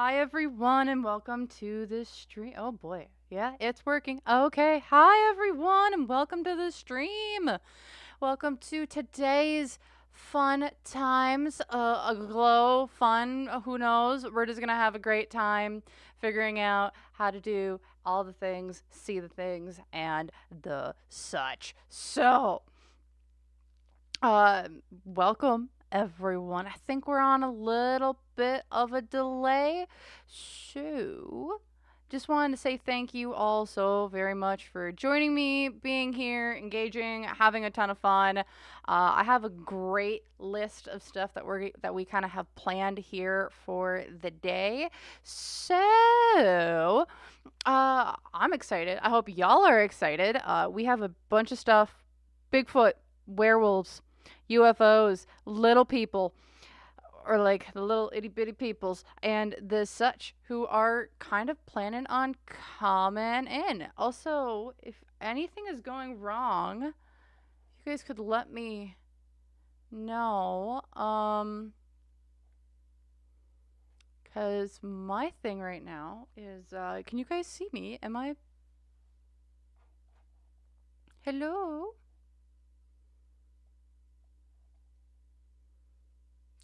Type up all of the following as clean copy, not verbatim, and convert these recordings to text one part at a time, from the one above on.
Hi everyone and welcome to the stream. Oh boy. Yeah, it's working. Okay. Hi everyone and welcome to the stream. Welcome to today's fun times. A glow fun. Who knows? We're just going to have a great time figuring out how to do all the things, see the things, and the such. So, welcome everyone. I think we're on a little bit of a delay. So, just wanted to say thank you all so very much for joining me, being here, engaging, having a ton of fun. I have a great list of stuff that we kind of have planned here for the day. So, I'm excited. I hope y'all are excited. We have a bunch of stuff: Bigfoot, werewolves, UFOs, little people, or like the little itty bitty peoples, and the such who are kind of planning on coming in. Also, if anything is going wrong, you guys could let me know. Because my thing right now is, can you guys see me? Am I? Hello?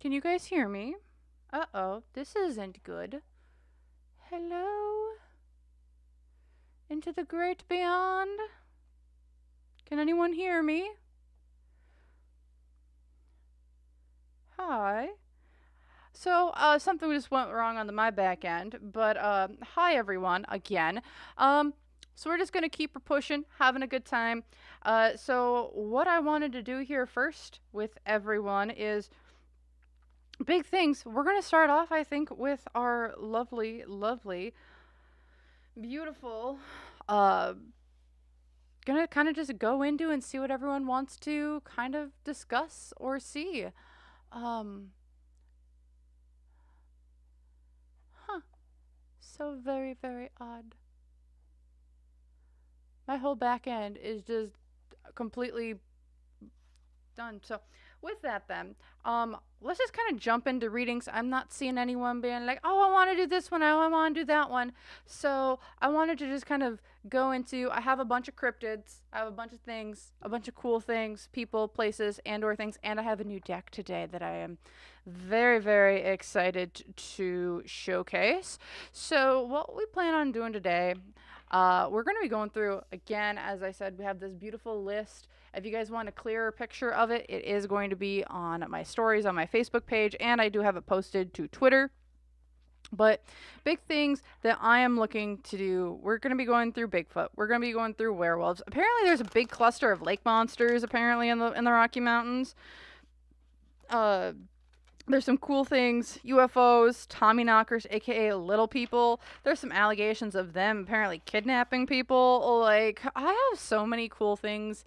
Can you guys hear me? Uh-oh, this isn't good. Hello? Into the great beyond? Can anyone hear me? Hi. So, something just went wrong on my back end, but, hi everyone, again. So we're just gonna keep pushing, having a good time. So what I wanted to do here first with everyone is big things. We're going to start off, I think, with our lovely, lovely, beautiful, gonna kind of just go into and see what everyone wants to kind of discuss or see. So very, very odd. My whole back end is just completely done. So with that then, let's just kind of jump into readings. I'm not seeing anyone being like, oh, I want to do this one, I want to do that one. So I wanted to just kind of go into, I have a bunch of cryptids, I have a bunch of things, a bunch of cool things, people, places, and or things, and I have a new deck today that I am very, very excited to showcase. So what we plan on doing today, we're going to be going through, again, as I said, we have this beautiful list. If you guys want a clearer picture of it, it is going to be on my stories on my Facebook page, and I do have it posted to Twitter. But big things that I am looking to do, we're going to be going through Bigfoot. We're going to be going through werewolves. Apparently there's a big cluster of lake monsters apparently in the Rocky Mountains. There's some cool things, UFOs, Tommyknockers, aka little people. There's some allegations of them apparently kidnapping people. Like, I have so many cool things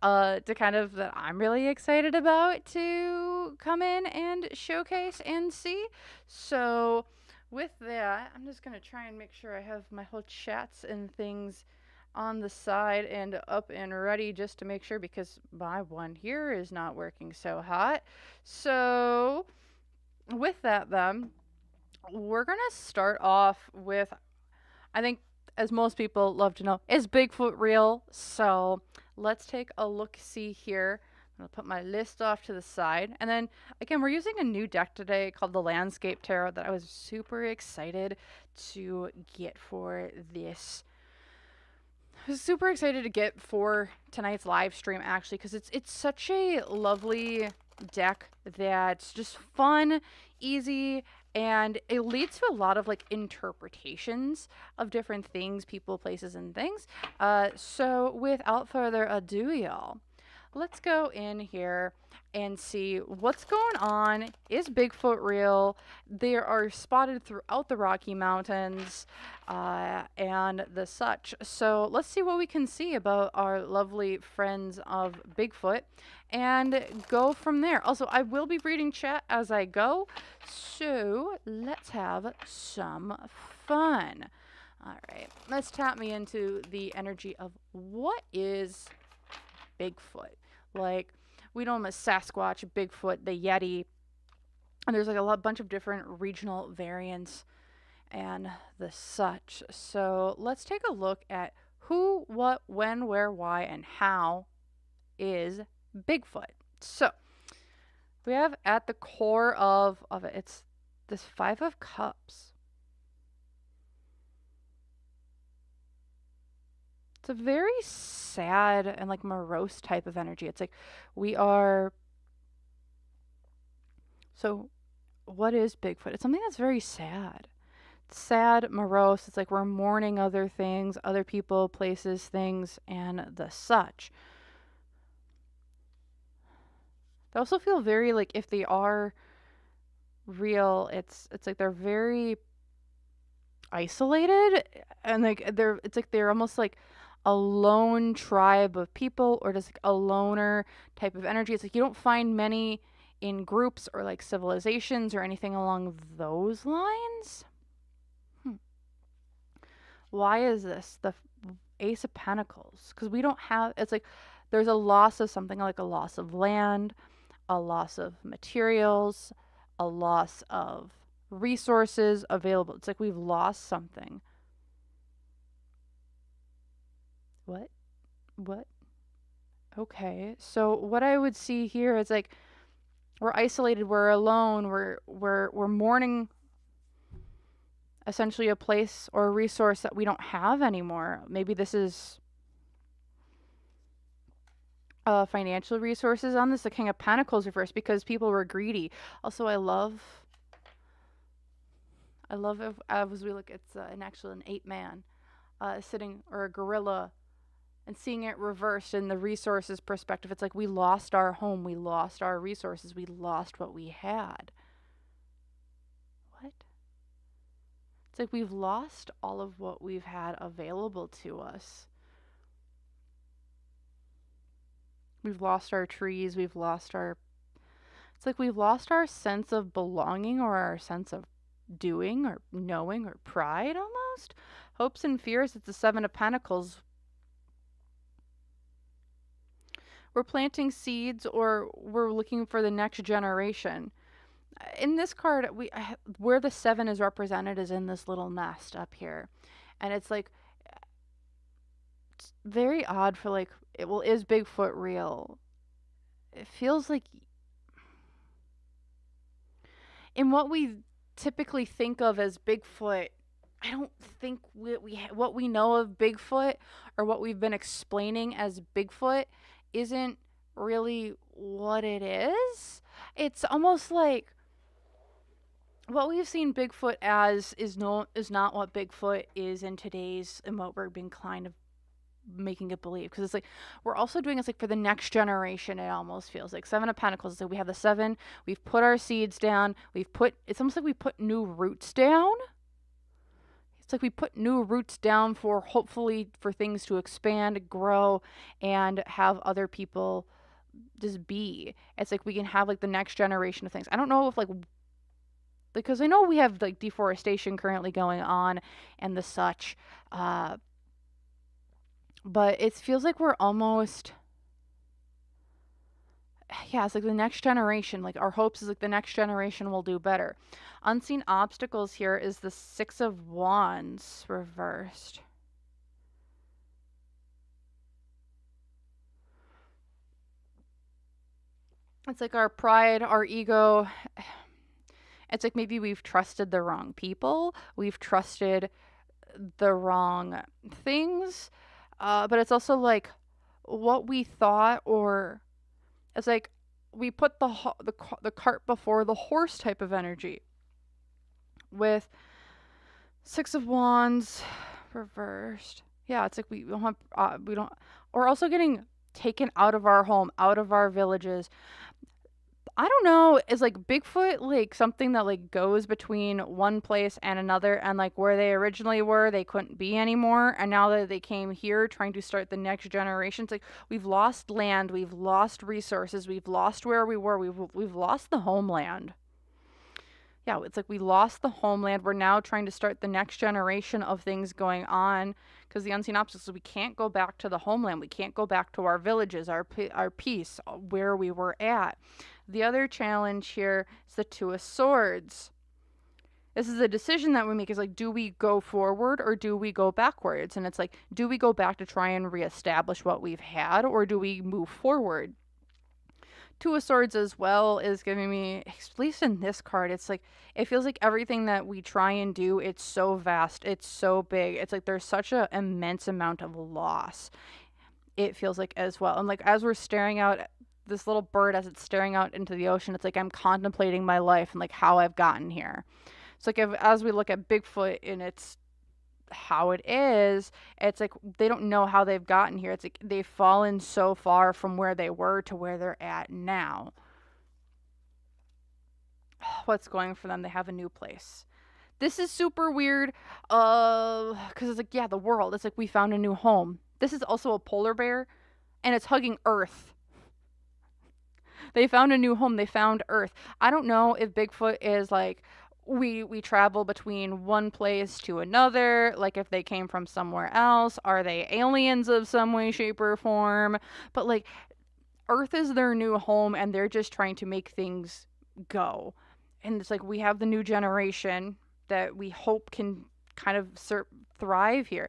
to kind of that I'm really excited about to come in and showcase and see. So with that, I'm just gonna try and make sure I have my whole chats and things on the side and up and ready just to make sure, because my one here is not working so hot. So with that then, we're gonna start off with, I think, as most people love to know, is Bigfoot real? So let's take a look-see here. I'm going to put my list off to the side. And then, again, we're using a new deck today called the Landscape Tarot that I was super excited to get for this. I was super excited to get for tonight's live stream, actually, because it's such a lovely deck that's just fun, easy, and it leads to a lot of like interpretations of different things, people, places, and things. So without further ado, y'all, let's go in here and see what's going on. Is Bigfoot real? They are spotted throughout the Rocky Mountains and the such. So let's see what we can see about our lovely friends of Bigfoot and go from there. Also, I will be reading chat as I go, so let's have some fun. All right, let's tap me into the energy of what is Bigfoot. Like, we know him as Sasquatch, Bigfoot, the Yeti, and there's like a bunch of different regional variants and the such. So let's take a look at who, what, when, where, why, and how is Bigfoot. So we have at the core of it, it's this Five of Cups. It's a very sad and like morose type of energy. It's like we are. So, what is Bigfoot? It's something that's very sad. It's sad, morose. It's like we're mourning other things, other people, places, things, and the such. They also feel very like if they are real, it's like they're very isolated and like it's like they're almost like a lone tribe of people or just like a loner type of energy. It's like you don't find many in groups or like civilizations or anything along those lines. Why is this? The Ace of Pentacles. Because we don't have, it's like there's a loss of something, like a loss of land, a loss of materials, a loss of resources available. It's like we've lost something. What? Okay. So what I would see here is like we're isolated, we're alone, we're mourning essentially a place or a resource that we don't have anymore. Maybe this is financial resources on this. The King of Pentacles reversed because people were greedy. Also, I love if as we look, it's an ape man sitting, or a gorilla, and seeing it reversed in the resources perspective. It's like we lost our home, we lost our resources, we lost what we had. What? It's like we've lost all of what we've had available to us. We've lost our trees, we've lost our... It's like we've lost our sense of belonging or our sense of doing or knowing or pride almost. Hopes and fears, it's the Seven of Pentacles. We're planting seeds or we're looking for the next generation. In this card, where the 7 is represented is in this little nest up here. And it's like, it's very odd for like, is Bigfoot real? It feels like in what we typically think of as Bigfoot, I don't think what we know of Bigfoot or what we've been explaining as Bigfoot isn't really what it is. It's almost like what we've seen Bigfoot as is not what Bigfoot is in today's, and what we're being kind of making it believe. Because it's like we're also doing this like for the next generation. It almost feels like Seven of Pentacles. So we have the 7. We've put our seeds down. It's almost like we put new roots down. It's like we put new roots down for hopefully for things to expand, grow, and have other people just be. It's like we can have like the next generation of things. I don't know if like, because I know we have like deforestation currently going on and the such, but it feels like we're almost, it's like the next generation, like our hopes is like the next generation will do better. Unseen obstacles here is the 6 of Wands reversed. It's like our pride, our ego. It's like maybe we've trusted the wrong people. We've trusted the wrong things. But it's also like what we thought, or it's like we put the cart before the horse type of energy. With 6 of Wands reversed. Yeah, it's like we don't we're also getting taken out of our home, out of our villages. I don't know, is like Bigfoot like something that like goes between one place and another, and like where they originally were, they couldn't be anymore, and now that they came here trying to start the next generation, it's like we've lost land, we've lost resources, we've lost where we were, we've lost the homeland. Yeah, it's like we lost the homeland. We're now trying to start the next generation of things going on, because the unseen obstacles, so we can't go back to the homeland. We can't go back to our villages, our peace, where we were at. The other challenge here is the 2 of Swords. This is a decision that we make, is like, do we go forward or do we go backwards? And it's like, do we go back to try and reestablish what we've had, or do we move forward? Two of Swords as well is giving me, at least in this card, it's like, it feels like everything that we try and do, it's so vast, it's so big. It's like there's such an immense amount of loss, it feels like, as well. And like, as we're staring out, this little bird, as it's staring out into the ocean, it's like I'm contemplating my life and like how I've gotten here. It's like, as we look at Bigfoot and it's how it is, it's like they don't know how they've gotten here. It's like they've fallen so far from where they were to where they're at now. What's going for them? They have a new place. This is super weird, because it's like, yeah, the world. It's like we found a new home. This is also a polar bear, and it's hugging Earth. They found a new home. They found Earth. I don't know if Bigfoot is like, we travel between one place to another, like if they came from somewhere else. Are they aliens of some way, shape, or form? But like, Earth is their new home, and they're just trying to make things go. And it's like, we have the new generation that we hope can kind of thrive here.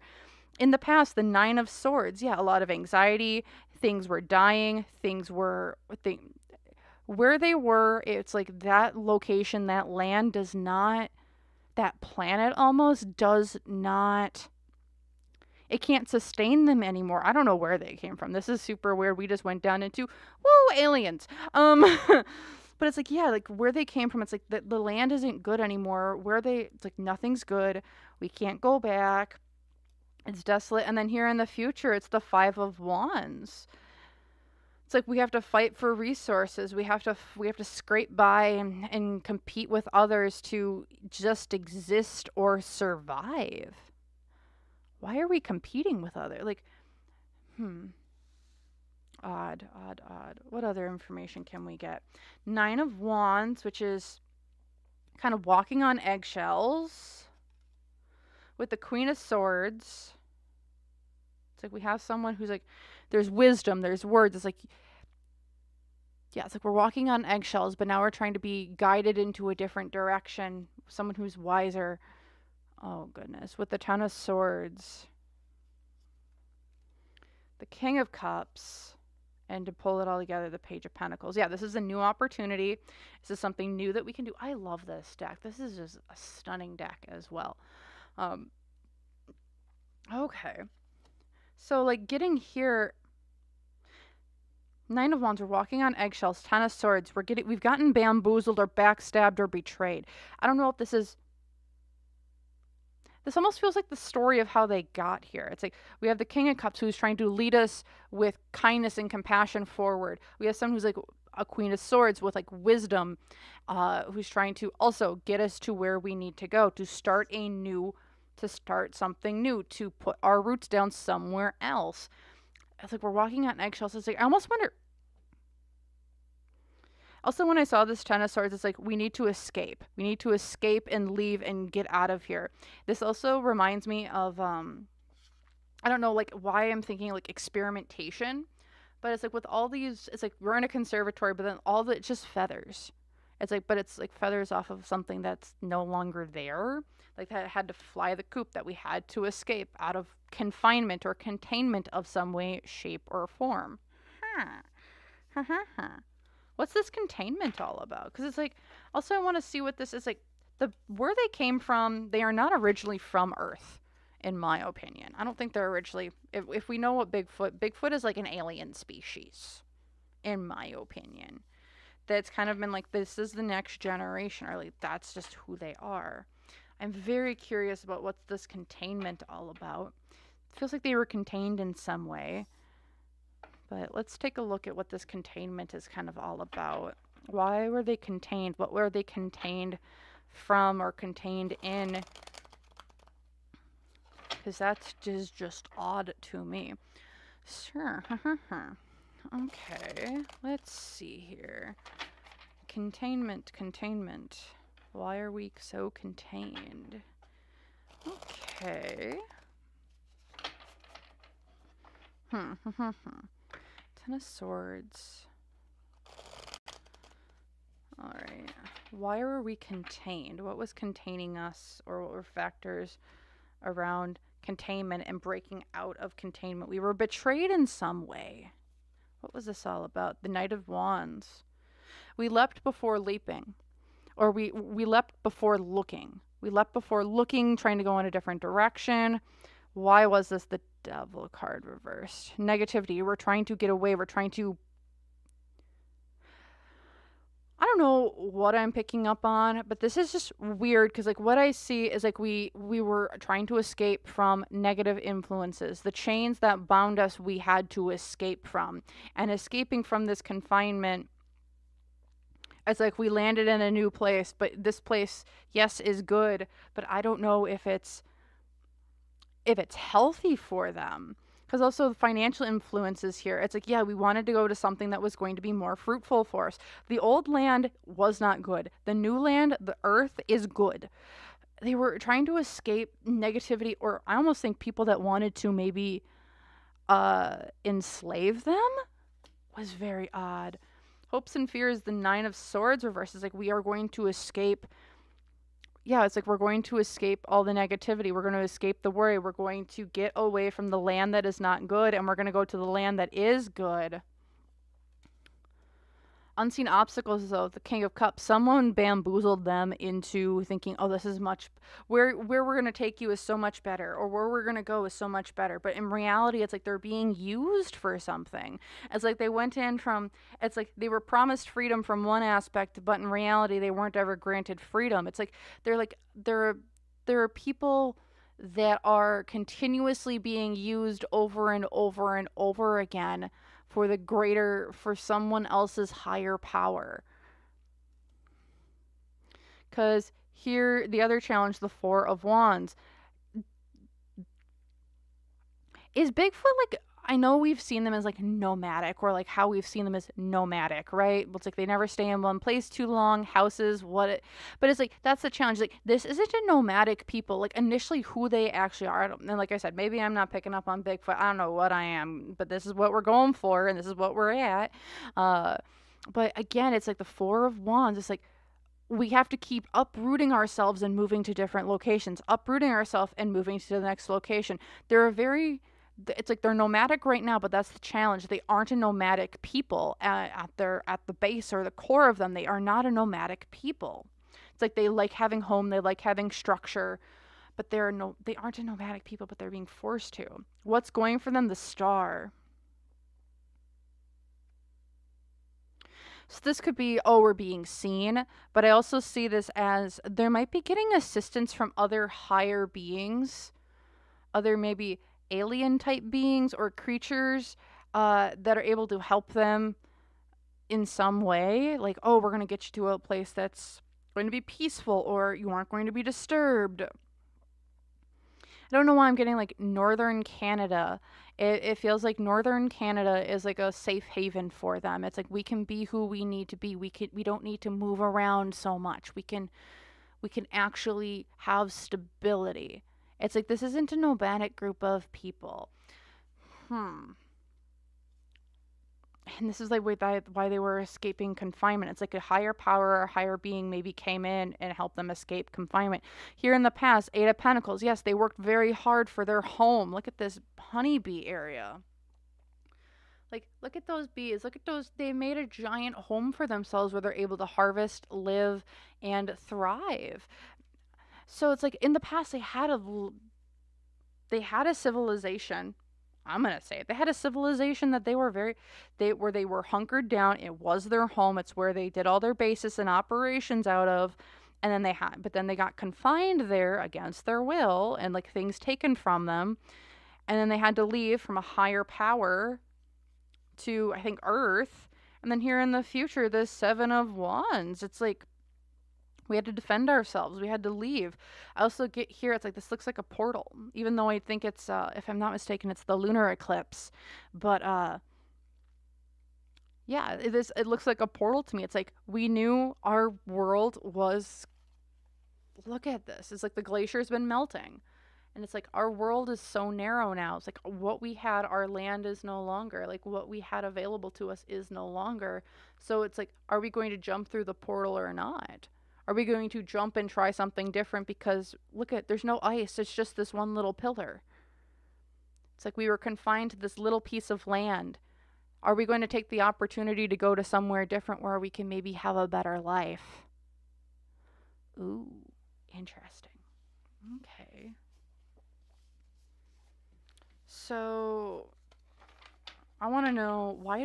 In the past, the Nine of Swords, yeah, a lot of anxiety, things were dying, where they were, it's like that location, that land does not, that planet almost does not, it can't sustain them anymore. I don't know where they came from. This is super weird. We just went down into, woo, aliens. But it's like, yeah, like where they came from, it's like the land isn't good anymore. It's like nothing's good. We can't go back. It's desolate. And then here in the future, it's the Five of Wands. It's like we have to fight for resources. We have to scrape by and compete with others to just exist or survive. Why are we competing with others? Like, odd. What other information can we get? Nine of Wands, which is kind of walking on eggshells. With the Queen of Swords, it's like we have someone who's like, there's wisdom, there's words. It's like, yeah, it's like we're walking on eggshells, but now we're trying to be guided into a different direction. Someone who's wiser. Oh, goodness. With the Ten of Swords, the King of Cups, and to pull it all together, the Page of Pentacles. Yeah, this is a new opportunity. This is something new that we can do. I love this deck. This is just a stunning deck as well. Okay. So, like, getting here, Nine of Wands, we're walking on eggshells. Ten of Swords, we've gotten bamboozled or backstabbed or betrayed. I don't know if this almost feels like the story of how they got here. It's like we have the King of Cups who's trying to lead us with kindness and compassion forward. We have someone who's like a Queen of Swords with like wisdom, who's trying to also get us to where we need to go, to start something new, to put our roots down somewhere else. It's like we're walking on eggshells. It's like, I almost wonder. Also, when I saw this Ten of Swords, it's like, we need to escape. We need to escape and leave and get out of here. This also reminds me of, I don't know, like, why I'm thinking, like, experimentation. But it's like, with all these, it's like, we're in a conservatory, but then it's just feathers. It's like, but it's like feathers off of something that's no longer there. Like, that had to fly the coop, that we had to escape out of confinement or containment of some way, shape, or form. What's this containment all about? Because it's like, also I want to see what this is like. Where they came from, they are not originally from Earth, in my opinion. I don't think they're originally, if we know what Bigfoot is like an alien species, in my opinion. That's kind of been like, this is the next generation, or like, that's just who they are. I'm very curious about what's this containment all about. It feels like they were contained in some way. But let's take a look at what this containment is kind of all about. Why were they contained? What were they contained from or contained in? Because that is just odd to me. Sure. Okay. Let's see here. Containment. Why are we so contained? Okay. Ten of Swords. All right. Why were we contained? What was containing us, or what were factors around containment and breaking out of containment? We were betrayed in some way. What was this all about? The Knight of Wands. We leapt before leaping, or we leapt before looking. We leapt before looking, trying to go in a different direction. Why was this? The Devil card reversed. Negativity. We're trying to get away. We're trying to, I don't know what I'm picking up on, but this is just weird because like what I see is like we were trying to escape from negative influences. The chains that bound us, we had to escape from. And escaping from this confinement, it's like we landed in a new place, but this place, yes, is good, but I don't know if it's healthy for them. Because also the financial influences here. It's like, yeah, we wanted to go to something that was going to be more fruitful for us. The old land was not good. The new land, the earth, is good. They were trying to escape negativity, or I almost think people that wanted to maybe enslave them. Was very odd. Hopes and fears, the Nine of Swords reverses. Like we are going to escape. Yeah, it's like we're going to escape all the negativity. We're going to escape the worry. We're going to get away from the land that is not good, and we're going to go to the land that is good. Unseen obstacles, though, the King of Cups. Someone bamboozled them into thinking, oh, this is much, where we're going to take you is so much better, or where we're going to go is so much better. But in reality, it's like they're being used for something. It's like they went in from, it's like they were promised freedom from one aspect, but in reality, they weren't ever granted freedom. It's like, there are people that are continuously being used over and over and over again for someone else's higher power. Because here, the other challenge, the Four of Wands. Is Bigfoot like, I know we've seen them as like nomadic, or like how we've seen them as nomadic, right? It's like they never stay in one place too long, houses, but it's like, that's the challenge. Like, this isn't a nomadic people, like initially who they actually are. And like I said, maybe I'm not picking up on Bigfoot. I don't know what I am, but this is what we're going for, and this is what we're at. But again, it's like the Four of Wands. It's like, we have to keep uprooting ourselves and moving to different locations, uprooting ourselves and moving to the next location. It's like they're nomadic right now, but that's the challenge. They aren't a nomadic people at the base or the core of them. They are not a nomadic people. It's like they like having home, they like having structure, but they aren't a nomadic people, but they're being forced to. What's going for them? The Star. So this could be, oh, we're being seen, but I also see this as there might be getting assistance from other higher beings, other maybe alien type beings or creatures that are able to help them in some way. Like, oh, we're going to get you to a place that's going to be peaceful, or you aren't going to be disturbed. I don't know why I'm getting like northern Canada. It feels like northern Canada is like a safe haven for them. It's like we can be who we need to be. We don't need to move around so much. We can actually have stability. It's like this isn't a nomadic group of people. And this is like why they were escaping confinement. It's like a higher power or higher being maybe came in and helped them escape confinement. Here in the past, Eight of Pentacles. Yes, they worked very hard for their home. Look at this honeybee area. Like, look at those bees. Look at those. They made a giant home for themselves where they're able to harvest, live, and thrive. So it's like in the past, they had a civilization. I'm going to say it. They had a civilization that they were hunkered down. It was their home. It's where they did all their bases and operations out of. And then they got confined there against their will and like things taken from them. And then they had to leave from a higher power to, I think, Earth. And then here in the future, the Seven of Wands. It's like, we had to defend ourselves. We had to leave. I also get here, it's like this looks like a portal, even though I think it's, if I'm not mistaken, it's the lunar eclipse. But yeah, it looks like a portal to me. It's like we knew our world was, look at this. It's like the glacier's been melting. And it's like our world is so narrow now. It's like what we had, our land is no longer. Like what we had available to us is no longer. So it's like, are we going to jump through the portal or not? Are we going to jump and try something different? Because look at, there's no ice. It's just this one little pillar. It's like we were confined to this little piece of land. Are we going to take the opportunity to go to somewhere different where we can maybe have a better life? Ooh, interesting. Okay. So, I want to know, why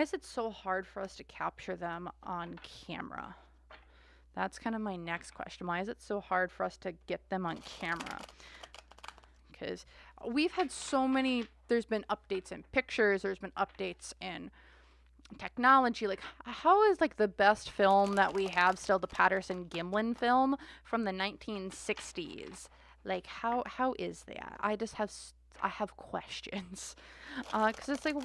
is it so hard for us to capture them on camera? That's kind of my next question. Why is it so hard for us to get them on camera? Because we've had so many, there's been updates in pictures, there's been updates in technology. Like, how is like the best film that we have still the Patterson-Gimlin film from the 1960s? Like, how is that? I have questions, because it's like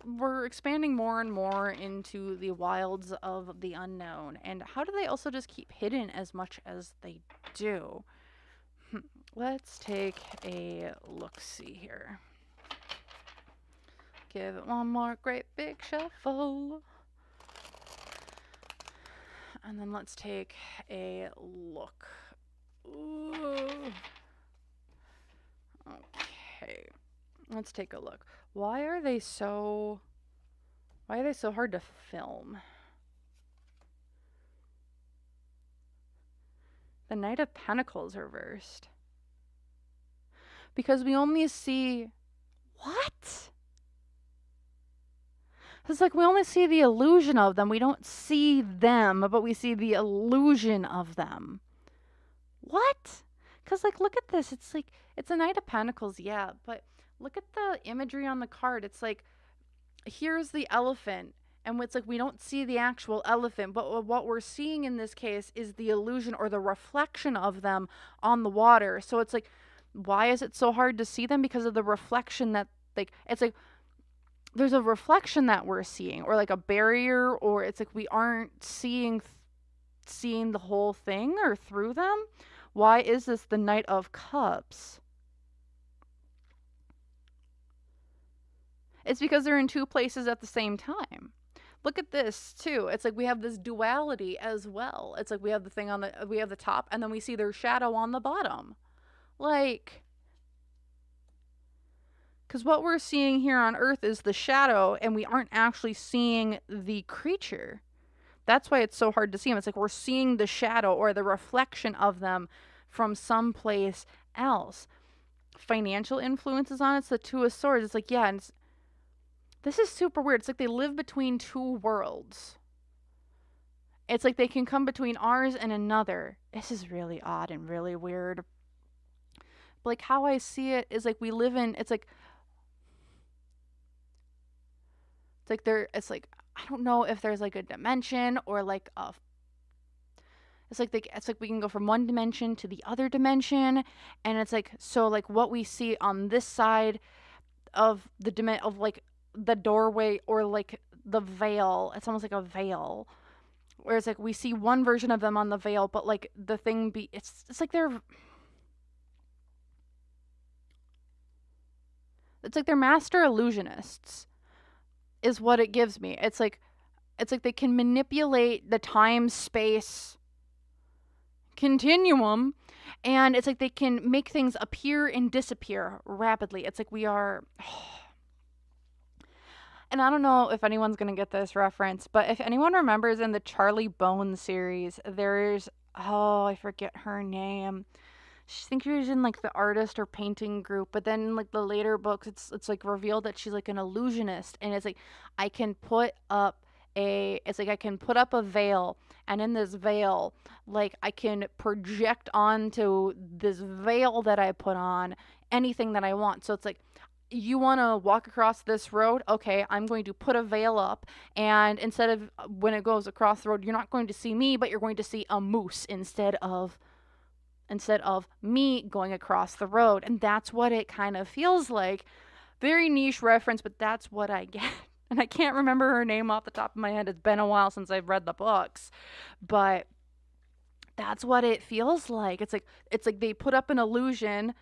we're expanding more and more into the wilds of the unknown, and how do they also just keep hidden as much as they do? Let's take a look-see here. Give it one more great big shuffle, and then let's take a look. Ooh. Okay, let's take a look. Why are they so hard to film? The Knight of Pentacles reversed. Because we only see, what? It's like we only see the illusion of them. We don't see them, but we see the illusion of them. What? Because, like, look at this. It's like, it's a Knight of Pentacles, yeah, but look at the imagery on the card. It's like, here's the elephant, and it's like we don't see the actual elephant, but what we're seeing in this case is the illusion or the reflection of them on the water. So it's like, why is it so hard to see them? Because of the reflection that, like, it's like there's a reflection that we're seeing, or like a barrier, or it's like we aren't seeing the whole thing or through them. Why is this the Knight of Cups? It's because they're in two places at the same time. Look at this too. It's like we have this duality as well. It's like we have the thing we have the top, and then we see their shadow on the bottom. Like, because what we're seeing here on Earth is the shadow, and we aren't actually seeing the creature. That's why it's so hard to see them. It's like we're seeing the shadow or the reflection of them from someplace else. Financial influences on it. It's the Two of Swords. It's like, yeah, and this is super weird. It's like they live between two worlds. It's like they can come between ours and another. This is really odd and really weird. But like how I see it is like we live in, it's like I don't know if there's like a dimension or like a, it's like we can go from one dimension to the other dimension, and it's like, so like what we see on this side of the of like the doorway or like the veil, it's almost like a veil, whereas like we see one version of them on the veil, but like the thing it's like they're master illusionists is what it gives me. It's like they can manipulate the time space continuum, and it's like they can make things appear and disappear rapidly. It's like we are and I don't know if anyone's gonna get this reference, but if anyone remembers in the Charlie Bone series, there's, oh, I forget her name. I think she was in like the artist or painting group, but then in like the later books, it's like revealed that she's like an illusionist, and it's like I can put up a veil, and in this veil, like I can project onto this veil that I put on anything that I want. So it's like, you want to walk across this road? Okay, I'm going to put a veil up, and instead of when it goes across the road, you're not going to see me, but you're going to see a moose instead of me going across the road. And that's what it kind of feels like. Very niche reference, but that's what I get. And I can't remember her name off the top of my head. It's been a while since I've read the books. But that's what it feels like. It's like they put up an illusion.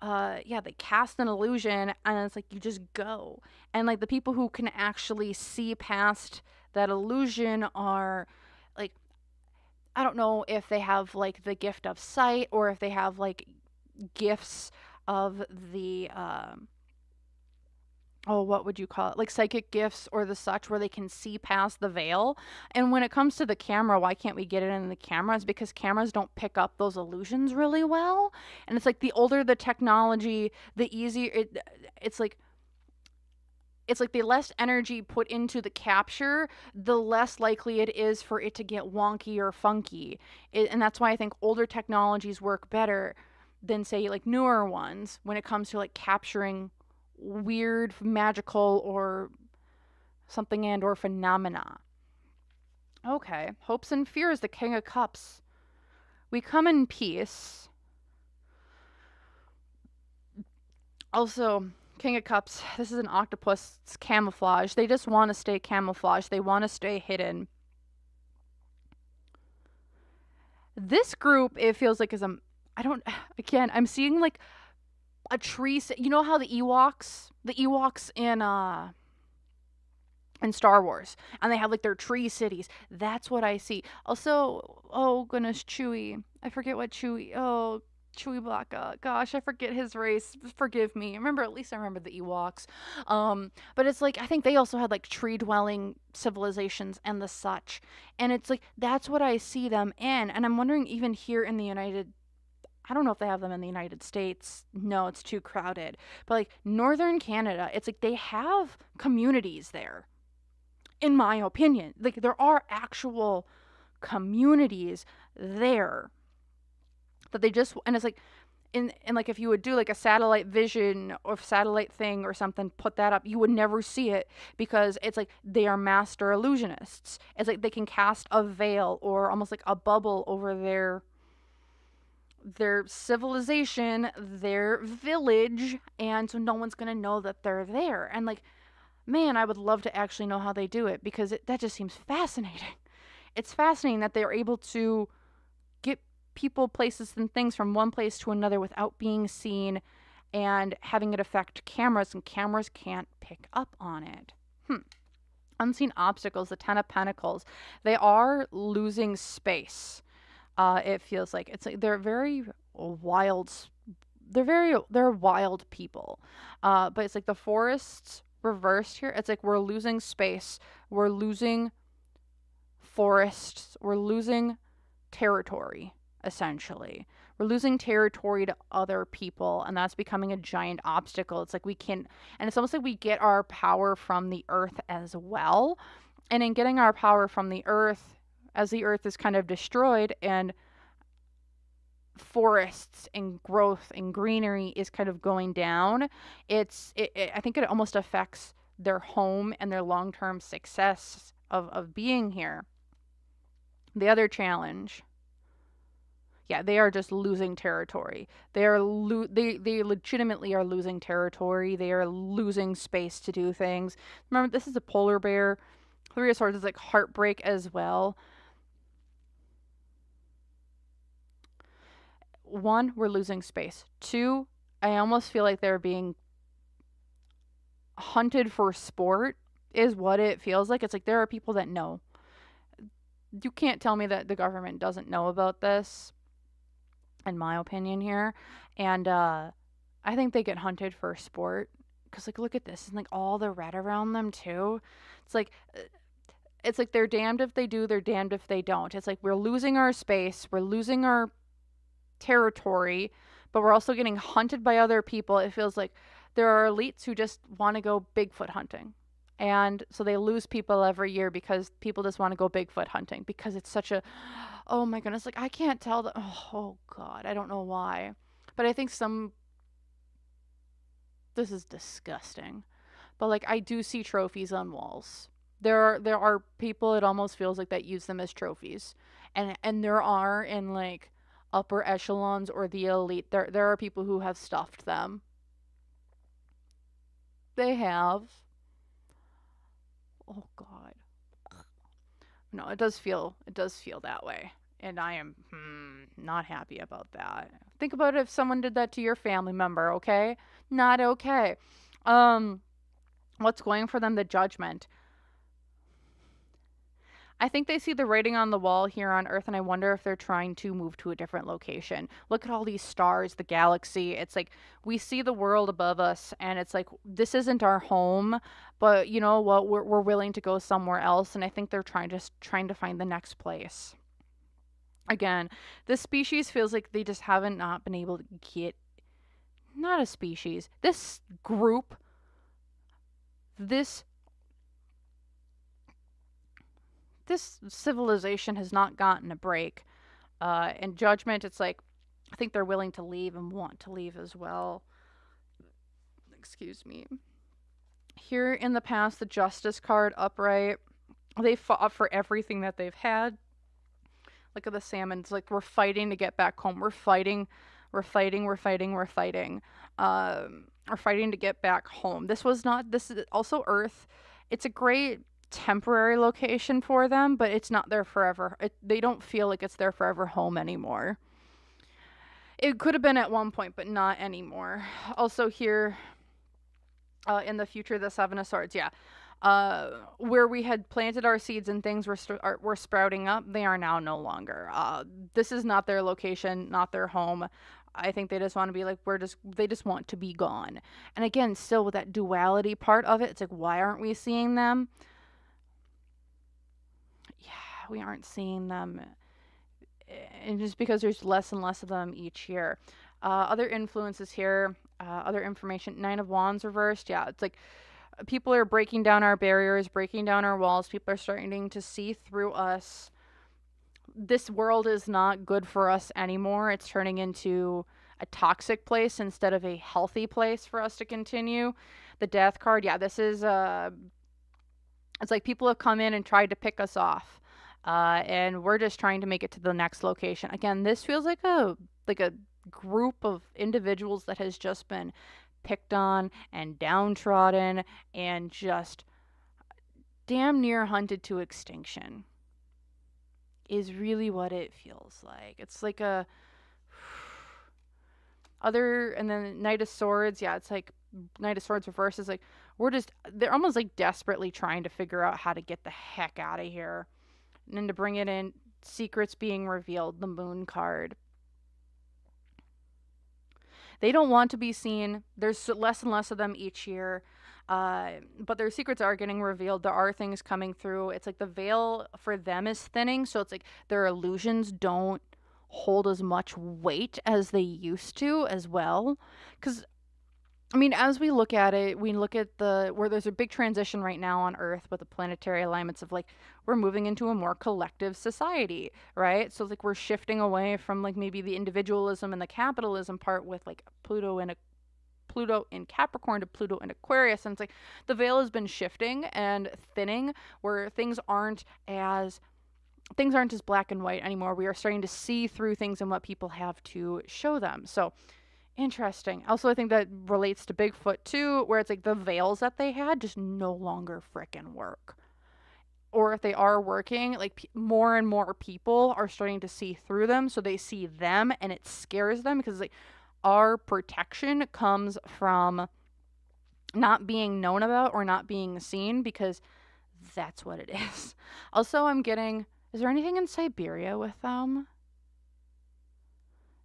Yeah, they cast an illusion, and it's like you just go. And like the people who can actually see past that illusion are like, I don't know if they have like the gift of sight, or if they have like gifts of the oh, what would you call it? Like psychic gifts or the such, where they can see past the veil. And when it comes to the camera, why can't we get it in the cameras? Because cameras don't pick up those illusions really well. And it's like the older the technology, the easier it's like the less energy put into the capture, the less likely it is for it to get wonky or funky. And that's why I think older technologies work better than, say, like newer ones when it comes to like capturing weird, magical, or something and or phenomena. Okay, hopes and fears, the King of Cups. We come in peace. Also, King of Cups, this is an octopus. It's camouflage. They just want to stay camouflaged. They want to stay hidden. This group, it feels like, I'm seeing like a tree. You know how the Ewoks in Star Wars, and they have like their tree cities. That's what I see. Also, oh goodness, Chewie. I forget what Chewie. Oh, Chewbacca. Gosh, I forget his race. Forgive me. At least I remember the Ewoks. But it's like, I think they also had like tree dwelling civilizations and the such. And it's like, that's what I see them in. And I'm wondering, even here in the I don't know if they have them in the United States. No, it's too crowded. But like northern Canada, it's like they have communities there. In my opinion, like there are actual communities there that they just, and it's like, and like if you would do like a satellite vision or satellite thing or something, put that up, you would never see it, because it's like they are master illusionists. It's like they can cast a veil or almost like a bubble over their civilization, their village, and so no one's gonna know that they're there. And like, man, I would love to actually know how they do it, because that just seems fascinating. It's fascinating that they're able to get people, places, and things from one place to another without being seen, and having it affect cameras, and cameras can't pick up on it. Unseen obstacles, the Ten of Pentacles. They are losing space. It feels like it's like they're very wild. They're wild people. But it's like the forests reversed here. It's like we're losing space. We're losing forests. We're losing territory, essentially. We're losing territory to other people, and that's becoming a giant obstacle. It's like and it's almost like we get our power from the earth as well. And in getting our power from the earth, as the earth is kind of destroyed and forests and growth and greenery is kind of going down, I think it almost affects their home and their long-term success of being here. The other challenge, yeah, they are just losing territory. They legitimately are losing territory. They are losing space to do things. Remember, this is a polar bear. Three of Swords is like heartbreak as well. One, we're losing space. Two, I almost feel like they're being hunted for sport, is what it feels like. It's like there are people that know. You can't tell me that the government doesn't know about this, in my opinion here. And I think they get hunted for sport, because like, look at this, and like all the red around them too. It's like they're damned if they do, they're damned if they don't. It's like we're losing our space, we're losing our territory, but we're also getting hunted by other people. It feels like there are elites who just want to go Bigfoot hunting, and so they lose people every year because people just want to go Bigfoot hunting, because it's such a, oh my goodness, like I can't tell the, oh god, I don't know why, but I think this is disgusting, but like I do see trophies on walls. There are people, it almost feels like, that use them as trophies, and there are in like upper echelons or the elite, there are people who have stuffed them. They have. Oh god. No, it does feel that way. And I am not happy about that. Think about it if someone did that to your family member, okay? Not okay. What's going for them? The judgment. I think they see the writing on the wall here on Earth, and I wonder if they're trying to move to a different location. Look at all these stars, the galaxy. It's like we see the world above us, and it's like this isn't our home, but you know what? We're willing to go somewhere else, and I think they're trying to find the next place. Again, this species feels like they just haven't not been able to get, not a species. This group, this civilization has not gotten a break. And judgment, it's like I think they're willing to leave and want to leave as well. Excuse me. Here in the past, the Justice card upright. They fought for everything that they've had. Look at the salmon. It's like we're fighting to get back home. We're fighting. We're fighting. We're fighting. We're fighting. We're fighting to get back home. This is also Earth. It's a great temporary location for them, but it's not their forever. They don't feel like it's their forever home anymore. It could have been at one point, but not anymore. Also here, in the future, the Seven of Swords, yeah. Where we had planted our seeds and things were sprouting up, they are now no longer. This is not their location, not their home. I think they just want to be like, they just want to be gone. And again, still with that duality part of it, it's like, why aren't we seeing them? Yeah, we aren't seeing them. And just because there's less and less of them each year. Other influences here, other information. Nine of Wands reversed. Yeah, it's like people are breaking down our barriers, breaking down our walls. People are starting to see through us. This world is not good for us anymore. It's turning into a toxic place instead of a healthy place for us to continue. The Death card, yeah, this is it's like people have come in and tried to pick us off. And we're just trying to make it to the next location. Again, this feels like a group of individuals that has just been picked on and downtrodden and just damn near hunted to extinction is really what it feels like. It's like and then Knight of Swords, yeah, it's like Knight of Swords reverse is like they're almost like desperately trying to figure out how to get the heck out of here. And then to bring it in, secrets being revealed, the Moon card. They don't want to be seen. There's less and less of them each year. But their secrets are getting revealed. There are things coming through. It's like the veil for them is thinning. So it's like their illusions don't hold as much weight as they used to as well. Because, I mean, as we look at it, we look at where there's a big transition right now on Earth with the planetary alignments of like, we're moving into a more collective society, right? So like we're shifting away from like maybe the individualism and the capitalism part with like Pluto in Capricorn to Pluto in Aquarius. And it's like the veil has been shifting and thinning where things aren't as black and white anymore. We are starting to see through things and what people have to show them. So interesting. Also, I think that relates to Bigfoot too, where it's like the veils that they had just no longer frickin' work. Or if they are working, like more and more people are starting to see through them. So they see them and it scares them because like our protection comes from not being known about or not being seen because that's what it is. Also, I'm getting, is there anything in Siberia with them?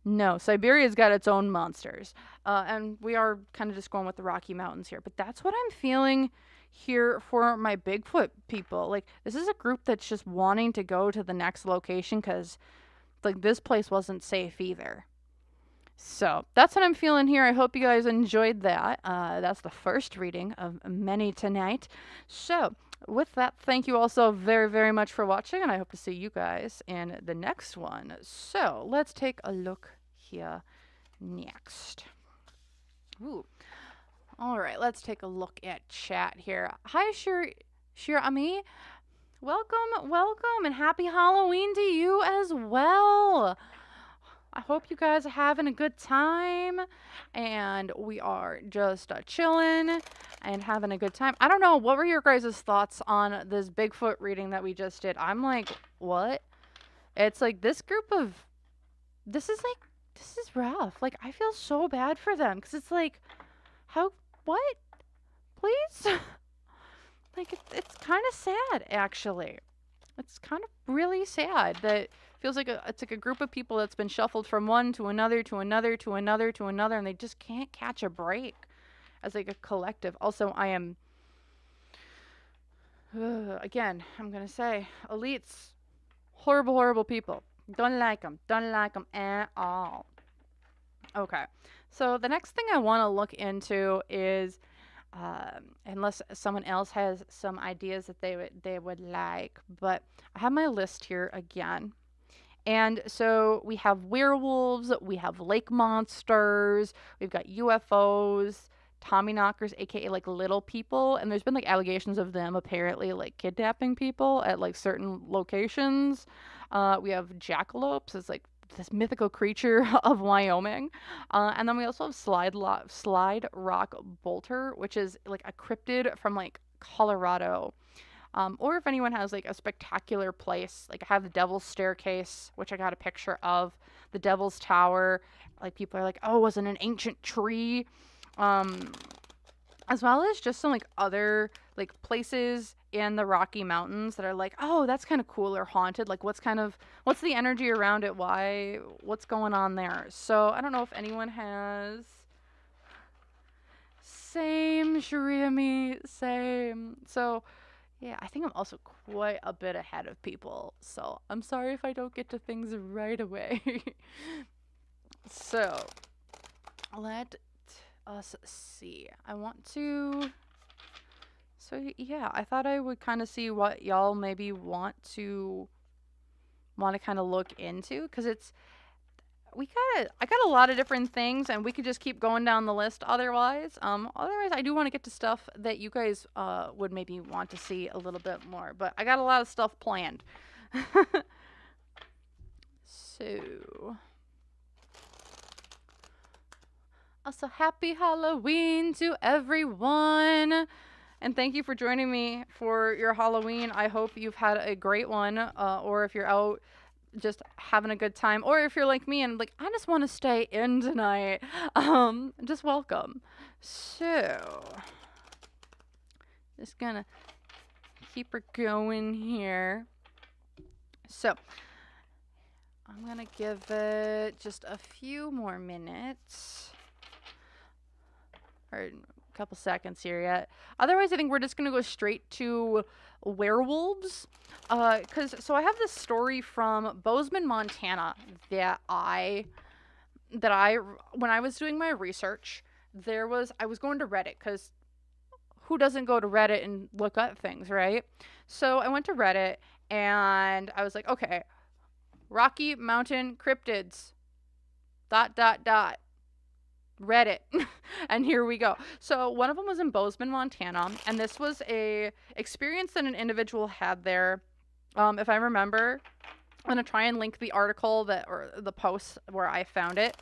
No, Siberia's got its own monsters. And we are kind of just going with the Rocky Mountains here. But that's what I'm feeling here for my Bigfoot people. Like, this is a group that's just wanting to go to the next location because, like, this place wasn't safe either. So, that's what I'm feeling here. I hope you guys enjoyed that. That's the first reading of many tonight. So, with that, thank you all so very, very much for watching, and I hope to see you guys in the next one. So, let's take a look here next. Ooh. All right, let's take a look at chat here. Hi, Shirami. Welcome, and happy Halloween to you as well. I hope you guys are having a good time, and we are just chilling and having a good time. I don't know, what were your guys' thoughts on this Bigfoot reading that we just did? I'm like, what? It's like this is like, this is rough. Like, I feel so bad for them because it's like, how, what? Please? Like, it's kind of sad, actually. It's kind of really sad that feels like it's like a group of people that's been shuffled from one to another to another to another to another, and they just can't catch a break as like a collective. Also, I am, again, I'm going to say, elites, horrible, horrible people. Don't like them. Don't like them at all. Okay. So the next thing I want to look into is, unless someone else has some ideas that they would like, but I have my list here again. And so we have werewolves, we have lake monsters, we've got UFOs, Tommyknockers, aka like little people, and there's been like allegations of them apparently like kidnapping people at like certain locations. We have jackalopes, it's like this mythical creature of Wyoming, and then we also have slide rock bolter, which is like a cryptid from like Colorado. Or if anyone has like a spectacular place, like I have the Devil's Staircase, which I got a picture of, the Devil's Tower. Like people are like, oh, was it an ancient tree? As well as just some like other like places in the Rocky Mountains that are like, oh, that's kind of cool or haunted. Like what's the energy around it? What's going on there? So I don't know if anyone has. Same, Shirimi, same. So yeah, I think I'm also quite a bit ahead of people, so I'm sorry if I don't get to things right away. So, let us see. So yeah, I thought I would kind of see what y'all maybe want to kind of look into, because I got a lot of different things, and we could just keep going down the list otherwise. Otherwise, I do want to get to stuff that you guys would maybe want to see a little bit more, but I got a lot of stuff planned. So, also happy Halloween to everyone, and thank you for joining me for your Halloween. I hope you've had a great one, or if you're out just having a good time, or if you're like me and like I just want to stay in tonight, just welcome. So just gonna keep her going here. So I'm gonna give it just a few more minutes, or a couple seconds here yet. Otherwise, I think we're just gonna go straight to werewolves. So I have this story from Bozeman, Montana that when I was doing my research, I was going to Reddit, because who doesn't go to Reddit and look up things, right? So I went to Reddit and I was like, okay, Rocky Mountain cryptids, ... Reddit. And here we go. So one of them was in Bozeman, Montana, and this was a experience that an individual had there. If I remember, I'm going to try and link the article or the post where I found it.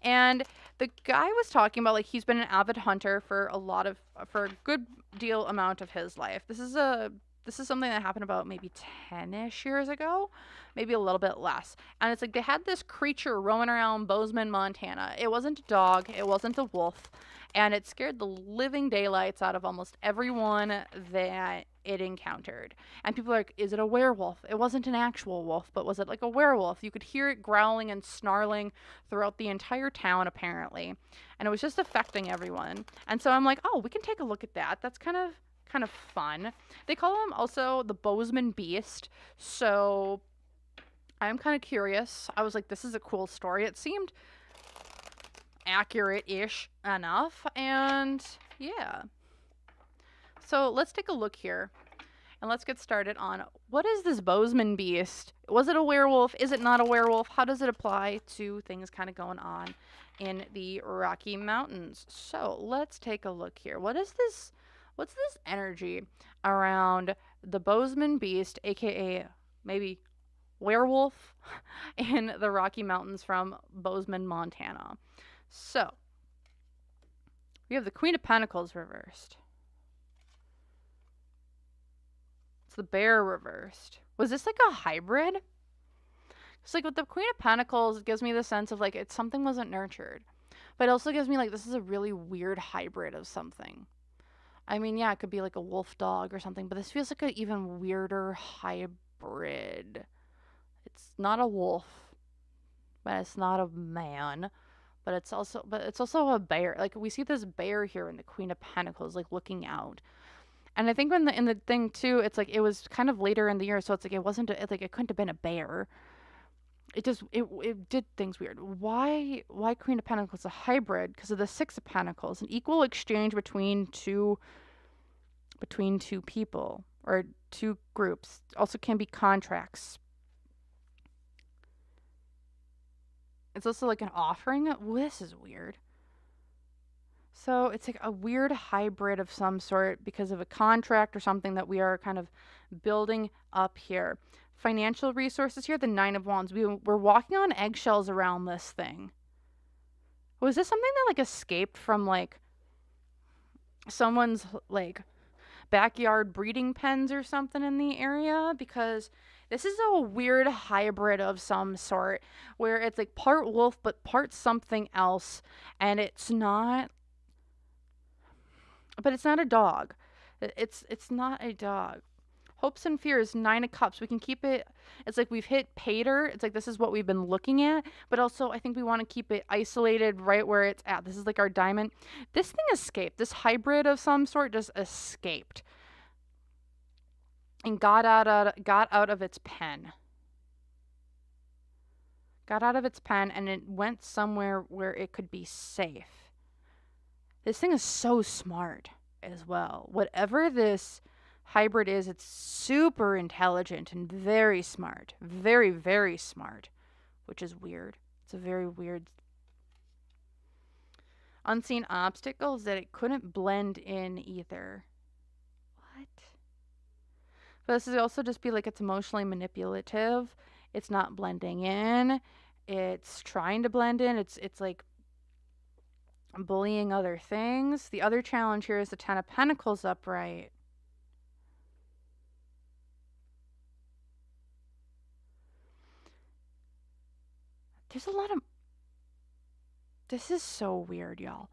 And the guy was talking about, like, he's been an avid hunter for a good deal amount of his life. This is something that happened about maybe 10-ish years ago, maybe a little bit less. And it's like they had this creature roaming around Bozeman, Montana. It wasn't a dog, it wasn't a wolf, and it scared the living daylights out of almost everyone that it encountered. And people are like, is it a werewolf? It wasn't an actual wolf, but was it like a werewolf? You could hear it growling and snarling throughout the entire town, apparently. And it was just affecting everyone. And so I'm like, oh, we can take a look at that. That's kind of fun. They call him also the Bozeman Beast. So I'm kind of curious. I was like, this is a cool story. It seemed accurate-ish enough. And yeah. So let's take a look here. And let's get started on, what is this Bozeman Beast? Was it a werewolf? Is it not a werewolf? How does it apply to things kind of going on in the Rocky Mountains? So let's take a look here. What's this energy around the Bozeman Beast, aka maybe werewolf, in the Rocky Mountains from Bozeman, Montana? So we have the Queen of Pentacles reversed. It's the Bear reversed. Was this like a hybrid? It's like with the Queen of Pentacles, it gives me the sense of like it's something wasn't nurtured. But it also gives me like this is a really weird hybrid of something. I mean, yeah, it could be like a wolf dog or something, but this feels like an even weirder hybrid. It's not a wolf, but it's not a man, but it's also a bear. Like we see this bear here in the Queen of Pentacles, like looking out. And I think when in the thing too, it's like it was kind of later in the year, so it's like it wasn't like it couldn't have been a bear. It did things weird. Why Queen of Pentacles a hybrid? Because of the Six of Pentacles, an equal exchange between two people or two groups. Also can be contracts. It's also like an offering. Ooh, this is weird. So it's like a weird hybrid of some sort because of a contract or something that we are kind of building up here. Financial resources here, the Nine of Wands. We're walking on eggshells around this thing. Was this something that like escaped from like someone's like backyard breeding pens or something in the area? Because this is a weird hybrid of some sort where it's like part wolf but part something else, and it's not a dog. It's not a dog. Hopes and fears, Nine of Cups. We can keep it. It's like we've hit Pater. It's like this is what we've been looking at. But also, I think we want to keep it isolated right where it's at. This is like our diamond. This thing escaped. This hybrid of some sort just escaped. And got out of its pen. Got out of its pen and it went somewhere where it could be safe. This thing is so smart as well. Whatever this hybrid is, it's super intelligent and very smart. Very, very smart. Which is weird. It's a very weird. Unseen obstacles that it couldn't blend in either. What? But this is also just be like it's emotionally manipulative. It's not blending in. It's trying to blend in. It's like bullying other things. The other challenge here is the Ten of Pentacles upright. There's a lot of... This is so weird, y'all.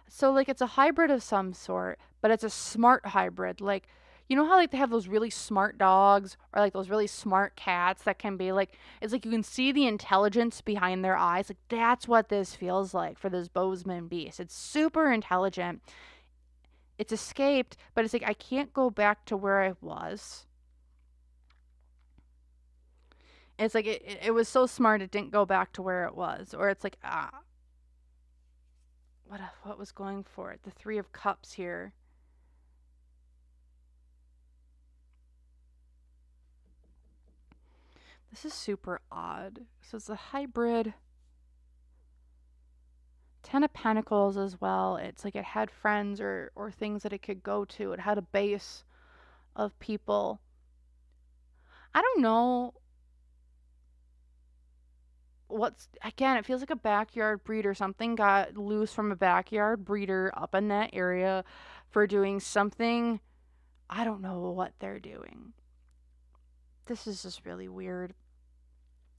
So, like, it's a hybrid of some sort, but it's a smart hybrid. Like, you know how, like, they have those really smart dogs or, like, those really smart cats that can be, like... It's like you can see the intelligence behind their eyes. Like, that's what this feels like for this Bozeman beast. It's super intelligent. It's escaped, but it's like, I can't go back to where I was. It's like it was so smart it didn't go back to where it was. Or it's like, what was going for it? The Three of Cups here. This is super odd. So it's a hybrid. Ten of Pentacles as well. It's like it had friends or things that it could go to. It had a base of people. I don't know. Again, it feels like a backyard breeder. Something got loose from a backyard breeder up in that area for doing something. I don't know what they're doing. This is just really weird.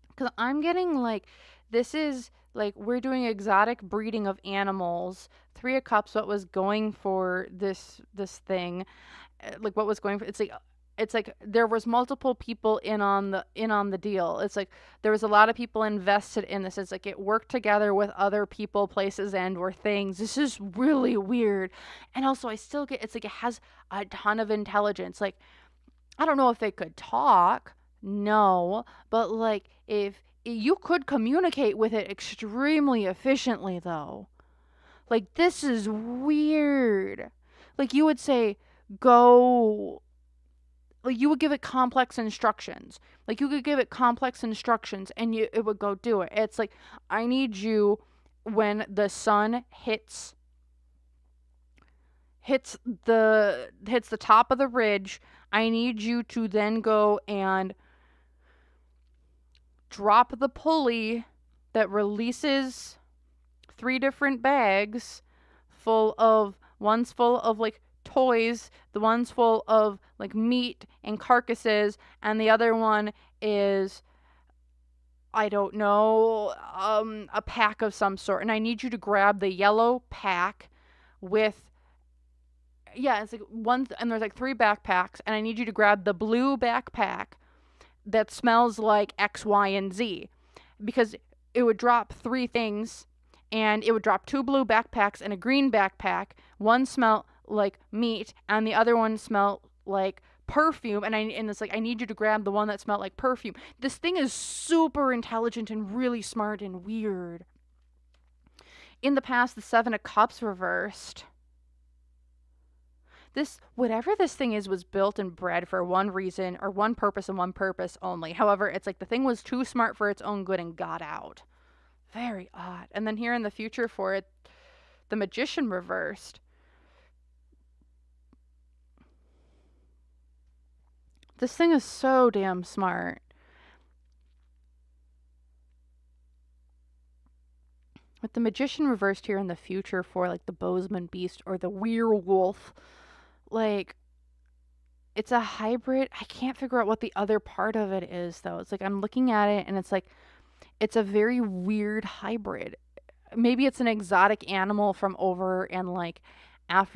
Because I'm getting like, this is like, we're doing exotic breeding of animals. Three of Cups, what was going for this thing. Like what was going for, it's like there was multiple people in on the deal. It's like there was a lot of people invested in this. It's like it worked together with other people, places, and or things. This is really weird. And also I still get, it's like it has a ton of intelligence. Like I don't know if they could talk, no, but like if you could communicate with it extremely efficiently though. Like this is weird. Like you would say go, like you would give it complex instructions. Like you could give it complex instructions and it would go do it. It's like, I need you when the sun hits the top of the ridge, I need you to then go and drop the pulley that releases 3 different bags one's full of like toys, the one's full of like meat and carcasses, and the other one is I don't know, a pack of some sort. And I need you to grab the yellow pack with, yeah, it's like one, and there's like 3 backpacks. And I need you to grab the blue backpack that smells like X, Y, and Z. Because it would drop 3 things, and it would drop 2 blue backpacks and a green backpack. One smelled like meat, and the other one smelled like perfume. And it's like, I need you to grab the one that smelled like perfume. This thing is super intelligent and really smart and weird. In the past, the 7 of Cups reversed. This, whatever this thing is, was built and bred for one reason or one purpose and one purpose only. However, it's like the thing was too smart for its own good and got out. Very odd. And then here in the future for it, the Magician reversed. This thing is so damn smart. With the Magician reversed here in the future for like the Bozeman beast or the werewolf, like, it's a hybrid. I can't figure out what the other part of it is, though. It's like I'm looking at it and it's like, it's a very weird hybrid. Maybe it's an exotic animal from over in like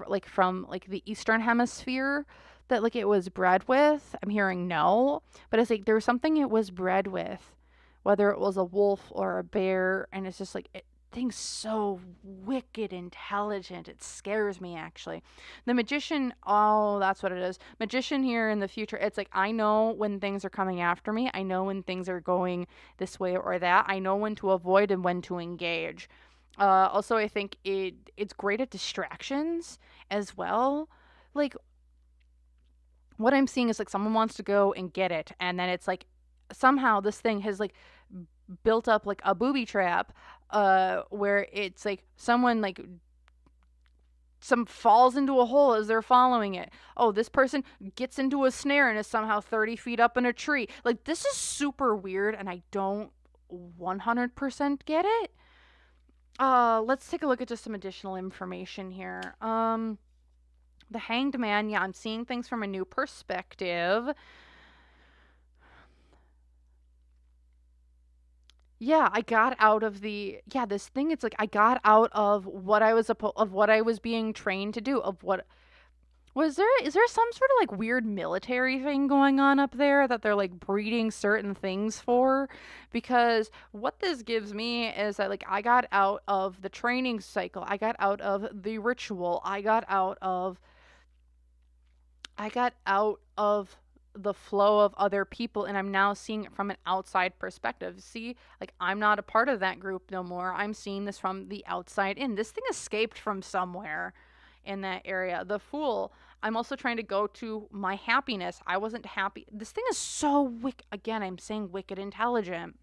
like from like the Eastern Hemisphere that like it was bred with. I'm hearing no, but it's like there's something it was bred with, whether it was a wolf or a bear, and it's just like thing's so wicked intelligent. It scares me, actually. The Magician, oh, that's what it is. Magician here in the future, it's like I know when things are coming after me. I know when things are going this way or that. I know when to avoid and when to engage. Also, I think it's great at distractions as well. Like, what I'm seeing is like someone wants to go and get it, and then it's like somehow this thing has like built up like a booby trap, where it's like someone like some falls into a hole as they're following it. Oh, this person gets into a snare and is somehow 30 feet up in a tree. Like, this is super weird, and I don't 100% get it. Let's take a look at just some additional information here. The Hanged Man, yeah, I'm seeing things from a new perspective. Yeah, I got out of this thing. It's like I got out of what I was being trained to do. Is there some sort of like weird military thing going on up there that they're like breeding certain things for? Because what this gives me is that like I got out of the training cycle. I got out of the ritual. I got out of the flow of other people, and I'm now seeing it from an outside perspective. See, like I'm not a part of that group no more. I'm seeing this from the outside in. This thing escaped from somewhere in that area. The Fool, I'm also trying to go to my happiness. I wasn't happy. This thing is so again, I'm saying wicked intelligent.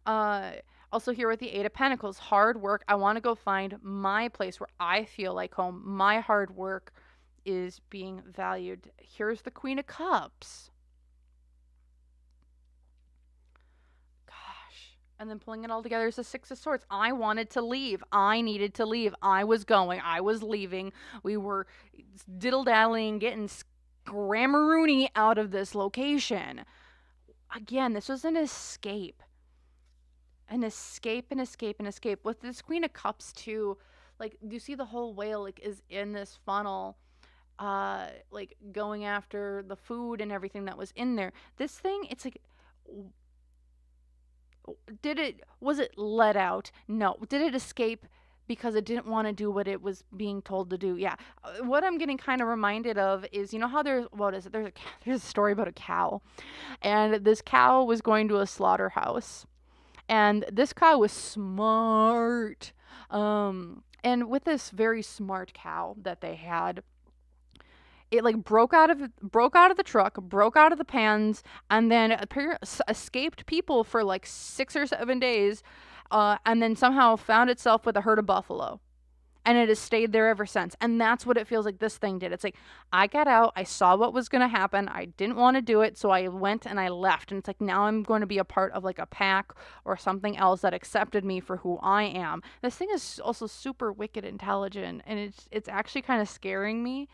Also here with the 8 of Pentacles, hard work. I want to go find my place where I feel like home. My hard work is being valued. Here's the Queen of Cups. Gosh. And then pulling it all together is the 6 of Swords. I wanted to leave. I needed to leave. I was going. I was leaving. We were diddle-daddling, getting scrammaroony out of this location. Again, this was an escape. An escape, an escape, an escape. With this Queen of Cups, too, like, you see the whole whale, like, is in this funnel, like going after the food and everything that was in there. This thing, it's like, was it let out? No. Did it escape because it didn't want to do what it was being told to do? Yeah. What I'm getting kind of reminded of is, you know how there's a story about a cow, and this cow was going to a slaughterhouse, and this cow was smart. And with this very smart cow that they had, it like broke out of the truck, broke out of the pens, and then escaped people for like 6 or 7 days, and then somehow found itself with a herd of buffalo. And it has stayed there ever since. And that's what it feels like this thing did. It's like, I got out, I saw what was going to happen, I didn't want to do it, so I went and I left. And it's like, now I'm going to be a part of like a pack or something else that accepted me for who I am. This thing is also super wicked intelligent, and it's actually kind of scaring me.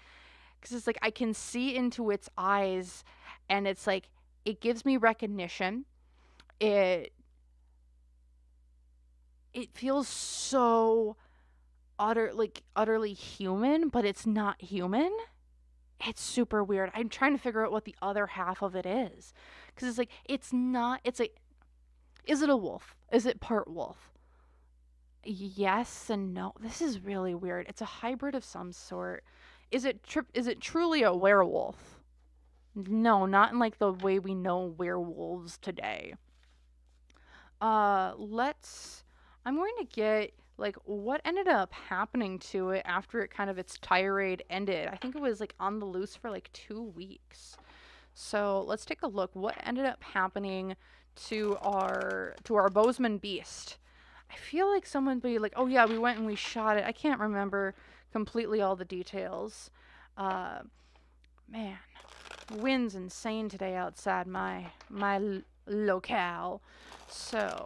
Because it's like, I can see into its eyes, and it's like, it gives me recognition. It it feels so utterly human, but it's not human. It's super weird. I'm trying to figure out what the other half of it is. Because it's like, it's not, it's like, is it a wolf? Is it part wolf? Yes and no. This is really weird. It's a hybrid of some sort. Is it truly a werewolf? No, not in like the way we know werewolves today. Let's I'm going to get like what ended up happening to it after it kind of its tirade ended. I think it was like on the loose for like 2 weeks. So, let's take a look what ended up happening to our Bozeman beast. I feel like someone would be like, "Oh yeah, we went and we shot it." I can't remember completely all the details. Uh Man, wind's insane today outside my locale. So,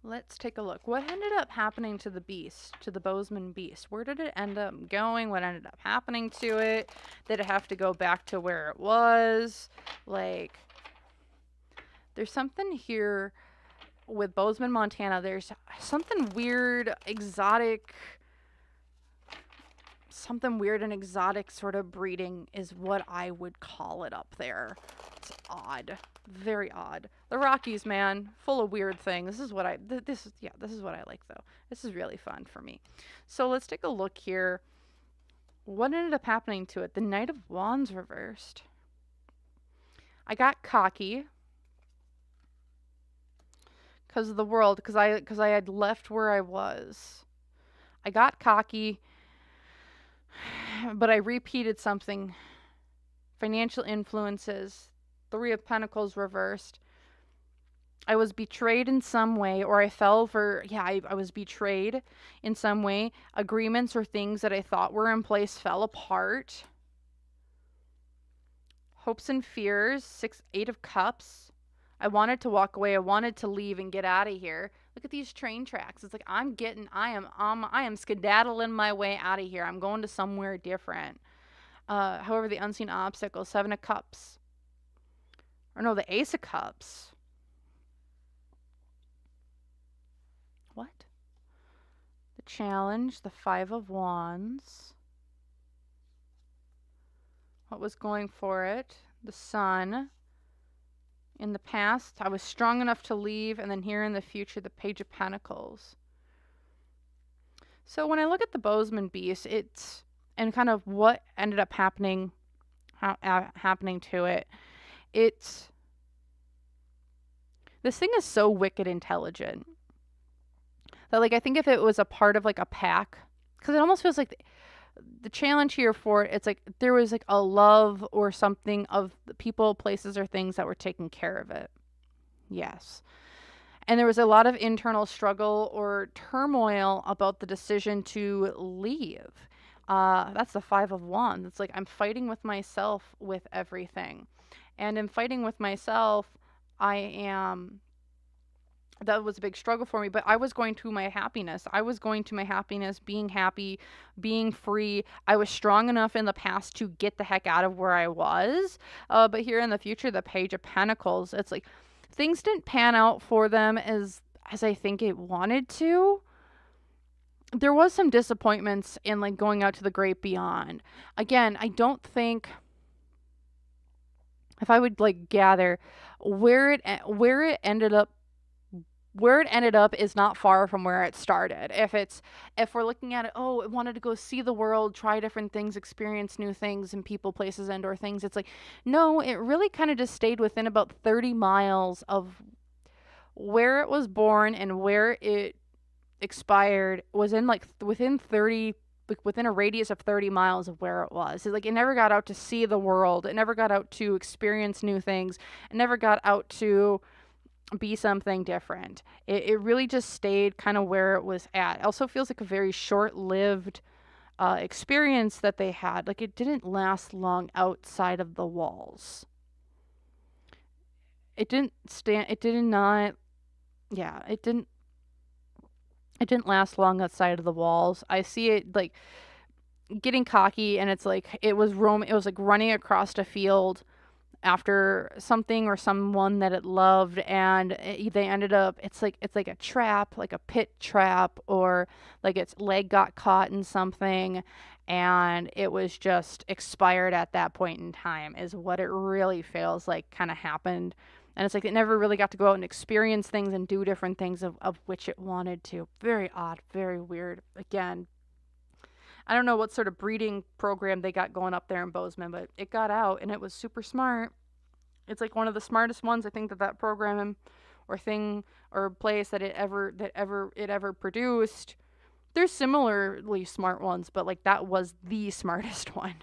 let's take a look. What ended up happening to the beast, to the Bozeman beast? Where did it end up going? What ended up happening to it? Did it have to go back to where it was? Like, there's something here with Bozeman, Montana. There's something weird, and exotic sort of breeding is what I would call it up there. It's odd, very odd. The Rockies, man, full of weird things. This is what I like though. This is really fun for me. So let's take a look here. What ended up happening to it? The Knight of Wands reversed. I got cocky because of the world, because I had left where I was. I got cocky, but I repeated something. Financial influences, 3 of Pentacles reversed. I was betrayed in some way, or I fell for, I was betrayed in some way. Agreements or things that I thought were in place fell apart. Hopes and fears, 8 of Cups. I wanted to walk away. I wanted to leave and get out of here. Look at these train tracks. It's like I am skedaddling my way out of here. I'm going to somewhere different. However, the unseen obstacle, 7 of Cups. Or no, the Ace of Cups. What? The challenge, the 5 of Wands. What was going for it? The Sun. In the past, I was strong enough to leave, and then here in the future, the Page of Pentacles. So when I look at the Bozeman beast, and kind of what ended up happening to it, this thing is so wicked intelligent that, like, I think if it was a part of like a pack, because it almost feels like the challenge here for it, it's like there was like a love or something of the people, places, or things that were taking care of it. Yes. And there was a lot of internal struggle or turmoil about the decision to leave. That's the 5 of Wands. It's like I'm fighting with myself with everything. And in fighting with myself, that was a big struggle for me, but I was going to my happiness. Being happy, being free. I was strong enough in the past to get the heck out of where I was. But here in the future, the Page of Pentacles, it's like things didn't pan out for them as I think it wanted to. There was some disappointments in like going out to the great beyond. Again, I don't think, if I would like gather where it ended up is not far from where it started. If we're looking at it, oh, it wanted to go see the world, try different things, experience new things and people, places, and or things. It's like, no, it really kind of just stayed within about 30 miles of where it was born, and where it expired was in like within a radius of 30 miles of where it was. It's like it never got out to see the world. It never got out to experience new things. It never got out to be something different. It really just stayed kind of where it was at. It also feels like a very short-lived experience that they had. Like it didn't last long outside of the walls. It didn't last long outside of the walls. I see it like getting cocky, and it's like it was like running across a field after something or someone that it loved, and they ended up, it's like a trap, like a pit trap, or like its leg got caught in something and it was just expired at that point in time, is what it really feels like kind of happened. And it's like it never really got to go out and experience things and do different things of which it wanted to. Very odd, very weird. Again, I don't know what sort of breeding program they got going up there in Bozeman, but it got out and it was super smart. It's like one of the smartest ones I think that program or thing or place that it ever produced. There's similarly smart ones, but like that was the smartest one,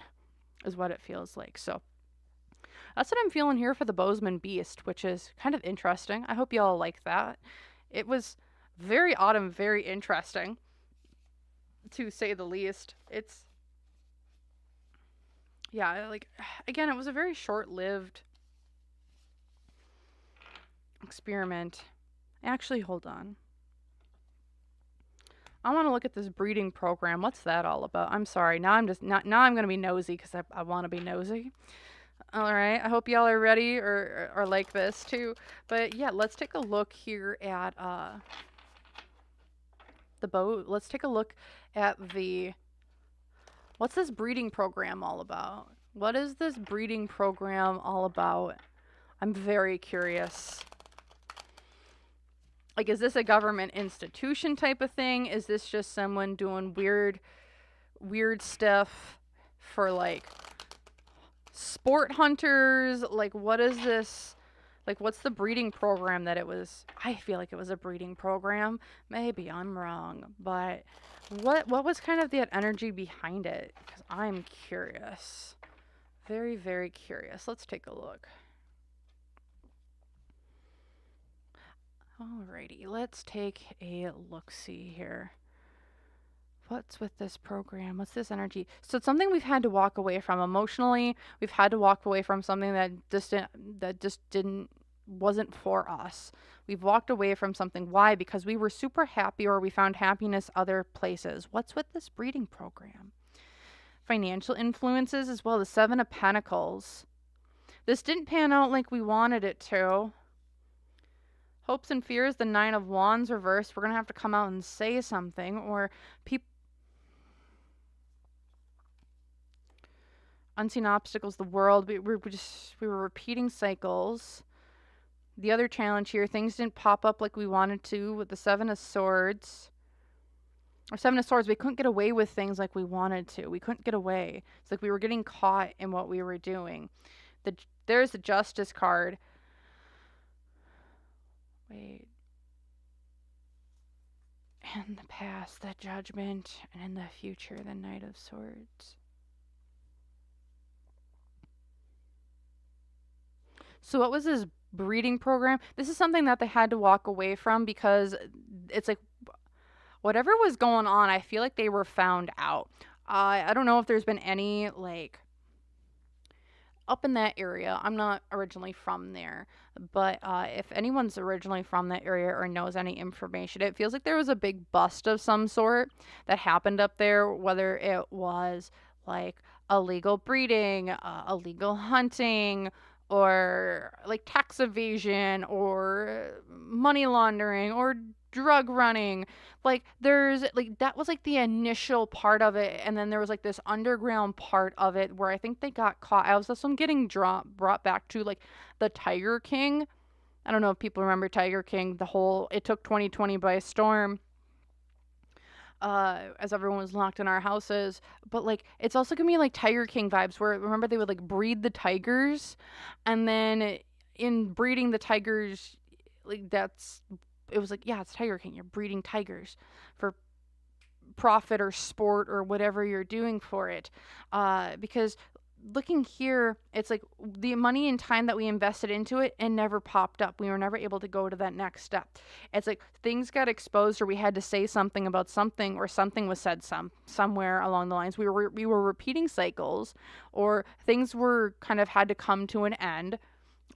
is what it feels like. So that's what I'm feeling here for the Bozeman Beast, which is kind of interesting. I hope y'all like that. It was very autumn, very interesting, to say the least. It's, yeah, like, again, it was a very short-lived experiment. Actually, hold on. I want to look at this breeding program. What's that all about? I'm sorry. Now I'm going to be nosy because I want to be nosy. All right. I hope y'all are ready or like this too. But yeah, let's take a look here at the boat. Let's take a look at what's this breeding program all about? What is this breeding program all about? I'm very curious. Like, is this a government institution type of thing? Is this just someone doing weird stuff for, like, sport hunters? Like, what is this? Like, what's the breeding program that it was? I feel like it was a breeding program. Maybe I'm wrong. But what was kind of the energy behind it? Because I'm curious. Very, very curious. Let's take a look. Alrighty, let's take a look-see here. What's with this program? What's this energy? So it's something we've had to walk away from emotionally. We've had to walk away from something that wasn't for us. We've walked away from something. Why? Because we were super happy or we found happiness other places. What's with this breeding program? Financial influences as well. The Seven of Pentacles. This didn't pan out like we wanted it to. Hopes and fears, the Nine of Wands reversed. We're going to have to come out and say something. Or unseen obstacles, the world. We were repeating cycles. The other challenge here, things didn't pop up like we wanted to with the Seven of Swords. Or Seven of Swords, we couldn't get away with things like we wanted to. We couldn't get away. It's like we were getting caught in what we were doing. There's the Justice card. Wait. In the past, the Judgment, and in the future, the Knight of Swords. So what was this breeding program? This is something that they had to walk away from because it's like whatever was going on, I feel like they were found out. I don't know if there's been any, like, up in that area. I'm not originally from there, but if anyone's originally from that area or knows any information, it feels like there was a big bust of some sort that happened up there, whether it was like illegal breeding, illegal hunting, or like tax evasion or money laundering or drug running. Like there's like that was like the initial part of it, and then there was like this underground part of it where I think they got caught. I was also getting brought back to like the Tiger King. I don't know if people remember Tiger King. It took 2020 by storm. As everyone was locked in our houses, but like it's also gonna be like Tiger King vibes where remember they would like breed the tigers, and then in breeding the tigers, like it was like, yeah, it's Tiger King, you're breeding tigers for profit or sport or whatever you're doing for it, because looking here, it's like the money and time that we invested into it and never popped up. We were never able to go to that next step. It's like things got exposed or we had to say something about something or something was said somewhere along the lines. We were repeating cycles or things were kind of had to come to an end.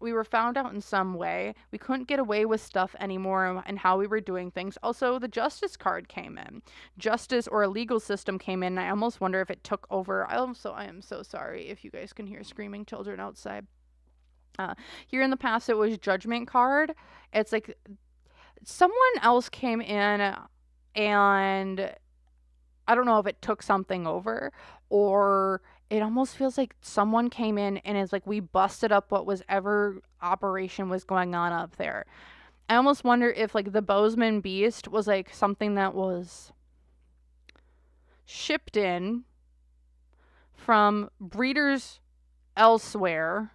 We were found out in some way. We couldn't get away with stuff anymore and how we were doing things. Also, the Justice card came in. Justice or a legal system came in. And I almost wonder if it took over. I am so sorry if you guys can hear screaming children outside. Here in the past, it was Judgment card. It's like someone else came in and I don't know if it took something over or it almost feels like someone came in and it's like we busted up what was ever operation was going on up there. I almost wonder if like the Bozeman beast was like something that was shipped in from breeders elsewhere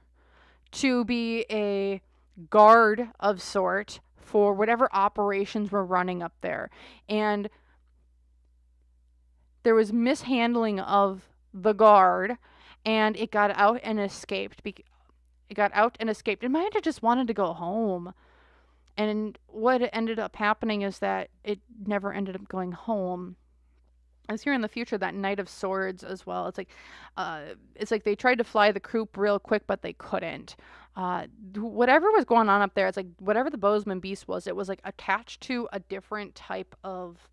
to be a guard of sort for whatever operations were running up there. And there was mishandling of the guard and it got out and escaped. It got out and escaped. It might have just wanted to go home. And what ended up happening is that it never ended up going home. As here in the future, that Knight of Swords as well. It's like they tried to fly the croup real quick, but they couldn't. Whatever was going on up there, it's like whatever the Bozeman beast was, it was like attached to a different type of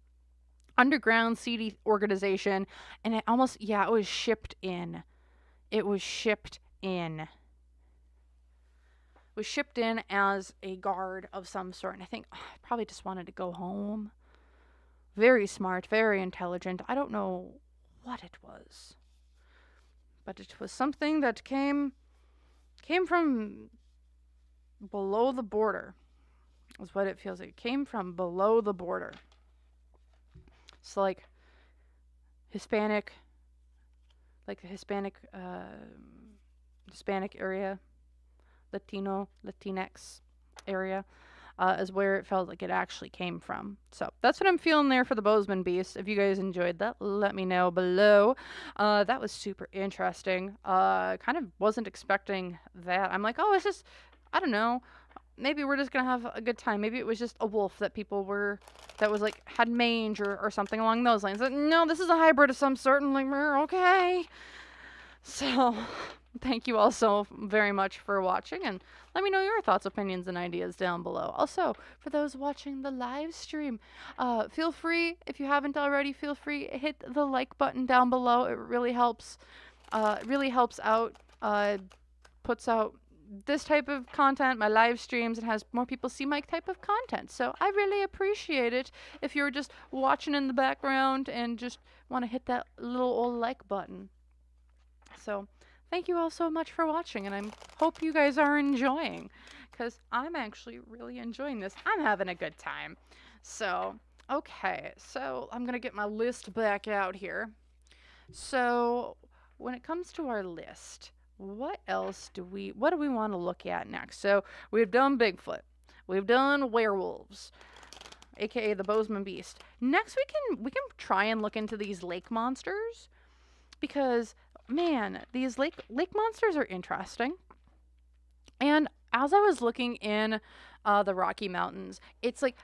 underground seedy organization, and it almost it was shipped in. It was shipped in. Was shipped in as a guard of some sort, and I think I probably just wanted to go home. Very smart, very intelligent. I don't know what it was, but it was something that came from below the border. Is what it feels like. It came from below the border. So like Hispanic, like the Hispanic area, Latinx area, is where it felt like it actually came from. So that's what I'm feeling there for the Bozeman beast. If you guys enjoyed that, let me know below. That was super interesting. Kind of wasn't expecting that. I'm like, oh, it's just, I don't know. Maybe we're just gonna have a good time. Maybe it was just a wolf that was like had mange or something along those lines. Like, no, this is a hybrid of some sort. And like, okay. So, thank you all so very much for watching, and let me know your thoughts, opinions, and ideas down below. Also, for those watching the live stream, feel free, if you haven't already, feel free, hit the like button down below. It really helps. Really helps out. Puts out this type of content, my live streams, and has more people see my type of content. So I really appreciate it if you're just watching in the background and just want to hit that little old like button. So thank you all so much for watching, and I hope you guys are enjoying, because I'm actually really enjoying this. I'm having a good time. So, okay, so I'm going to get my list back out here. So, when it comes to our list, what do we want to look at next? So, we've done Bigfoot. We've done werewolves, aka the Bozeman beast. Next, we can try and look into these lake monsters, because man, these lake monsters are interesting. And as I was looking in the Rocky Mountains, it's like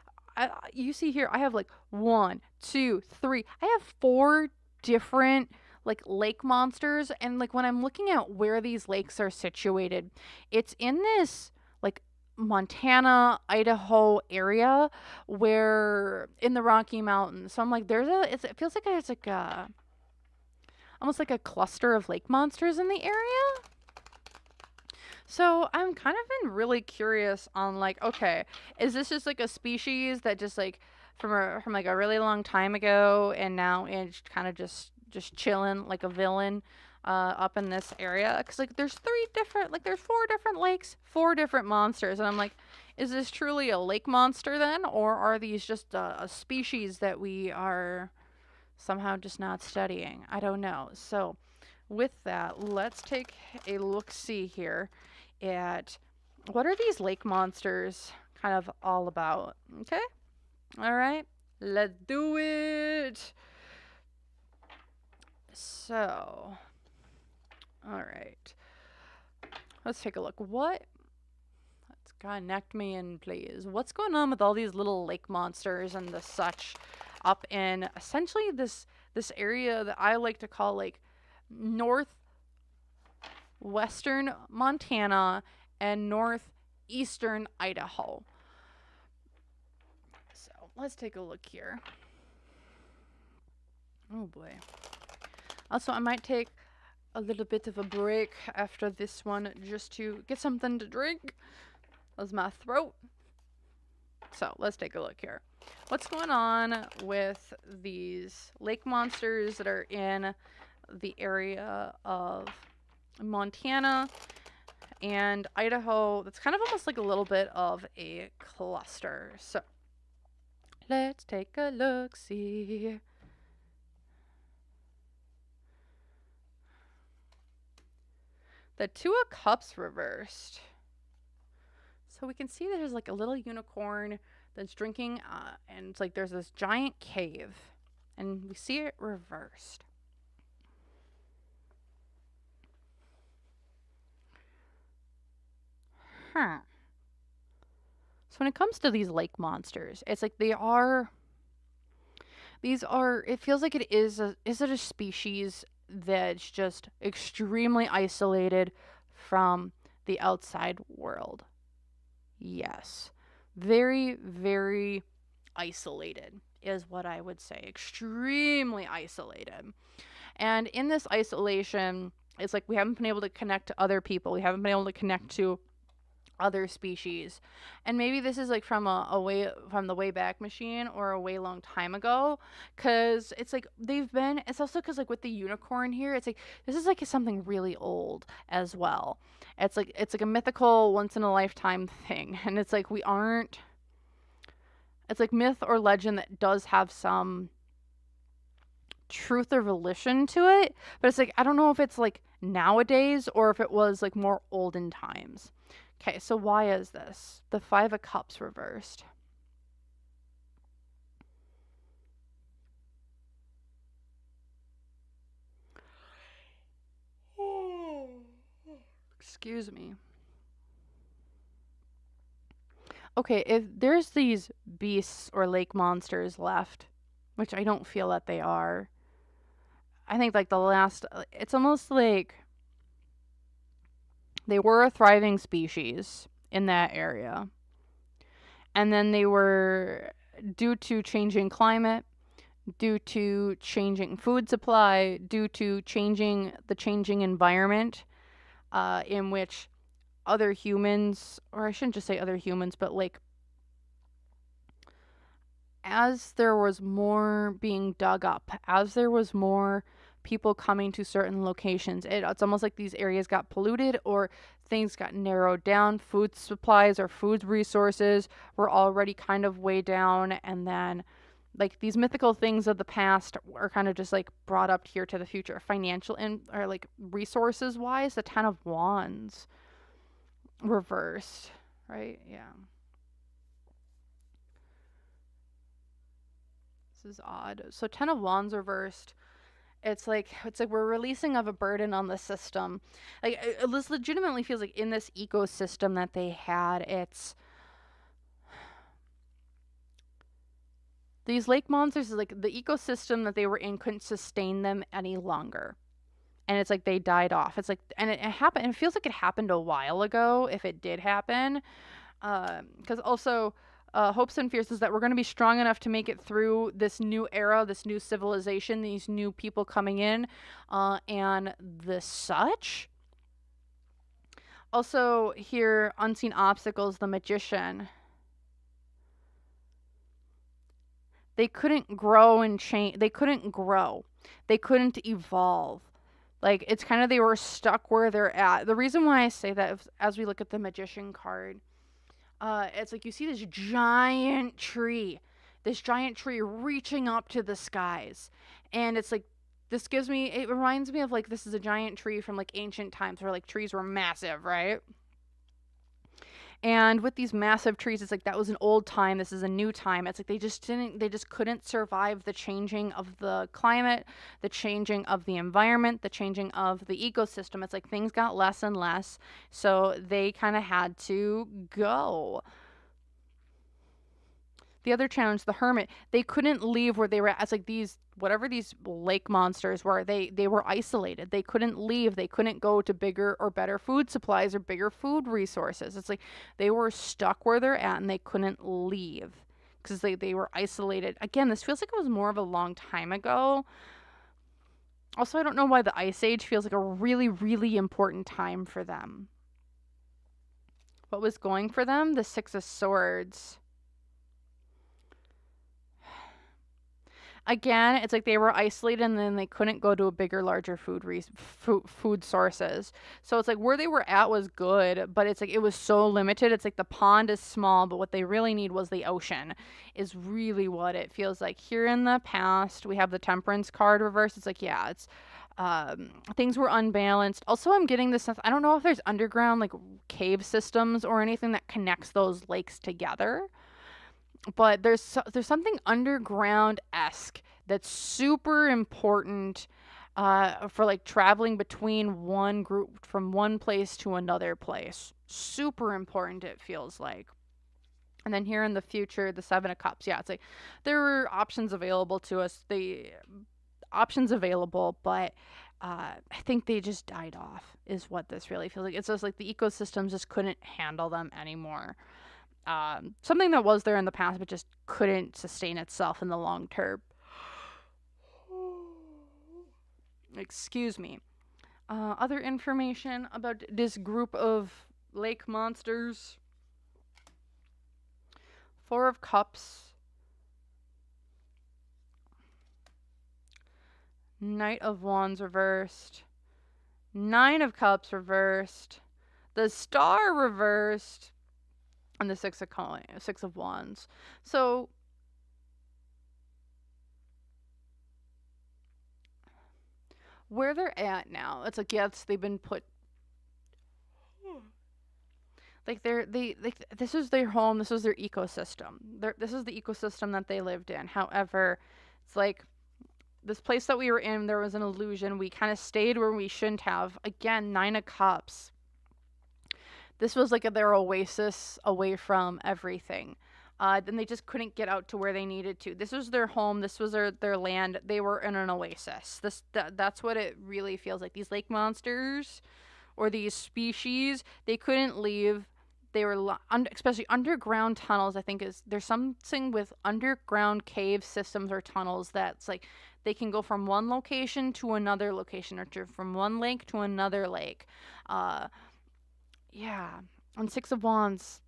you see here, I have like 1, 2, 3. I have 4 different like lake monsters, and like when I'm looking at where these lakes are situated, it's in this like Montana, Idaho area where in the Rocky Mountains. So I'm like, it feels like there's like a almost like a cluster of lake monsters in the area. So I'm kind of been really curious on like, okay, is this just like a species that just like from like a really long time ago, and now it's kind of just chilling like a villain up in this area? Because like there's 4 different lakes, 4 different monsters, and I'm like, is this truly a lake monster then, or are these just a species that we are somehow just not studying? I don't know. So with that, let's take a look-see here at what are these lake monsters kind of all about. Okay? All right. Let's do it. So, all right. Let's take a look. Let's connect me in, please. What's going on with all these little lake monsters and the such up in essentially this area that I like to call like northwestern Montana and northeastern Idaho? So let's take a look here. Oh boy. Also, I might take a little bit of a break after this one just to get something to drink. That's my throat. So let's take a look here. What's going on with these lake monsters that are in the area of Montana and Idaho? That's kind of almost like a little bit of a cluster. So let's take a look, see. The Two of Cups reversed. So we can see there's like a little unicorn that's drinking, and it's like there's this giant cave, and we see it reversed. Huh. So when it comes to these lake monsters, it's like these are, it feels like is it a species that's just extremely isolated from the outside world? Yes. Very, very isolated is what I would say. Extremely isolated. And in this isolation, it's like we haven't been able to connect to other people. We haven't been able to connect to other species. And maybe this is like from the Wayback Machine or a way long time ago, because it's like it's also because like with the unicorn here, it's like this is like something really old as well. It's like a mythical once in a lifetime thing, and it's like it's like myth or legend that does have some truth or volition to it, but it's like I don't know if it's like nowadays or if it was like more olden times. Okay, so why is this? The Five of Cups reversed. Excuse me. Okay, if there's these beasts or lake monsters left, which I don't feel that they are, I think like it's almost like they were a thriving species in that area. And then they were, due to changing climate, due to changing food supply, due to changing environment, in which other humans, or I shouldn't just say other humans, but like as there was more being dug up, as there was more people coming to certain locations, it's almost like these areas got polluted or things got narrowed down. Food supplies or food resources were already kind of way down, and then like these mythical things of the past are kind of just like brought up here to the future, financial or like resources wise. The Ten of Wands reversed, right? Yeah. This is odd. So Ten of Wands reversed. It's like we're releasing of a burden on the system. Like this legitimately feels like in this ecosystem that they had, it's these lake monsters is like the ecosystem that they were in couldn't sustain them any longer. And it's like they died off. It's like, and it happened. It feels like it happened a while ago, if it did happen. Because also, hopes and fears is that we're going to be strong enough to make it through this new era, this new civilization, these new people coming in, and the such. Also, here, unseen obstacles, the Magician. They couldn't grow and change. They couldn't grow. They couldn't evolve. Like, it's kind of, they were stuck where they're at. The reason why I say that is, as we look at the Magician card, it's like you see this giant tree reaching up to the skies. And it's like, it reminds me of like, this is a giant tree from like ancient times where like trees were massive, right? And with these massive trees, it's like that was an old time. This is a new time. It's like they just couldn't survive the changing of the climate, the changing of the environment, the changing of the ecosystem. It's like things got less and less. So they kind of had to go. The other challenge, the Hermit, they couldn't leave where they were at. It's like these lake monsters were, they were isolated. They couldn't leave. They couldn't go to bigger or better food supplies or bigger food resources. It's like they were stuck where they're at and they couldn't leave because they were isolated. Again, this feels like it was more of a long time ago. Also, I don't know why the Ice Age feels like a really, really important time for them. What was going for them? The Six of Swords. Again, it's like they were isolated and then they couldn't go to a bigger, larger food sources. So it's like where they were at was good, but it's like it was so limited. It's like the pond is small, but what they really need was the ocean, is really what it feels like. Here in the past, we have the Temperance card reversed. It's like, yeah, it's things were unbalanced. Also, I'm getting this sense, I don't know if there's underground like cave systems or anything that connects those lakes together, but there's something underground-esque that's super important for like traveling between one group from one place to another place. Super important, it feels like. And then here in the future, the Seven of Cups. Yeah, it's like there were options available to us. The options available, but I think they just died off, is what this really feels like. It's just like the ecosystems just couldn't handle them anymore. Something that was there in the past but just couldn't sustain itself in the long term. Excuse me. Other information about this group of lake monsters. Four of Cups. Knight of Wands reversed. Nine of Cups reversed. The Star reversed. And the Six of Wands. So where they're at now, it's like, yes, they've been put like this is their home, this is their ecosystem. This is the ecosystem that they lived in. However, it's like this place that we were in, there was an illusion. We kind of stayed where we shouldn't have. Again, Nine of Cups. This was like their oasis away from everything. Then they just couldn't get out to where they needed to. This was their home. This was their land. They were in an oasis. That's what it really feels like. These lake monsters or these species, they couldn't leave. They were, especially underground tunnels, I think there's something with underground cave systems or tunnels that's like they can go from one location to another location or from one lake to another lake. Yeah. On Six of Wands,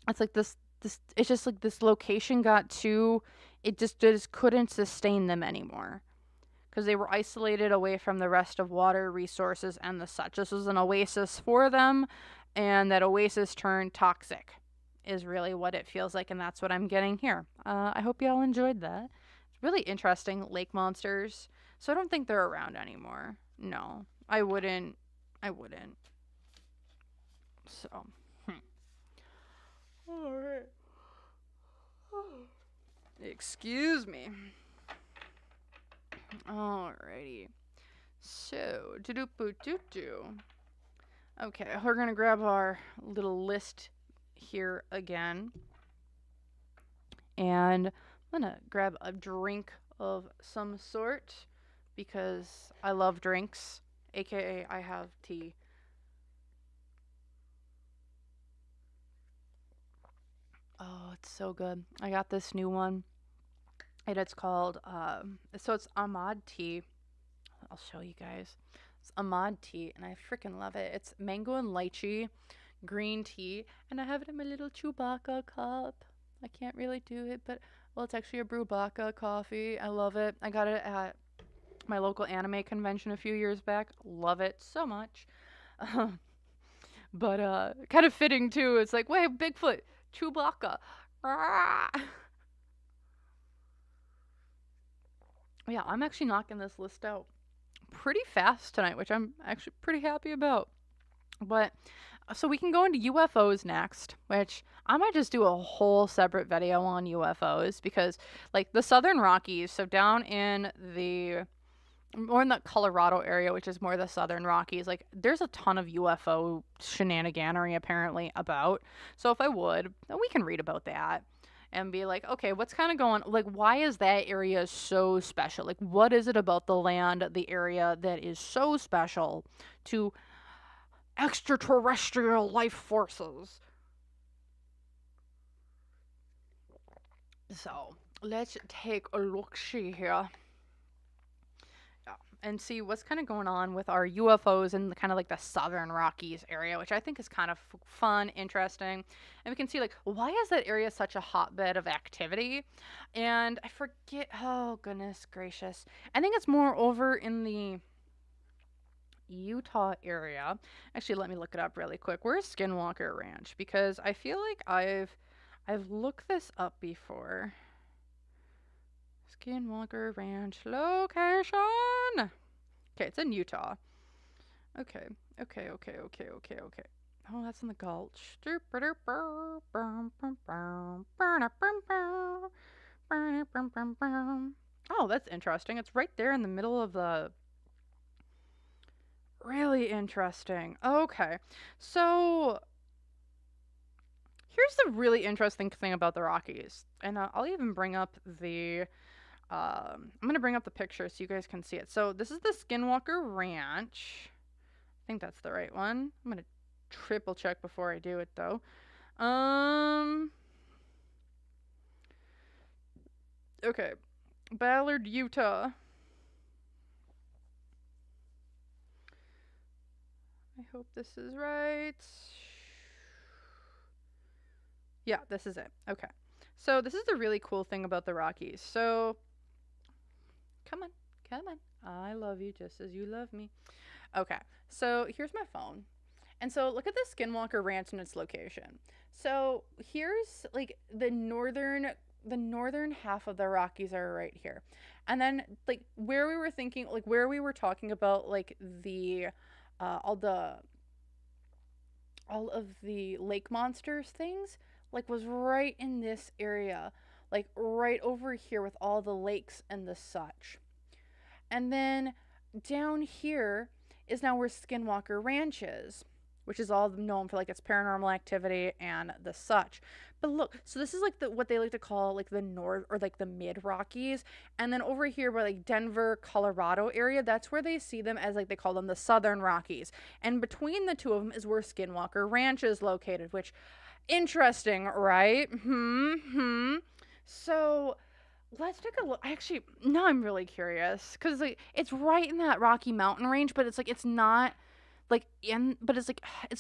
it's like this it's just like this location got too, it just couldn't sustain them anymore because they were isolated away from the rest of water resources and the such. This was an oasis for them, and that oasis turned toxic is really what it feels like, and that's what I'm getting here. I hope y'all enjoyed that. It's really interesting, lake monsters. So I don't think they're around anymore. No, I wouldn't. So, alright. Excuse me. Alrighty. So, do-do-boo-doo-doo. Okay, we're gonna grab our little list here again. And I'm gonna grab a drink of some sort because I love drinks, aka I have tea. Oh, it's so good. I got this new one. And it's called, so it's Ahmad tea. I'll show you guys. It's Ahmad tea, and I freaking love it. It's mango and lychee green tea, and I have it in my little Chewbacca cup. I can't really do it, but, well, it's actually a Brewbacca coffee. I love it. I got it at my local anime convention a few years back. Love it so much. But kind of fitting, too. It's like, wait, Bigfoot. Chewbacca. Yeah, I'm actually knocking this list out pretty fast tonight, which I'm actually pretty happy about. But so we can go into UFOs next, which I might just do a whole separate video on UFOs because, like, the Southern Rockies, so down in the more in the Colorado area, which is more the Southern Rockies, like there's a ton of UFO shenaniganery apparently about. So if I would, then we can read about that and be like, okay, what's kind of going, like, why is that area so special? Like, what is it about the land, the area that is so special to extraterrestrial life forces? So let's take a look-see here. Yeah, and see what's kind of going on with our UFOs in the kind of like the southern Rockies area, which I think is kind of fun, interesting. And we can see like, why is that area such a hotbed of activity? And I forget, oh goodness gracious. I think it's more over in the Utah area. Actually, let me look it up really quick. Where's Skinwalker Ranch? Because I feel like I've looked this up before. Skinwalker Ranch location. Okay, it's in Utah. Okay. Oh, that's in the Gulch. Oh, that's interesting. It's right there in the middle of the... Really interesting. Okay. So, here's the really interesting thing about the Rockies. And I'll even bring up the... I'm going to bring up the picture so you guys can see it. So, this is the Skinwalker Ranch. I think that's the right one. I'm going to triple check before I do it, though. Okay. Ballard, Utah. I hope this is right. Yeah, this is it. Okay. So this is the really cool thing about the Rockies. So, come on. I love you just as you love me. Okay. So here's my phone. And so look at the Skinwalker Ranch and its location. So here's like the northern half of the Rockies are right here. And then like where we were thinking, like where we were talking about like the all of the lake monsters things, like was right in this area, like right over here with all the lakes and the such. And then down here is now where Skinwalker Ranch is, which is all known for like its paranormal activity and the such. But look, so this is like what they like to call like the north or like the mid Rockies, and then over here by like Denver, Colorado area, that's where they see them as like they call them the Southern Rockies. And between the two of them is where Skinwalker Ranch is located, which interesting, right? So let's take a look. Actually, now I'm really curious because like it's right in that Rocky Mountain range, but it's like it's not like but it's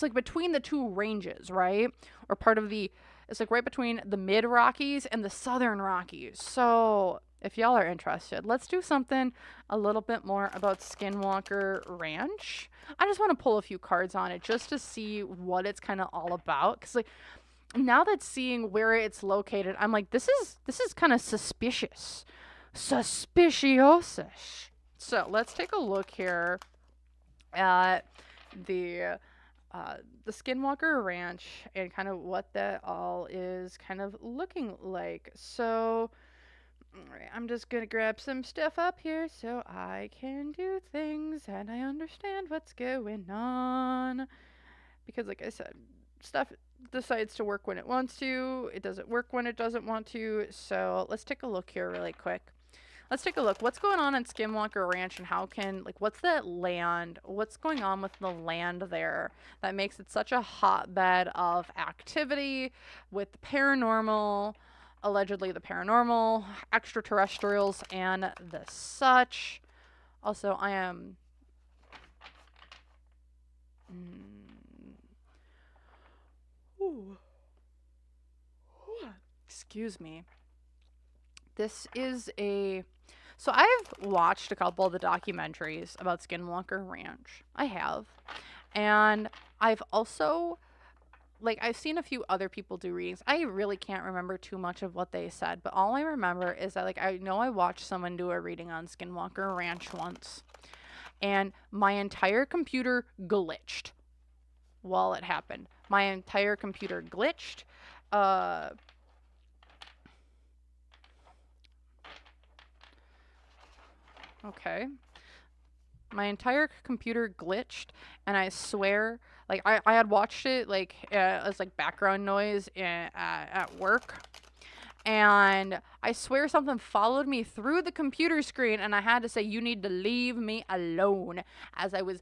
like between the two ranges, right? Or part of the, it's like right between the mid Rockies and the Southern Rockies. So if y'all are interested, let's do something a little bit more about Skinwalker Ranch. I just want to pull a few cards on it just to see what it's kind of all about, because like now that seeing where it's located, I'm like, this is kind of suspicious. Suspicious. So let's take a look here at the Skinwalker Ranch and kind of what that all is kind of looking like. So, alright, I'm just gonna grab some stuff up here so I can do things and I understand what's going on. Because like I said, stuff decides to work when it wants to. It doesn't work when it doesn't want to. So let's take a look here really quick. Let's take a look. What's going on in Skinwalker Ranch and how can, like, what's that land? What's going on with the land there that makes it such a hotbed of activity with the paranormal, allegedly the paranormal, extraterrestrials, and the such. Also, I am... Excuse me. This is a... So I've watched a couple of the documentaries about Skinwalker Ranch. I have. And I've also, like, I've seen a few other people do readings. I really can't remember too much of what they said, but all I remember is that, like, I know I watched someone do a reading on Skinwalker Ranch once, and my entire computer glitched while it happened. My entire computer glitched. Okay. My entire computer glitched, and I swear, like, I had watched it, like, as, like, background noise at work, and I swear something followed me through the computer screen, and I had to say, you need to leave me alone, as I was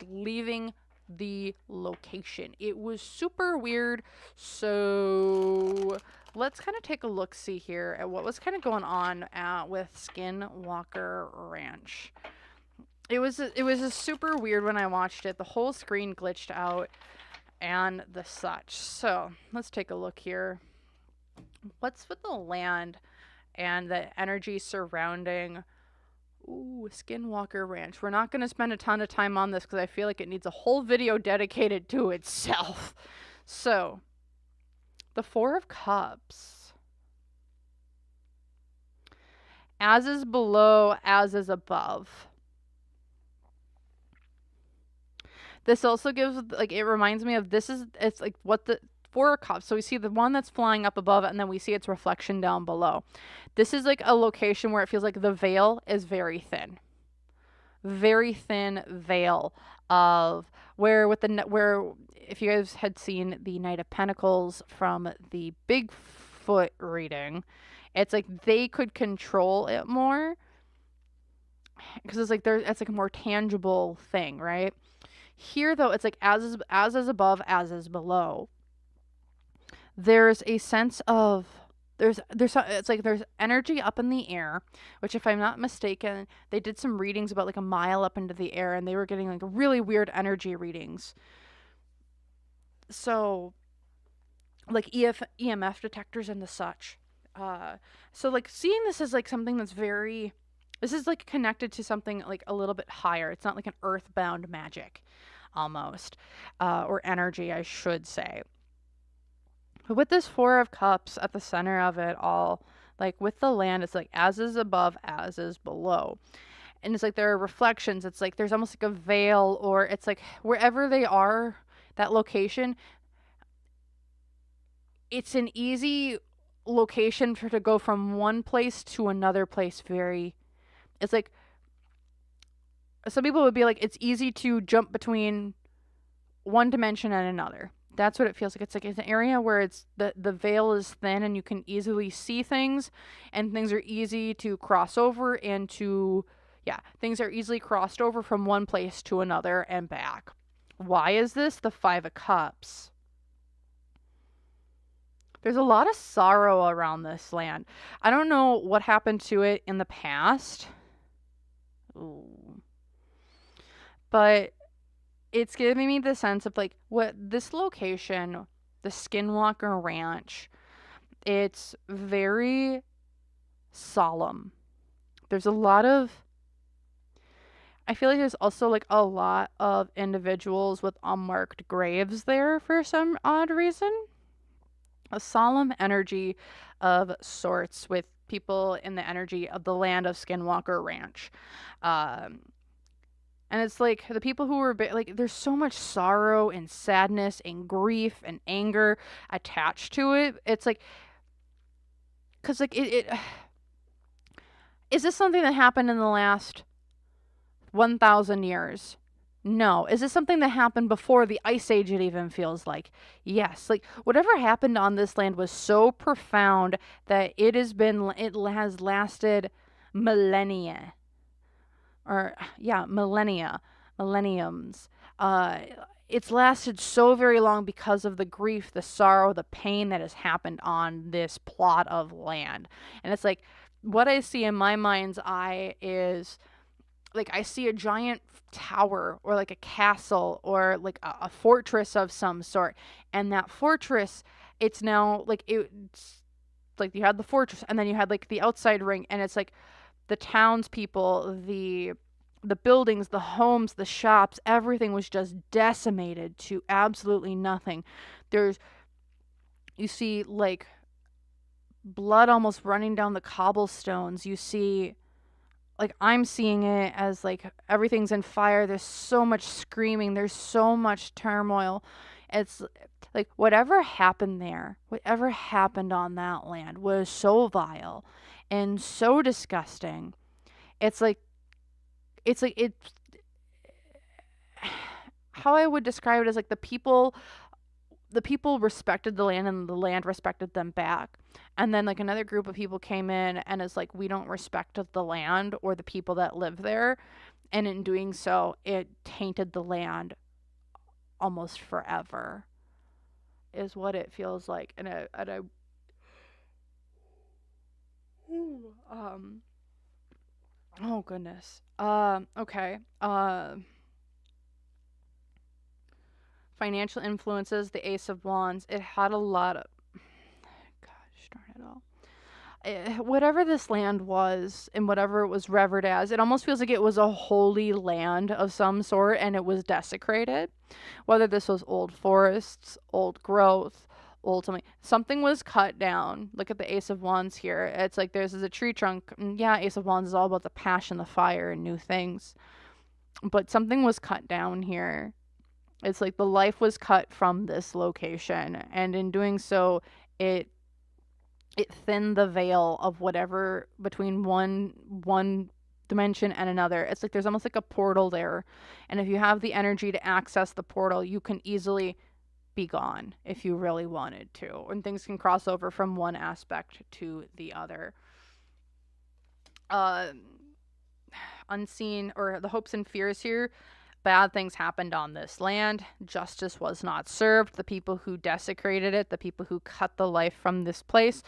leaving the location. It was super weird, so... let's kind of take a look-see here at what was kind of going on with Skinwalker Ranch. it was a super weird when I watched it. The whole screen glitched out and the such. So let's take a look here. What's with the land and the energy surrounding Skinwalker Ranch? We're not going to spend a ton of time on this because I feel like it needs a whole video dedicated to itself. So, the Four of Cups. As is below, as is above. This also gives, like, it reminds me of it's like what the Four of Cups. So we see the one that's flying up above, and then we see its reflection down below. This is like a location where it feels like the veil is very thin. Very thin veil of where if you guys had seen the Knight of Pentacles from the Bigfoot reading, it's like they could control it more because it's like a more tangible thing, right? Here though, it's like as is above, as is below. There's a sense of it's like there's energy up in the air, which if I'm not mistaken, they did some readings about like a mile up into the air and they were getting like really weird energy readings. So like EMF detectors and the such. So like seeing this as like something this is like connected to something like a little bit higher. It's not like an earthbound magic almost, or energy, I should say. But with this Four of Cups at the center of it all, like with the land, it's like as is above, as is below. And it's like there are reflections. It's like there's almost like a veil, or it's like wherever they are, that location, it's an easy location to go from one place to another place. It's like, some people would be like, it's easy to jump between one dimension and another. That's what it feels like. It's an area where it's the veil is thin and you can easily see things, and things are easy to cross over things are easily crossed over from one place to another and back. Why is this? The Five of Cups. There's a lot of sorrow around this land. I don't know what happened to it in the past. Ooh. But it's giving me the sense of like what this location, the Skinwalker Ranch, it's very solemn. There's a lot of, I feel like there's also like a lot of individuals with unmarked graves there for some odd reason. A solemn energy of sorts with people in the energy of the land of Skinwalker Ranch. And it's like the people who were like, there's so much sorrow and sadness and grief and anger attached to it. It's like, because like it is this something that happened in the last 1,000 years? No. Is this something that happened before the Ice Age, it even feels like? Yes. Like, whatever happened on this land was so profound that it has lasted millennia. Millenniums. It's lasted so very long because of the grief, the sorrow, the pain that has happened on this plot of land. And it's like, what I see in my mind's eye is, like, I see a giant tower or like a castle or like a fortress of some sort, and that fortress, it's now like, it's like you had the fortress and then you had like the outside ring, and it's like the townspeople, the buildings, the homes, the shops, everything was just decimated to absolutely nothing. You see like blood almost running down the cobblestones. You see, like, I'm seeing it as like everything's in fire. There's so much screaming. There's so much turmoil. It's like whatever happened there, whatever happened on that land was so vile and so disgusting. It's like how I would describe it is like the people respected the land and the land respected them back. And then like another group of people came in and is like, we don't respect the land or the people that live there. And in doing so, it tainted the land almost forever, is what it feels like. Oh goodness. Okay. Financial influences, the Ace of Wands. It had a lot of, gosh darn it all. Whatever this land was and whatever it was revered as, it almost feels like it was a holy land of some sort and it was desecrated. Whether this was old forests, old growth, something was cut down. Look at the Ace of Wands here. It's like there's a tree trunk. Yeah, Ace of Wands is all about the passion, the fire, and new things. But something was cut down here. It's like the life was cut from this location, and in doing so, it thinned the veil of whatever between one dimension and another. It's like there's almost like a portal there, and if you have the energy to access the portal, you can easily be gone if you really wanted to, and things can cross over from one aspect to the other. uh Unseen, or the hopes and fears here. Bad things happened on this land. Justice was not served. The people who desecrated it, the people who cut the life from this place,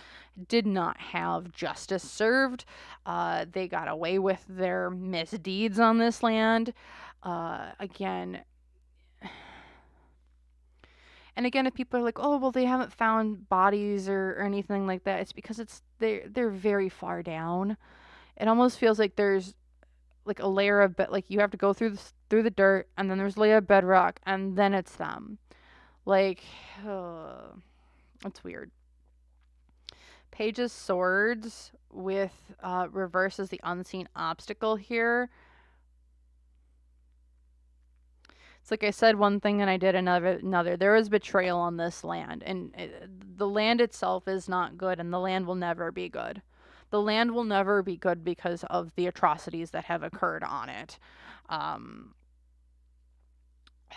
did not have justice served. They got away with their misdeeds on this land. Again, and again, if people are like, "Oh, well, they haven't found bodies or anything like that," it's because they're very far down. It almost feels like there's like a layer of like you have to go through the dirt, and then there's a layer of bedrock, and then it's them. Like, it's weird. Page of Swords with reverse as the unseen obstacle here. It's like I said one thing and I did another. There is betrayal on this land, and the land itself is not good, and the land will never be good. The land will never be good because of the atrocities that have occurred on it.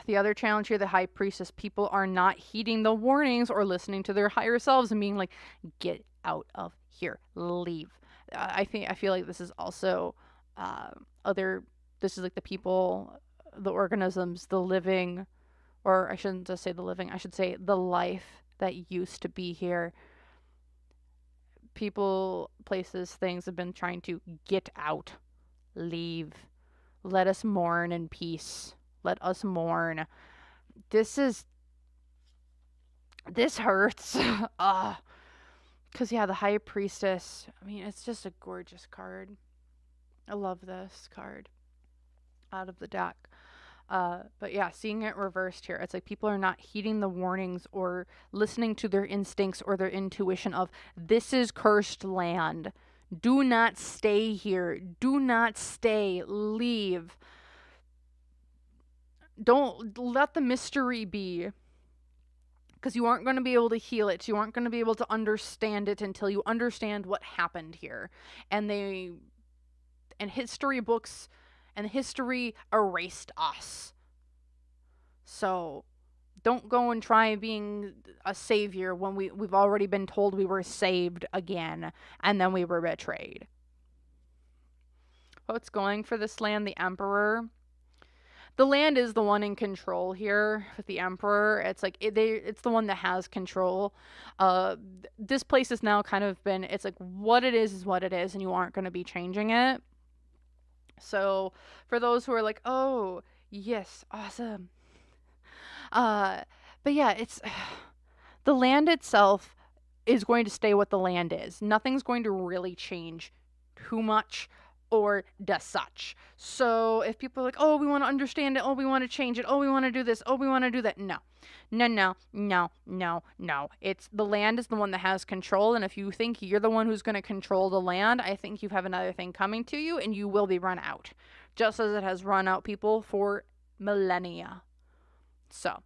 The other challenge here, the High Priestess, people are not heeding the warnings or listening to their higher selves and being like, get out of here, leave. I feel like this is also this is like the people, the organisms, the living, or I shouldn't just say the living, I should say the life that used to be here. People, places, things have been trying to get out, leave, let us mourn in peace, let us mourn. This hurts. Because yeah, the High Priestess, I mean, it's just a gorgeous card. I love this card out of the deck. But yeah, seeing it reversed here, it's like people are not heeding the warnings or listening to their instincts or their intuition of, this is cursed land. Do not stay here. Do not stay. Leave. Don't let the mystery be. Because you aren't going to be able to heal it. You aren't going to be able to understand it until you understand what happened here. And history books and history erased us. So don't go and try being a savior when we've already been told we were saved again, and then we were betrayed. What's going for this land? The Emperor. The land is the one in control here with the Emperor. It's like it's the one that has control. This place has now kind of been, it's like what it is what it is, and you aren't going to be changing it. So for those who are like, oh yes, awesome. But yeah, it's the land itself is going to stay what the land is. Nothing's going to really change too much or does such. So if people are like, oh, we want to understand it, oh, we want to change it, oh, we want to do this, oh, we want to do that, no. It's the land is the one that has control, and if you think you're the one who's going to control the land, I think you have another thing coming to you, and you will be run out, just as it has run out people for millennia. So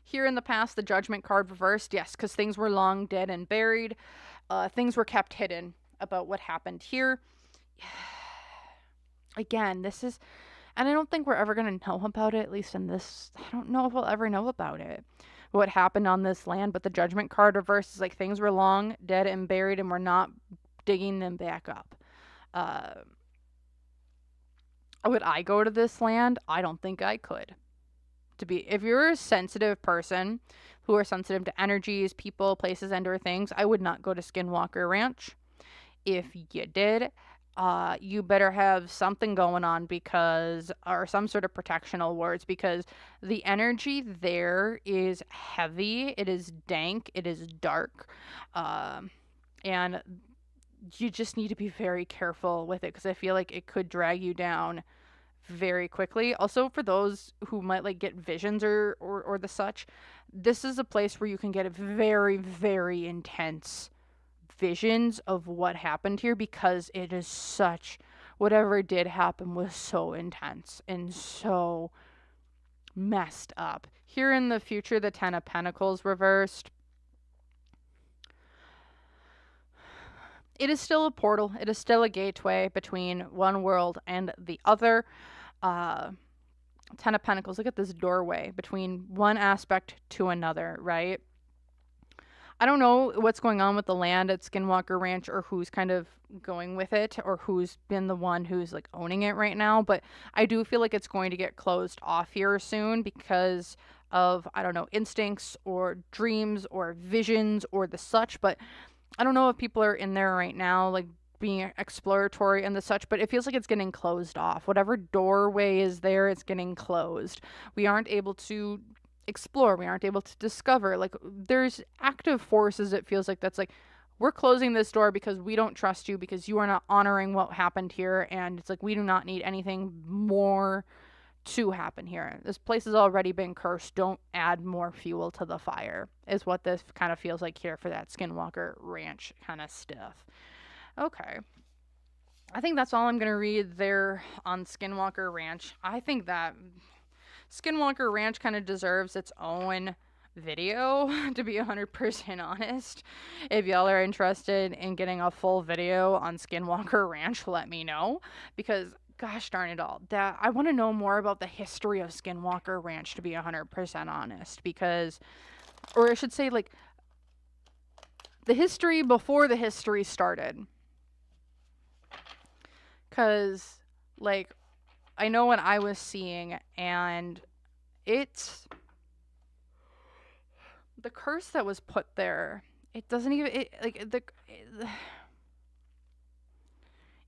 here in the past, the Judgment card reversed, yes, because things were long dead and buried. Things were kept hidden about what happened here. Again, this is, and I don't think we're ever going to know about it, at least in this, I don't know if we'll ever know about it, what happened on this land, but the Judgment card reversed is like things were long dead and buried, and we're not digging them back up. Would I go to this land? I don't think I could. If you're a sensitive person who are sensitive to energies, people, places, and or things, I would not go to Skinwalker Ranch. if you did, you better have something going on because, or some sort of protectional words, because the energy there is heavy, it is dank, it is dark, and you just need to be very careful with it because I feel like it could drag you down very quickly. Also, for those who might like get visions or the such, this is a place where you can get a very, very intense visions of what happened here because it is such, whatever did happen was so intense and so messed up. Here in the future, the Ten of Pentacles reversed. It is still a portal. It is still a gateway between one world and the other. Ten of Pentacles, look at this doorway between one aspect to another, right? I don't know what's going on with the land at Skinwalker Ranch or who's kind of going with it or who's been the one who's like owning it right now, but I do feel like it's going to get closed off here soon because of, I don't know, instincts or dreams or visions or the such, but I don't know if people are in there right now, like being exploratory and the such, but it feels like it's getting closed off. Whatever doorway is there, it's getting closed. We aren't able to explore. We aren't able to discover. Like, there's active forces, it feels like, that's like, we're closing this door because we don't trust you, because you are not honoring what happened here, and it's like, we do not need anything more to happen here. This place has already been cursed. Don't add more fuel to the fire, is what this kind of feels like here for that Skinwalker Ranch kind of stuff. Okay. I think that's all I'm going to read there on Skinwalker Ranch. I think that Skinwalker Ranch kind of deserves its own video, to be 100% honest. If y'all are interested in getting a full video on Skinwalker Ranch, let me know, because gosh darn it all, that I want to know more about the history of Skinwalker Ranch, to be 100% honest, because, or I should say, like, the history before the history started. Because, like, I know what I was seeing, and it's the curse that was put there. It doesn't even,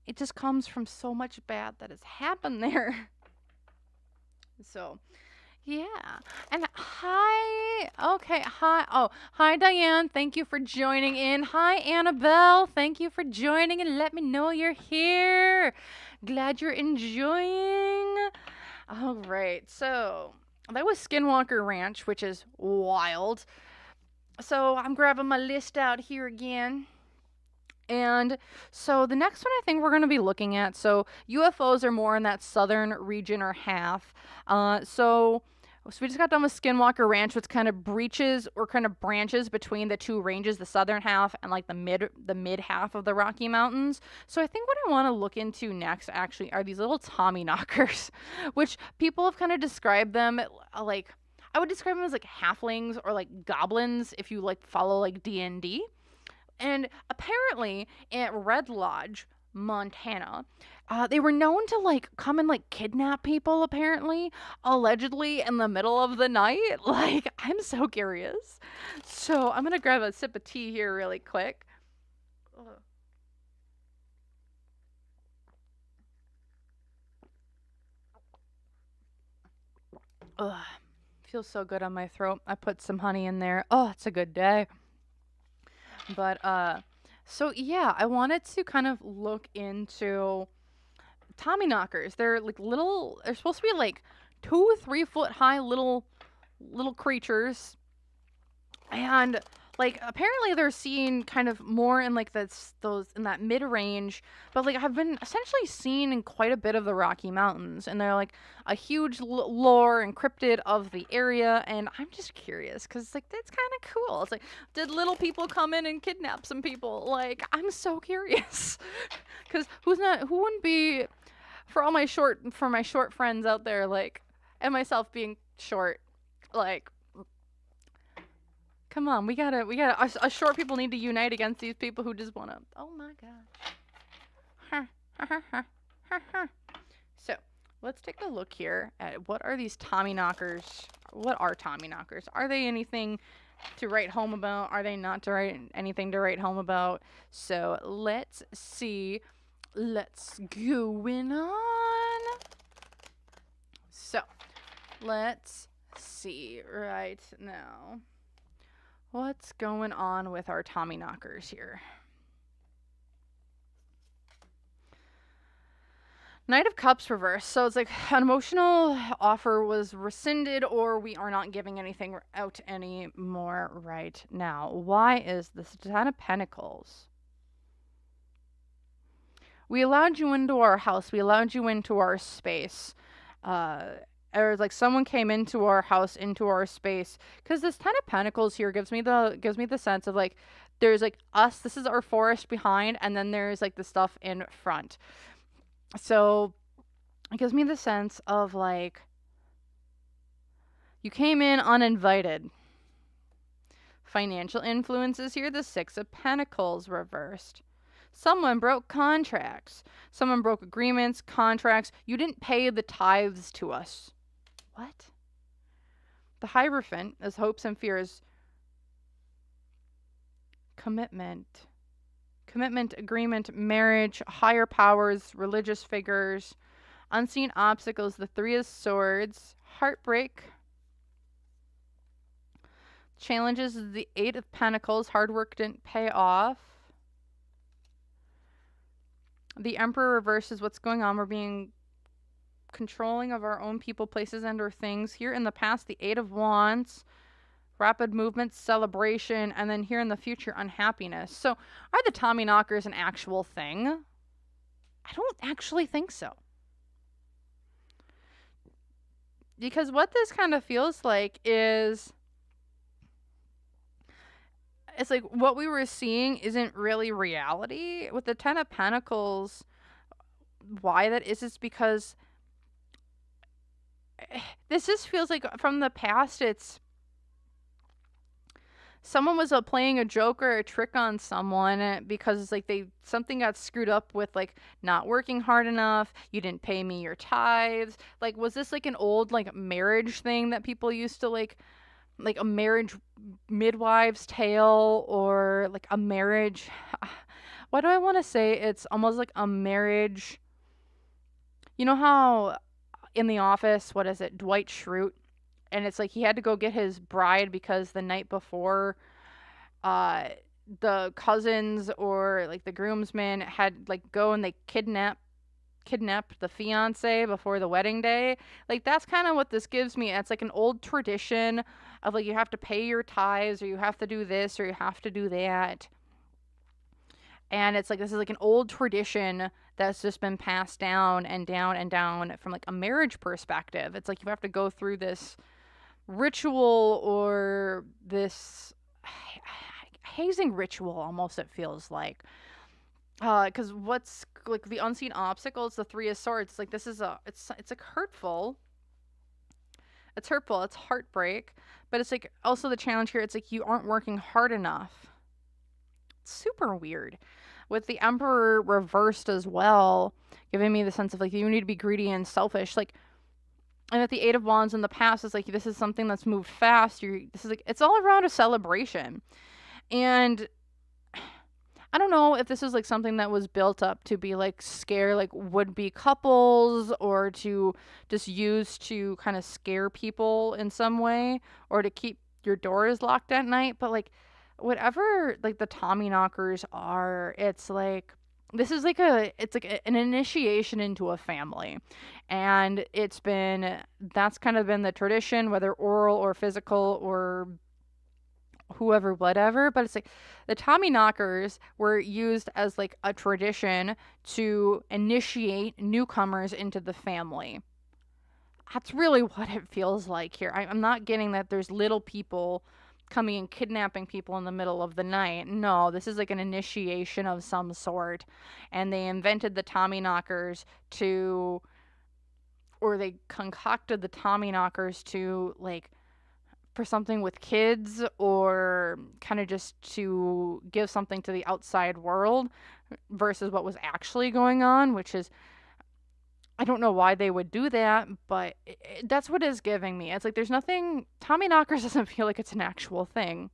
it just comes from so much bad that has happened there. So, yeah. And hi. Okay. Hi. Oh, hi, Diane. Thank you for joining in. Hi, Annabelle. Thank you for joining and let me know you're here. Glad you're enjoying. All right. So that was Skinwalker Ranch, which is wild. So I'm grabbing my list out here again. And so the next one I think we're going to be looking at, so UFOs are more in that southern region or half. So we just got done with Skinwalker Ranch, which kind of breaches or kind of branches between the two ranges, the southern half and like the mid half of the Rocky Mountains. So I think what I want to look into next actually are these little Tommyknockers, which people have kind of described them like, I would describe them as like halflings or like goblins if you like follow like D&D. And apparently at Red Lodge, Montana, they were known to like come and like kidnap people, apparently, allegedly in the middle of the night. Like, I'm so curious. So I'm gonna grab a sip of tea here really quick. Ugh, feels so good on my throat. I put some honey in there. Oh, it's a good day. But so yeah, I wanted to kind of look into Tommyknockers. They're like little, they're supposed to be like 2-3 foot high little creatures. And like apparently they're seen kind of more in like those in that mid-range, but like I've been essentially seen in quite a bit of the Rocky Mountains, and they're like a huge lore and cryptid of the area, and I'm just curious because like that's kind of cool. It's like, did little people come in and kidnap some people? Like, I'm so curious because who wouldn't be, for my short friends out there, like, and myself being short, like, come on, we gotta, us short people need to unite against these people who just wanna, oh my god. So, let's take a look here at what are these Tommyknockers, what are Tommyknockers? Are they anything to write home about? Are they not to write anything to write home about? So let's see. Let's go on. So let's see right now. What's going on with our Tommyknockers here? Knight of Cups reversed. So it's like an emotional offer was rescinded, or we are not giving anything out anymore right now. Why is this Ten of Pentacles? We allowed you into our house. We allowed you into our space. Or like someone came into our house, into our space. Because this Ten of Pentacles here gives me the sense of like there's like us. This is our forest behind, and then there's like the stuff in front. So it gives me the sense of like you came in uninvited. Financial influences here. The Six of Pentacles reversed. Someone broke contracts. Someone broke agreements, contracts. You didn't pay the tithes to us. What? The Hierophant is hopes and fears. Commitment, agreement, marriage, higher powers, religious figures, unseen obstacles, the Three of Swords, heartbreak, challenges, the Eight of Pentacles, hard work didn't pay off. The Emperor reverses what's going on. We're being controlling of our own people, places, and or things. Here in the past, the Eight of Wands, rapid movement, celebration, and then here in the future, unhappiness. So are the Tommyknockers an actual thing? I don't actually think so. Because what this kind of feels like is it's like what we were seeing isn't really reality. With the Ten of Pentacles, why that is because this just feels like from the past, it's someone was playing a joke or a trick on someone because it's like something got screwed up with like not working hard enough. You didn't pay me your tithes. Like, was this like an old like marriage thing that people used to like a marriage midwives tale, or like a marriage? What do I want to say? It's almost like a marriage. You know how in The Office, what is it, Dwight Schrute, and it's like he had to go get his bride because the night before the cousins or like the groomsmen had like go and they kidnapped the fiance before the wedding day. Like, that's kind of what this gives me. It's like an old tradition of like you have to pay your tithes, or you have to do this, or you have to do that. And it's like this is like an old tradition that's just been passed down and down and down from like a marriage perspective. It's like you have to go through this ritual or this hazing ritual almost, it feels like. Because what's like the unseen obstacle is the Three of Swords. Like this is it's like hurtful. It's hurtful. It's heartbreak. But it's like also the challenge here. It's like you aren't working hard enough. It's super weird. With the Emperor reversed as well, giving me the sense of like you need to be greedy and selfish. Like, and with the Eight of Wands in the past, it's like this is something that's moved fast. This is like it's all around a celebration, and I don't know if this is like something that was built up to be like scare like would-be couples, or to just use to kind of scare people in some way, or to keep your doors locked at night. But like whatever like the Tommyknockers are, it's like this is like an initiation into a family, and that's kind of been the tradition, whether oral or physical or whoever, whatever. But it's like the Tommyknockers were used as like a tradition to initiate newcomers into the family. That's really what it feels like here. I'm not getting that there's little people coming and kidnapping people in the middle of the night. No, this is like an initiation of some sort. And they invented the Tommyknockers or they concocted the Tommyknockers to like for something with kids, or kind of just to give something to the outside world versus what was actually going on, which is I don't know why they would do that, but that's what it's giving me. It's like there's nothing. Tommyknockers doesn't feel like it's an actual thing.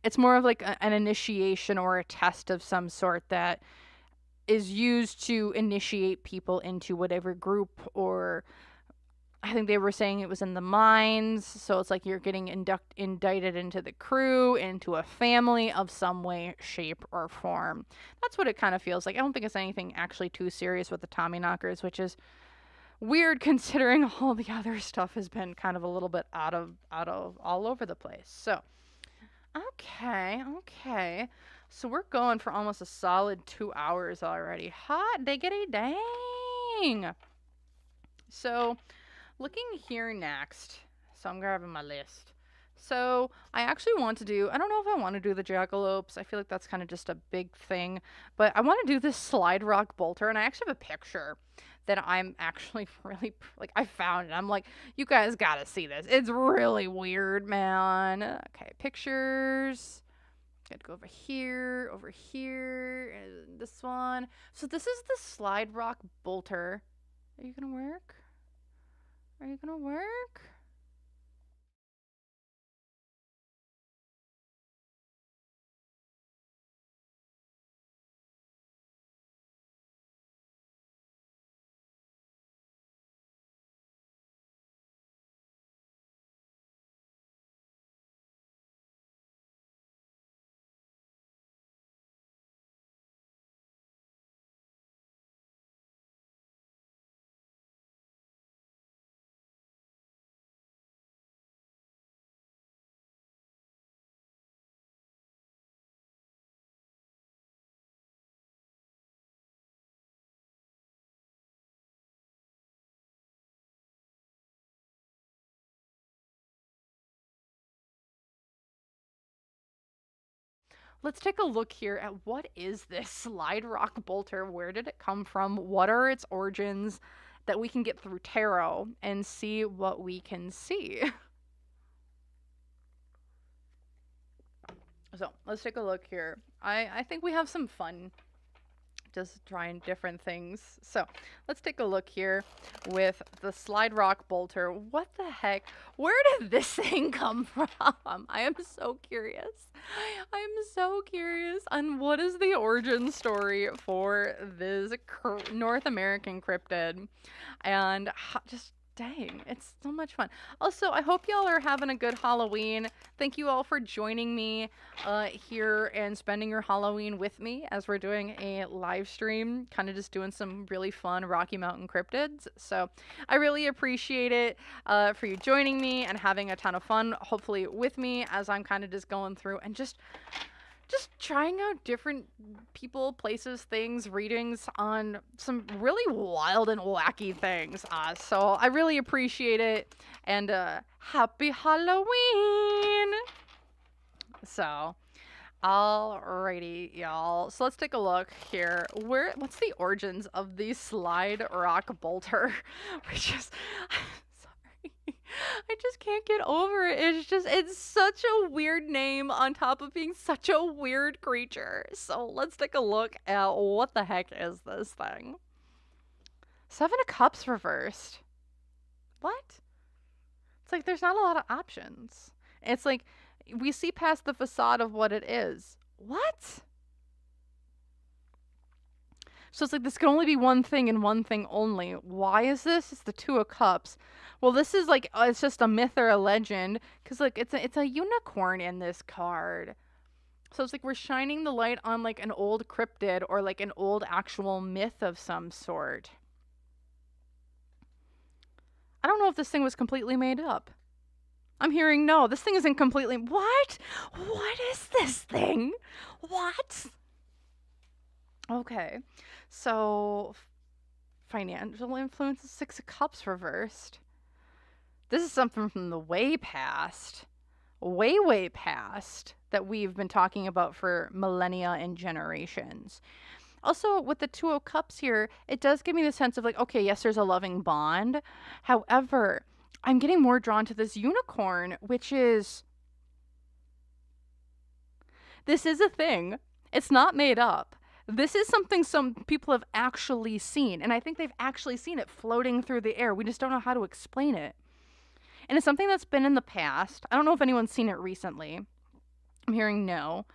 It's more of like an initiation or a test of some sort that is used to initiate people into whatever group, or I think they were saying it was in the mines. So it's like you're getting indicted into the crew, into a family of some way, shape, or form. That's what it kind of feels like. I don't think it's anything actually too serious with the Tommyknockers, which is weird considering all the other stuff has been kind of a little bit out of all over the place. So, okay. So we're going for almost a solid 2 hours already. Hot diggity dang. So, looking here next. So I'm grabbing my list. So I actually want to do, I don't know if I want to do the jackalopes. I feel like that's kind of just a big thing. But I want to do this slide rock bolter. And I actually have a picture that I'm actually really, like, I found it. I'm like, you guys got to see this. It's really weird, man. Okay, pictures. Gotta go over here, and this one. So this is the slide rock bolter. Are you gonna work? Are you gonna work? Let's take a look here at what is this slide rock bolter? Where did it come from? What are its origins that we can get through tarot and see what we can see? So let's take a look here. I think we have some fun just trying different things. So let's take a look here with the slide rock bolter. What the heck? Where did this thing come from? I am so curious. I'm so curious on what is the origin story for this North American cryptid. And just dang, it's so much fun. Also, I hope y'all are having a good Halloween. Thank you all for joining me here and spending your Halloween with me as we're doing a live stream, kind of just doing some really fun Rocky Mountain cryptids. So I really appreciate it for you joining me and having a ton of fun, hopefully with me, as I'm kind of just going through and just trying out different people, places, things, readings on some really wild and wacky things. So I really appreciate it. And happy Halloween! So, alrighty, y'all. So let's take a look here. What's the origins of the slide rock bolter? Which is... I just can't get over it. It's such a weird name on top of being such a weird creature. So let's take a look at what the heck is this thing. 7 of Cups reversed. What? It's like there's not a lot of options. It's like we see past the facade of what it is. What? So it's like this can only be one thing and one thing only. Why is this? It's the 2 of Cups. Well, this is like, it's just a myth or a legend. Because, like, it's a unicorn in this card. So it's like we're shining the light on, like, an old cryptid or, like, an old actual myth of some sort. I don't know if this thing was completely made up. I'm hearing no. This thing isn't completely... What? What is this thing? What? Okay. So, financial influence is 6 of Cups reversed. This is something from the way past, way past, that we've been talking about for millennia and generations. Also, with the 2 of Cups here, it does give me the sense of like, okay, yes, there's a loving bond. However, I'm getting more drawn to this unicorn, which is... This is a thing. It's not made up. This is something some people have actually seen, and I think they've actually seen it floating through the air. We just don't know how to explain it. And it's something that's been in the past. I don't know if anyone's seen it recently. I'm hearing no,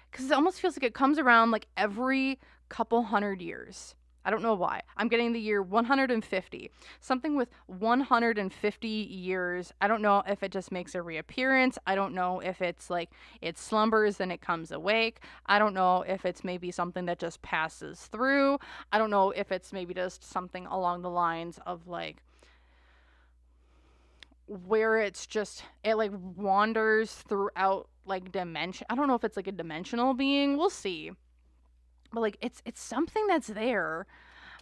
because it almost feels like it comes around like every couple hundred years. I don't know why. I'm getting the year 150. Something with 150 years. I don't know if it just makes a reappearance. I don't know if it's like it slumbers and it comes awake. I don't know if it's maybe something that just passes through. I don't know if it's maybe just something along the lines of like where it's just, it like wanders throughout like dimension. I don't know if it's like a dimensional being. We'll see. But like it's something that's there.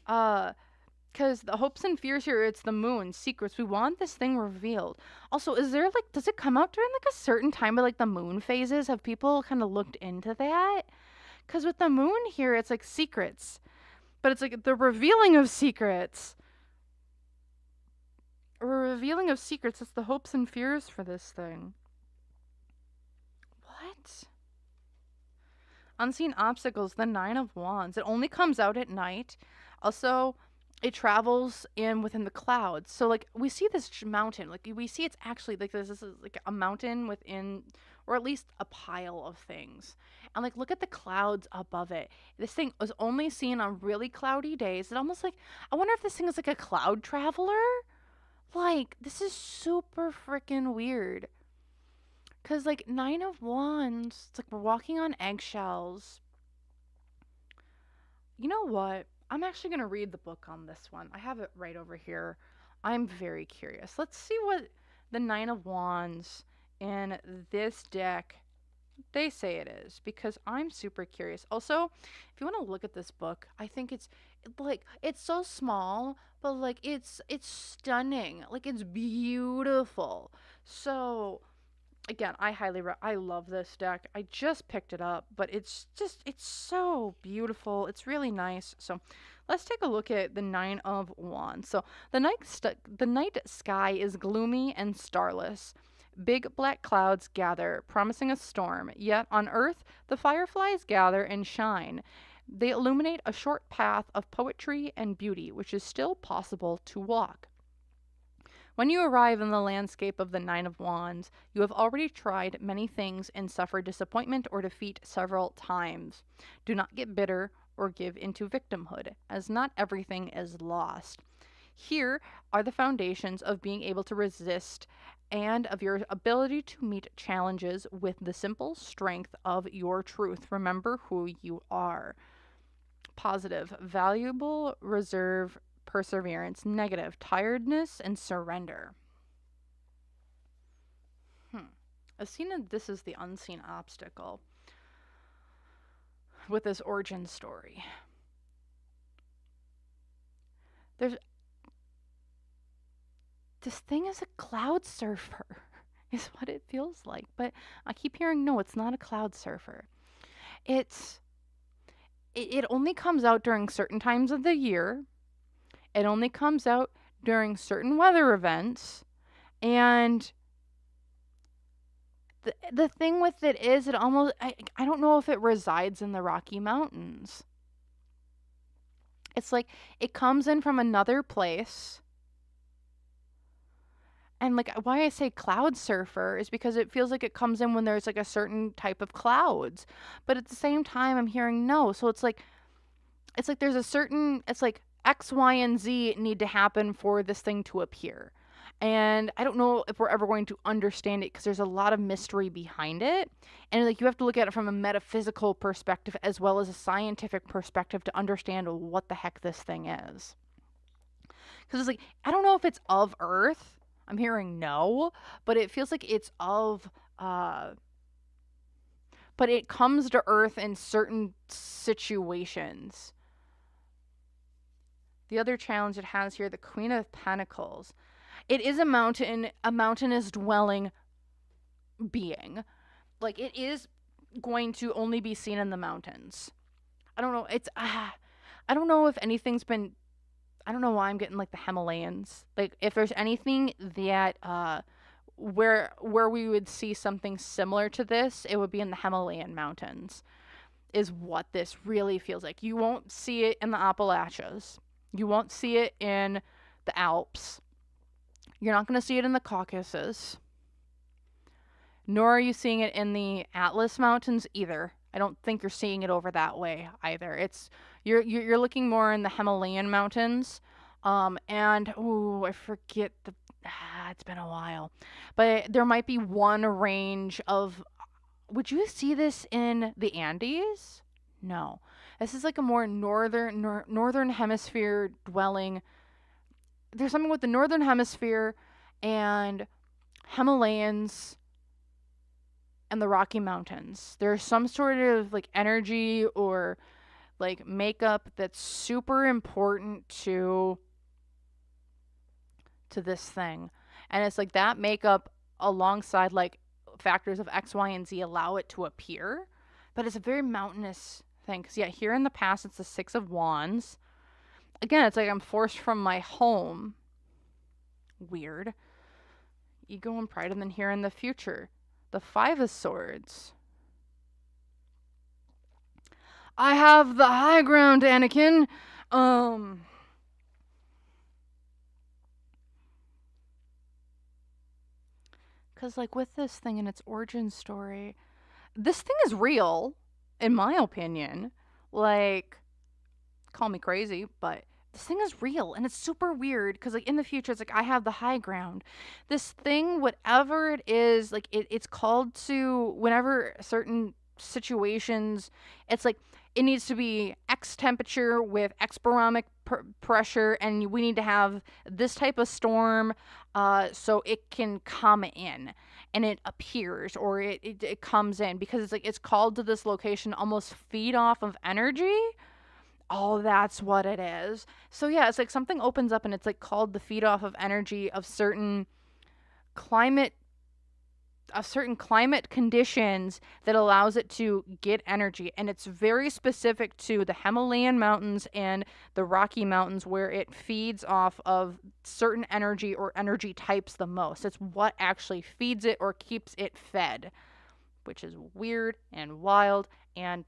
Because the hopes and fears here, it's the moon, secrets. We want this thing revealed. Also, is there like, does it come out during like a certain time of like the moon phases? Have people kind of looked into that? Because with the moon here, it's like secrets. But it's like the revealing of secrets. A revealing of secrets. It's the hopes and fears for this thing. What? Unseen obstacles, the Nine of Wands. It only comes out at night. Also, it travels within the clouds. So, like, we see this mountain. Like, we see it's actually, like, this is, like, a mountain within, or at least a pile of things. And, like, look at the clouds above it. This thing was only seen on really cloudy days. It almost, like, I wonder if this thing is, like, a cloud traveler? Like, this is super freaking weird. Because, like, Nine of Wands, it's like we're walking on eggshells. You know what? I'm actually going to read the book on this one. I have it right over here. I'm very curious. Let's see what the Nine of Wands in this deck, they say it is, because I'm super curious. Also, if you want to look at this book, I think it's like, it's so small, but like it's stunning. Like it's beautiful. So again, I love this deck. I just picked it up, but it's so beautiful. It's really nice. So let's take a look at the Nine of Wands. So the night sky is gloomy and starless. Big black clouds gather, promising a storm. Yet on Earth, the fireflies gather and shine. They illuminate a short path of poetry and beauty, which is still possible to walk. When you arrive in the landscape of the Nine of Wands, you have already tried many things and suffered disappointment or defeat several times. Do not get bitter or give into victimhood, as not everything is lost. Here are the foundations of being able to resist and of your ability to meet challenges with the simple strength of your truth. Remember who you are. Positive, valuable, reserve, perseverance. Negative, tiredness and surrender. This is the unseen obstacle with this origin story. This thing is a cloud surfer, is what it feels like. But I keep hearing, no, it's not a cloud surfer. It only comes out during certain times of the year. It only comes out during certain weather events. And the thing with it is, it almost, I don't know if it resides in the Rocky Mountains. It's like it comes in from another place. And like why I say cloud surfer is because it feels like it comes in when there's like a certain type of clouds. But at the same time, I'm hearing no. So it's like there's a certain, it's like X, Y, and Z need to happen for this thing to appear. And I don't know if we're ever going to understand it because there's a lot of mystery behind it. And like you have to look at it from a metaphysical perspective as well as a scientific perspective to understand what the heck this thing is. Because it's like, I don't know if it's of Earth. I'm hearing no, but it feels like it's of, but it comes to Earth in certain situations. The other challenge it has here, the Queen of Pentacles. It is a mountainous dwelling being. Like, it is going to only be seen in the mountains. I don't know. I don't know if anything's been, I don't know why I'm getting like the Himalayas. Like, if there's anything that, where we would see something similar to this, it would be in the Himalayan mountains. is what this really feels like. You won't see it in the Appalachians. You won't see it in the Alps. You're not going to see it in the Caucasus. Nor are you seeing it in the Atlas Mountains either. I don't think you're seeing it over that way either. It's you're looking more in the Himalayan mountains. And I forget it's been a while. But there might be one range of, would you see this in the Andes? No. This is like a more northern hemisphere dwelling. There's something with the northern hemisphere and Himalayans and the Rocky Mountains. There's some sort of like energy or like makeup that's super important to this thing. And it's like that makeup alongside like factors of X, Y, and Z allow it to appear. But it's a very mountainous thing. Because, yeah, here in the past, it's the Six of Wands. Again, it's like I'm forced from my home. Weird. Ego and pride. And then here in the future, the Five of Swords. I have the high ground, Anakin. Because, like, with this thing and its origin story, this thing is real, in my opinion. Like, call me crazy, but this thing is real, and it's super weird, because, like, in the future, it's like, I have the high ground. This thing, whatever it is, like, it's called to, whenever certain situations, it's like, it needs to be X temperature with X barometric pressure, and we need to have this type of storm so it can come in and it appears, or it comes in, because it's like it's called to this location, almost feed off of energy. Oh, that's what it is. So yeah, it's like something opens up and it's like called the feed off of energy of certain climate conditions that allows it to get energy. And it's very specific to the Himalayan mountains and the Rocky Mountains, where it feeds off of certain energy or energy types the most. It's what actually feeds it or keeps it fed, which is weird and wild and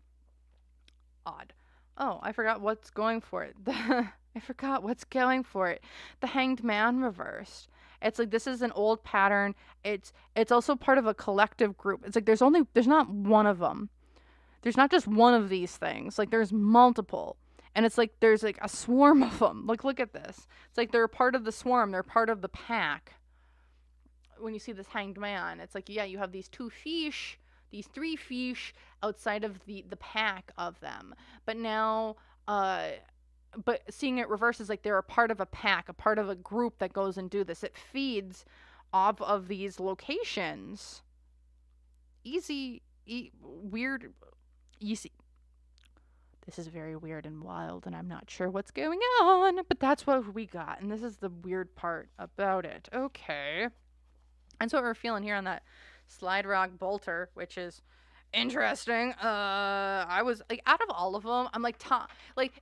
odd. Oh, I forgot what's going for it. I forgot what's going for it. The Hanged Man reversed. It's like this is an old pattern. It's also part of a collective group. It's like there's not one of them. There's not just one of these things. Like there's multiple. And it's like there's like a swarm of them. Like look at this. It's like they're part of the swarm. They're part of the pack. When you see this Hanged Man, it's like, yeah, you have these two fish, these three fish outside of the pack of them. But now but seeing it reverse is like they're a part of a pack, a part of a group that goes and do this. It feeds off of these locations. Weird. Easy. This is very weird and wild, and I'm not sure what's going on, but that's what we got, and this is the weird part about it. Okay. That's what we're feeling here on that Slide Rock Bolter, which is interesting. I was like, out of all of them, I'm like,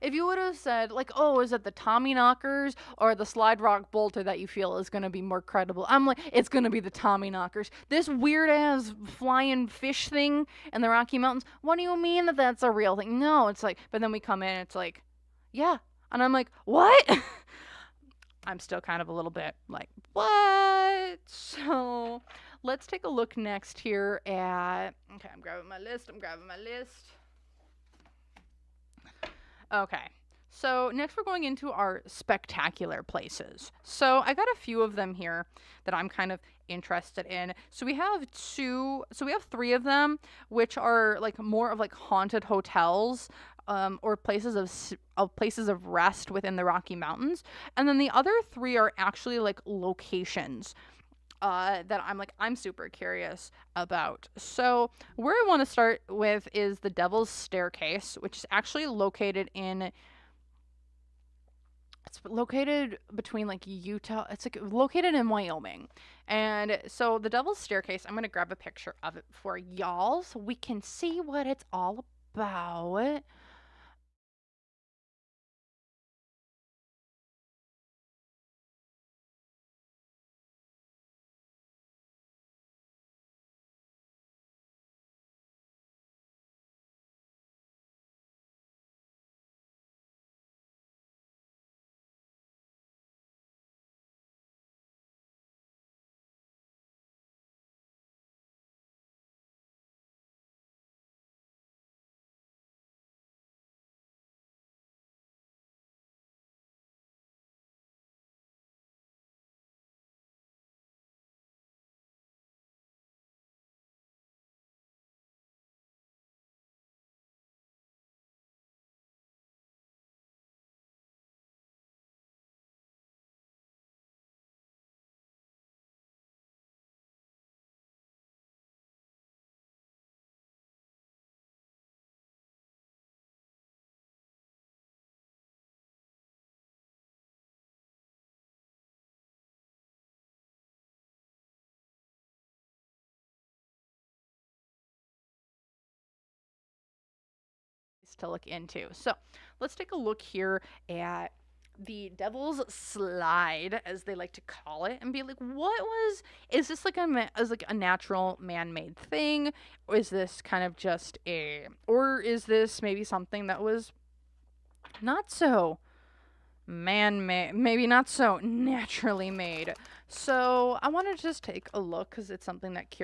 if you would have said like, oh, is it the Tommyknockers or the Slide Rock Bolter that you feel is gonna be more credible? I'm like, it's gonna be the Tommyknockers. This weird ass flying fish thing in the Rocky Mountains. What do you mean that that's a real thing? No, it's like, but then we come in, it's like, yeah, and I'm like, what? I'm still kind of a little bit like, what? So let's take a look next here at, okay, I'm grabbing my list. Okay, so next we're going into our spectacular places. So I got a few of them here that I'm kind of interested in. So we have three of them, which are like more of like haunted hotels, or places of rest within the Rocky Mountains. And then the other three are actually like locations that I'm super curious about. So where I want to start with is the Devil's Staircase, which is actually located between like Utah. It's like located in Wyoming. And so the Devil's Staircase, I'm going to grab a picture of it for y'all so we can see what it's all about. things to look into. So let's take a look here at the Devil's Slide, as they like to call it, and be like, is this like a natural man-made thing? Or is this kind of just or is this maybe something that was not so man-made, maybe not so naturally made? So I want to just take a look because it's something that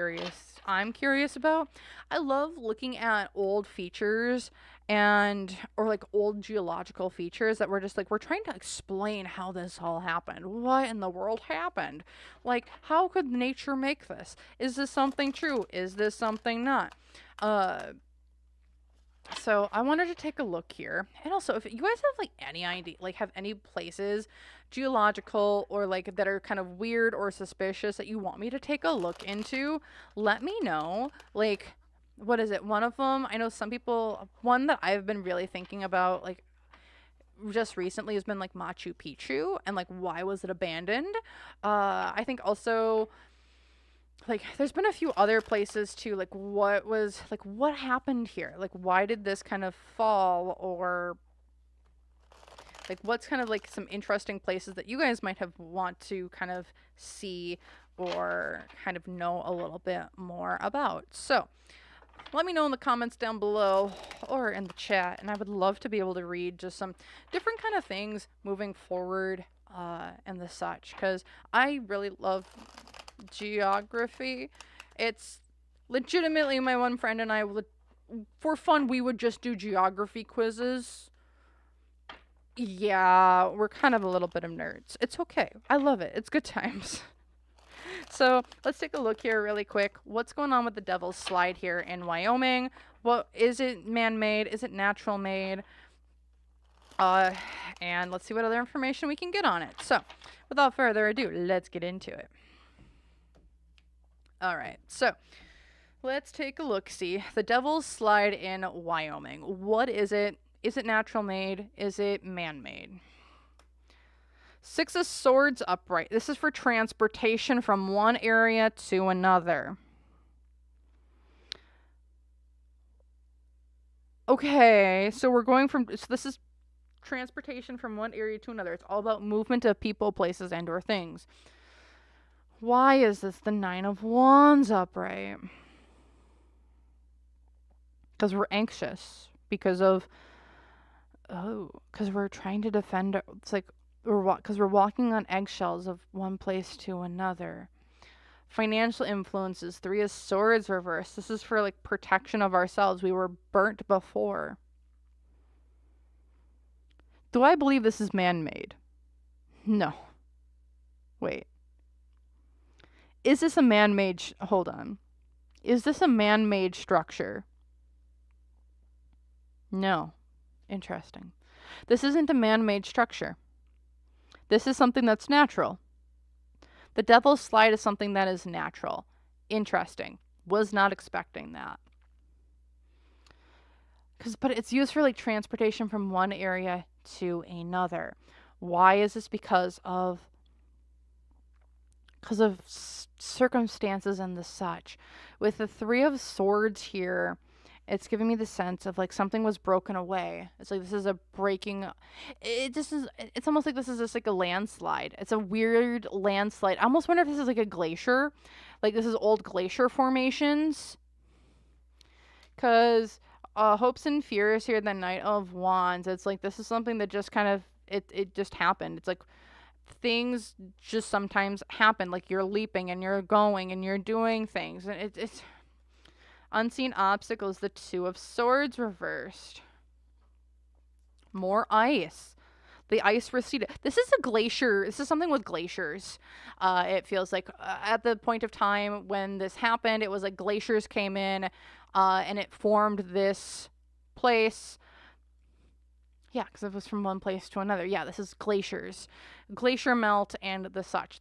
I'm curious about. I love looking at old features or like old geological features that we're just like, we're trying to explain how this all happened. What in the world happened? Like, how could nature make this? Is this something true? Is this something not? So I wanted to take a look here. And also, if you guys have like any idea, like have any places, geological or like that are kind of weird or suspicious that you want me to take a look into, let me know. Like, what is it? One of them, I know some people, one that I've been really thinking about, like just recently, has been like Machu Picchu, and like, why was it abandoned? I think also, like, there's been a few other places too, like what happened here? Like, why did this kind of fall? Or like, what's kind of like some interesting places that you guys might have want to kind of see or kind of know a little bit more about. So let me know in the comments down below or in the chat, and I would love to be able to read just some different kind of things moving forward and the such, because I really love geography. It's legitimately my one friend and I would, for fun, we would just do geography quizzes. Yeah, we're kind of a little bit of nerds. It's okay. I love it. It's good times. So let's take a look here really quick. What's going on with the Devil's Slide here in Wyoming? What is it, man-made? Is it natural made? And let's see what other information we can get on it. So without further ado, let's get into it. All right, so let's take a look. See, the Devil's Slide in Wyoming. What is it? Is it natural made? Is it man-made? Six of Swords upright. This is for transportation from one area to another. Okay, so we're going from, so this is transportation from one area to another. It's all about movement of people, places, and or things. Why is this the Nine of Wands upright? Because we're anxious. Because we're trying to defend. It's like, because we're walking on eggshells of one place to another. Financial influences. Three of Swords reversed. This is for like protection of ourselves. We were burnt before. Do I believe this is man-made? No. Wait. Is this a man-made... hold on. Is this a man-made structure? No. Interesting. This isn't a man-made structure. This is something that's natural. The Devil's Slide is something that is natural. Interesting. Was not expecting that. But it's used for like transportation from one area to another. Why is this? Because of circumstances and the such. With the Three of Swords here, it's giving me the sense of like something was broken away. It's like this is a breaking. It's almost like this is just like a landslide. It's a weird landslide. I almost wonder if this is like a glacier. Like this is old glacier formations. Because hopes and fears here, the Knight of Wands. It's like this is something that just kind of, it just happened. It's like things just sometimes happen. Like you're leaping and you're going and you're doing things. And it's unseen obstacles. The Two of Swords reversed. More ice. The ice receded. This is a glacier. This is something with glaciers. It feels like at the point of time when this happened, it was like glaciers came in and it formed this place. Yeah, because it was from one place to another. Yeah, this is glaciers. Glacier melt and the such.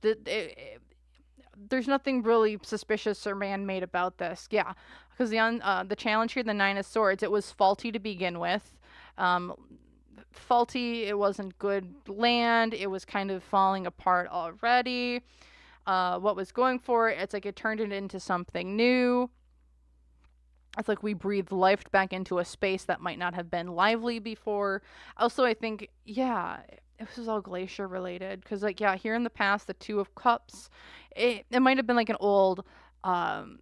There's nothing really suspicious or man-made about this. Yeah, because the challenge here, the Nine of Swords, it was faulty to begin with. Faulty, it wasn't good land. It was kind of falling apart already. What was going for it, it's like it turned it into something new. It's like we breathe life back into a space that might not have been lively before. Also, I think, yeah, this is all glacier related. Because, like, yeah, here in the past, the Two of Cups, it might have been like an old, um,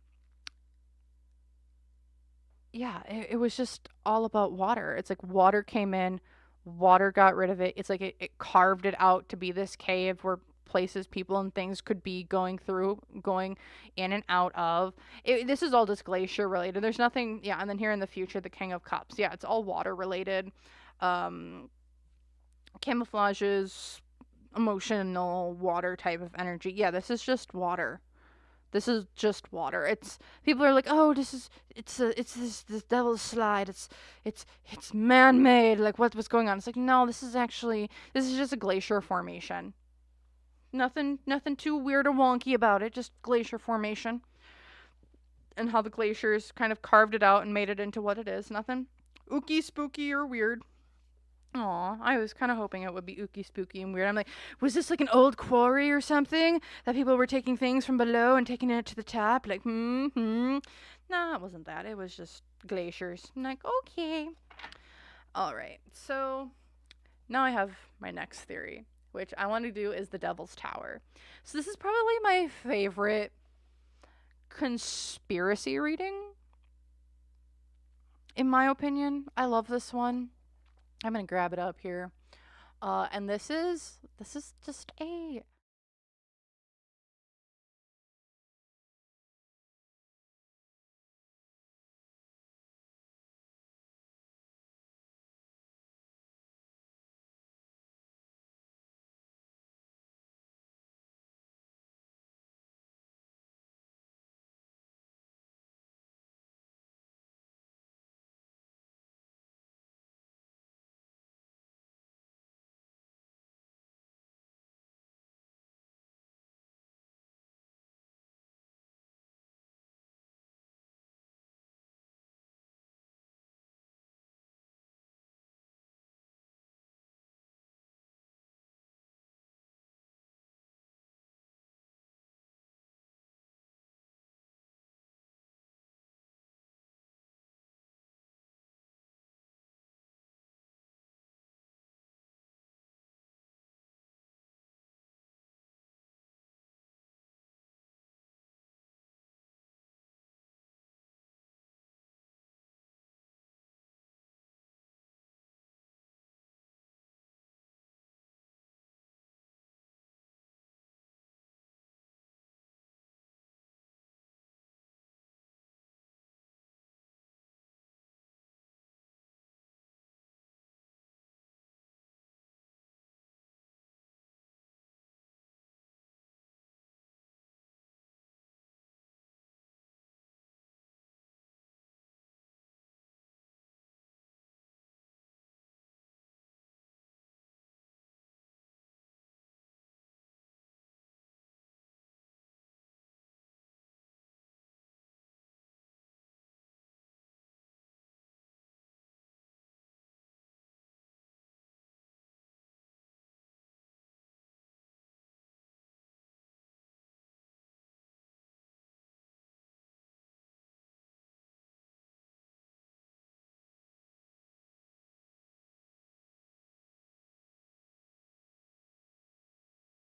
yeah, it was just all about water. It's like water came in, water got rid of it. It's like it carved it out to be this cave where places, people, and things could be going through, going in and out of. This is all just glacier related. There's nothing, yeah. And then here in the future, the King of Cups, yeah, it's all water related. Um, Camouflages, emotional water type of energy. Yeah, this is just water. This is just water. It's people are like, oh, it's this devil's slide. It's man made. Like what's going on? It's like no, this is just a glacier formation. Nothing too weird or wonky about it. Just glacier formation and how the glaciers kind of carved it out and made it into what it is. Nothing ooky spooky or weird. Aw, I was kind of hoping it would be ooky spooky and weird. I'm like, was this like an old quarry or something that people were taking things from below and taking it to the top? Like, Nah, it wasn't that. It was just glaciers. I'm like, okay. All right. So now I have my next theory, which I want to do is the Devil's Tower. So this is probably my favorite conspiracy reading, in my opinion. I love this one. I'm gonna grab it up here. And this is just a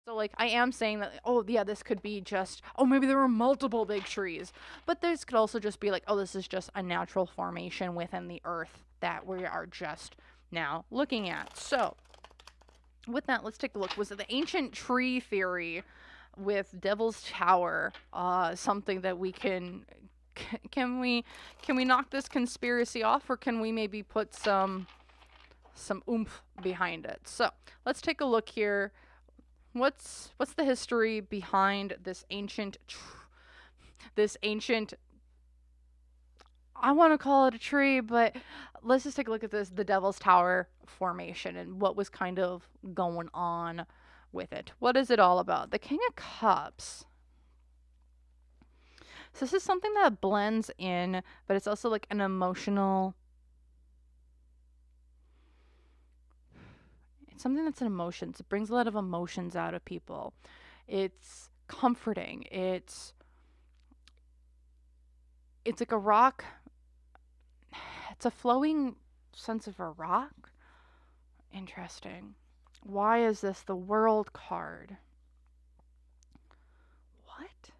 so like I am saying that oh yeah this could be just oh maybe there were multiple big trees, but this could also just be like oh this is just a natural formation within the earth that we are just now looking at. So with that, let's take a look. Was it the ancient tree theory with Devil's Tower something that we can we knock this conspiracy off, or can we maybe put some oomph behind it? So let's take a look here. What's the history behind this ancient I want to call it a tree, but let's just take a look at the Devil's Tower formation and what was kind of going on with it. What is it all about? The King of Cups. So this is something that blends in, but it's also like an emotional. It's something that's an emotions. It brings a lot of emotions out of people. It's comforting. It's like a rock it's a flowing sense of a rock. Interesting. Why is this the World card? What?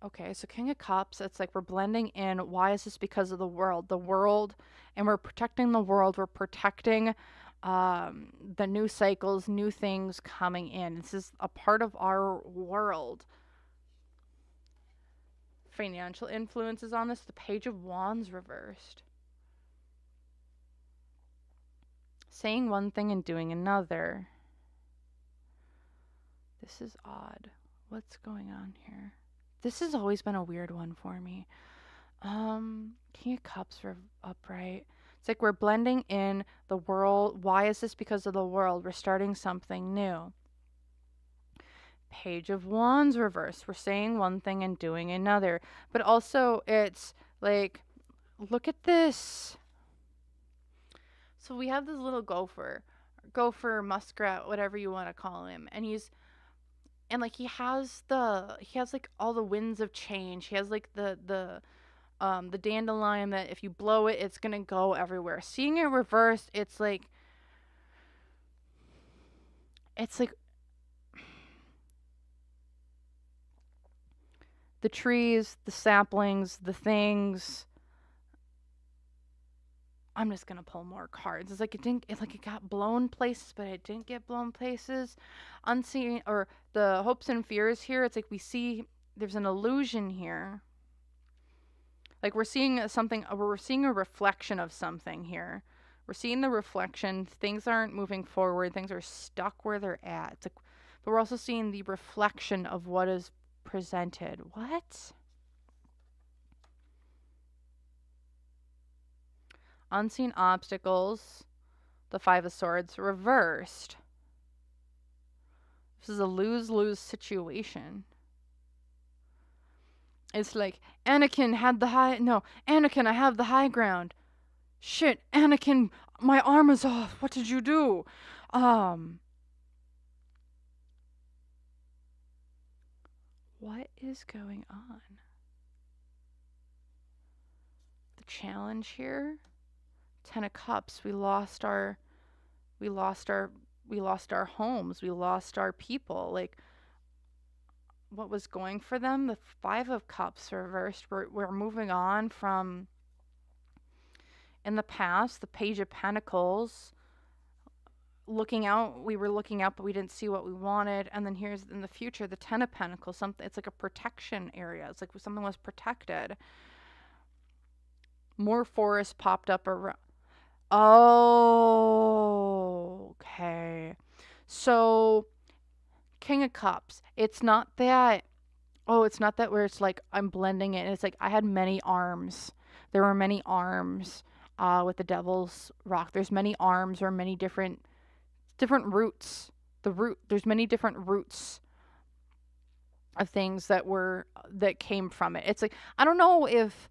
Okay, so King of Cups, it's like we're blending in. Why is this? Because of the world. The world, and we're protecting the world. We're protecting the new cycles, new things coming in. This is a part of our world. Financial influences on this. The Page of Wands reversed. Saying one thing and doing another. This is odd. What's going on here? This has always been a weird one for me. King of Cups are upright. It's like we're blending in the world. Why is this? Because of the world. We're starting something new. Page of Wands reversed. We're saying one thing and doing another. But also, it's like, look at this. So we have this little gopher, muskrat, whatever you want to call him, and he has like all the winds of change. He has like the dandelion that if you blow it, it's gonna go everywhere. Seeing it reversed, it's like the trees, the saplings, the things. I'm just gonna pull more cards. It's like it got blown places, but it didn't get blown places. Unseen, or the hopes and fears here. It's like we see there's an illusion here. Like we're seeing something. We're seeing a reflection of something here. We're seeing the reflection. Things aren't moving forward. Things are stuck where they're at. It's like, but we're also seeing the reflection of what is presented. What? Unseen obstacles. The Five of Swords reversed. This is a lose-lose situation. It's like, Anakin, I have the high ground. Shit, Anakin, my arm is off. What did you do? What is going on? The challenge here. 10 of Cups. We lost our homes. We lost our people. Like, what was going for them? The Five of Cups reversed. We're moving on from in the past. The Page of Pentacles. We were looking out, but we didn't see what we wanted. And then here's in the future, the 10 of Pentacles. It's like a protection area. It's like something was protected. More forest popped up around. Oh, okay. So, King of Cups. It's not that where it's like I'm blending it. It's like I had many arms. There were many arms with the Devil's Rock. There's many arms or many different roots. There's many different roots of things that came from it. It's like, I don't know if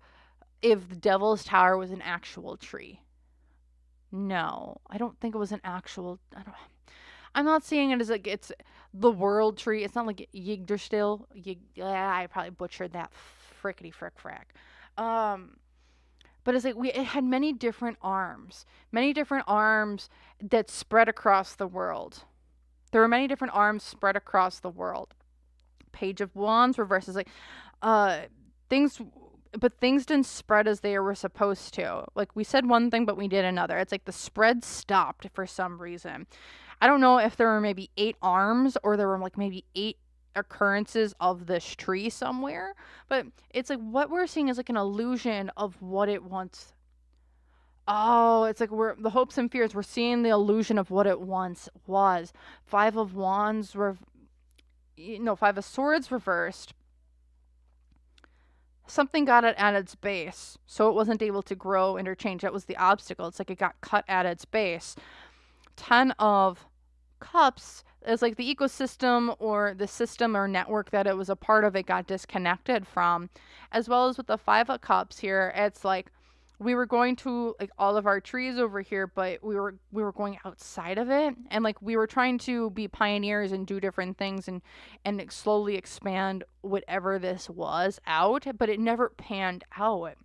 the Devil's Tower was an actual tree. No, I don't think it was an actual. I'm not seeing it as like it's the world tree. It's not like Yggdrasil. I probably butchered that frickety frick frack. But it's like it had many different arms that spread across the world. There were many different arms spread across the world. Page of Wands reverses like things. But things didn't spread as they were supposed to. Like, we said one thing, but we did another. It's like the spread stopped for some reason. I don't know if there were maybe 8 arms or there were like maybe 8 occurrences of this tree somewhere. But it's like what we're seeing is like an illusion of what it once. Oh, it's like we're the hopes and fears. We're seeing the illusion of what it once was. Five of Swords reversed. Something got it at its base, so it wasn't able to grow interchange. That was the obstacle. It's like it got cut at its base. 10 of Cups is like the ecosystem or the system or network that it was a part of, it got disconnected from. As well as with the 5 of Cups here, it's like we were going to like all of our trees over here, but we were going outside of it, and like we were trying to be pioneers and do different things and slowly expand whatever this was out, but it never panned out.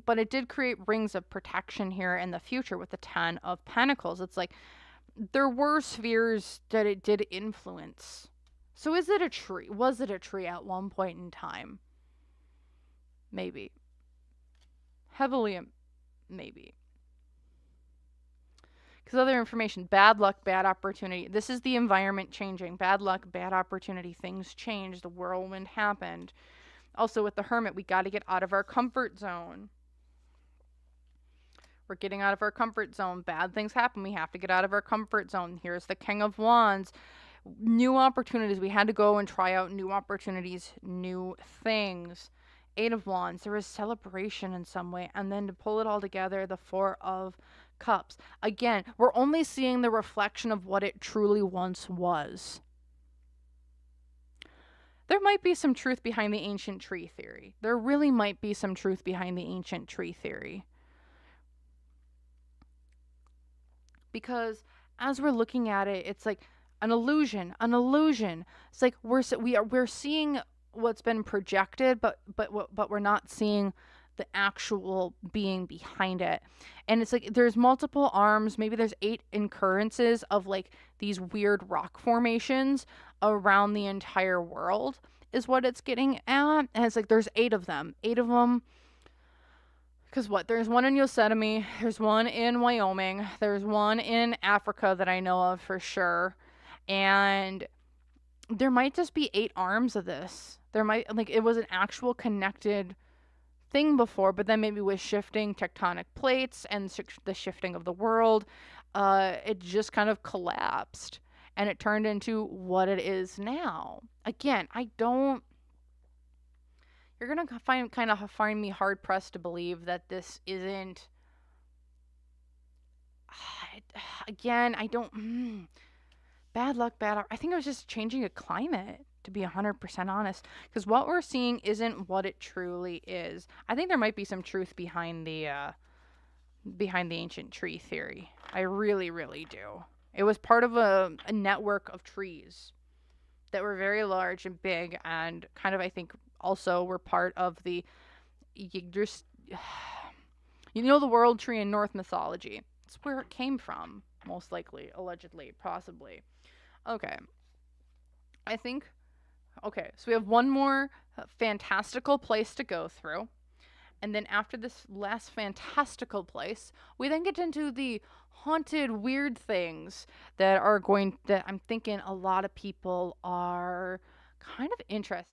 But it did create rings of protection here in the future with the 10 of Pentacles. It's like there were spheres that it did influence. So is it a tree? Was it a tree at one point in time? Maybe. Heavily, maybe. Because other information, bad luck, bad opportunity. This is the environment changing. Bad luck, bad opportunity. Things change. The whirlwind happened. Also with the Hermit, we got to get out of our comfort zone. We're getting out of our comfort zone. Bad things happen. We have to get out of our comfort zone. Here's the King of Wands. New opportunities. We had to go and try out new opportunities, new things. Eight of Wands. There was celebration in some way. And then to pull it all together, the Four of Cups. Again, we're only seeing the reflection of what it truly once was. There might be some truth behind the ancient tree theory. There really might be some truth behind the ancient tree theory. Because as we're looking at it, it's like an illusion. It's like we're seeing what's been projected, but we're not seeing the actual being behind it. And it's like there's multiple arms. Maybe there's 8 occurrences of like these weird rock formations around the entire world is what it's getting at. And it's like there's 8 of them. 8 of them. Because what? There's one in Yosemite. There's one in Wyoming. There's one in Africa that I know of for sure. And there might just be 8 arms of this. There might, like, it was an actual connected thing before, but then maybe with shifting tectonic plates and the shifting of the world, it just kind of collapsed. And it turned into what it is now. Again, you're going to find me hard pressed to believe that this isn't, again, bad luck, I think it was just changing a climate, to be 100% honest, because what we're seeing isn't what it truly is. I think there might be some truth behind the ancient tree theory. I really, really do. It was part of a network of trees that were very large and big, and kind of, I think, also were part of the, the world tree in Norse mythology. It's where it came from, most likely, allegedly, possibly. Okay. So we have one more fantastical place to go through. And then after this last fantastical place, we then get into the haunted, weird things that I'm thinking a lot of people are kind of interested.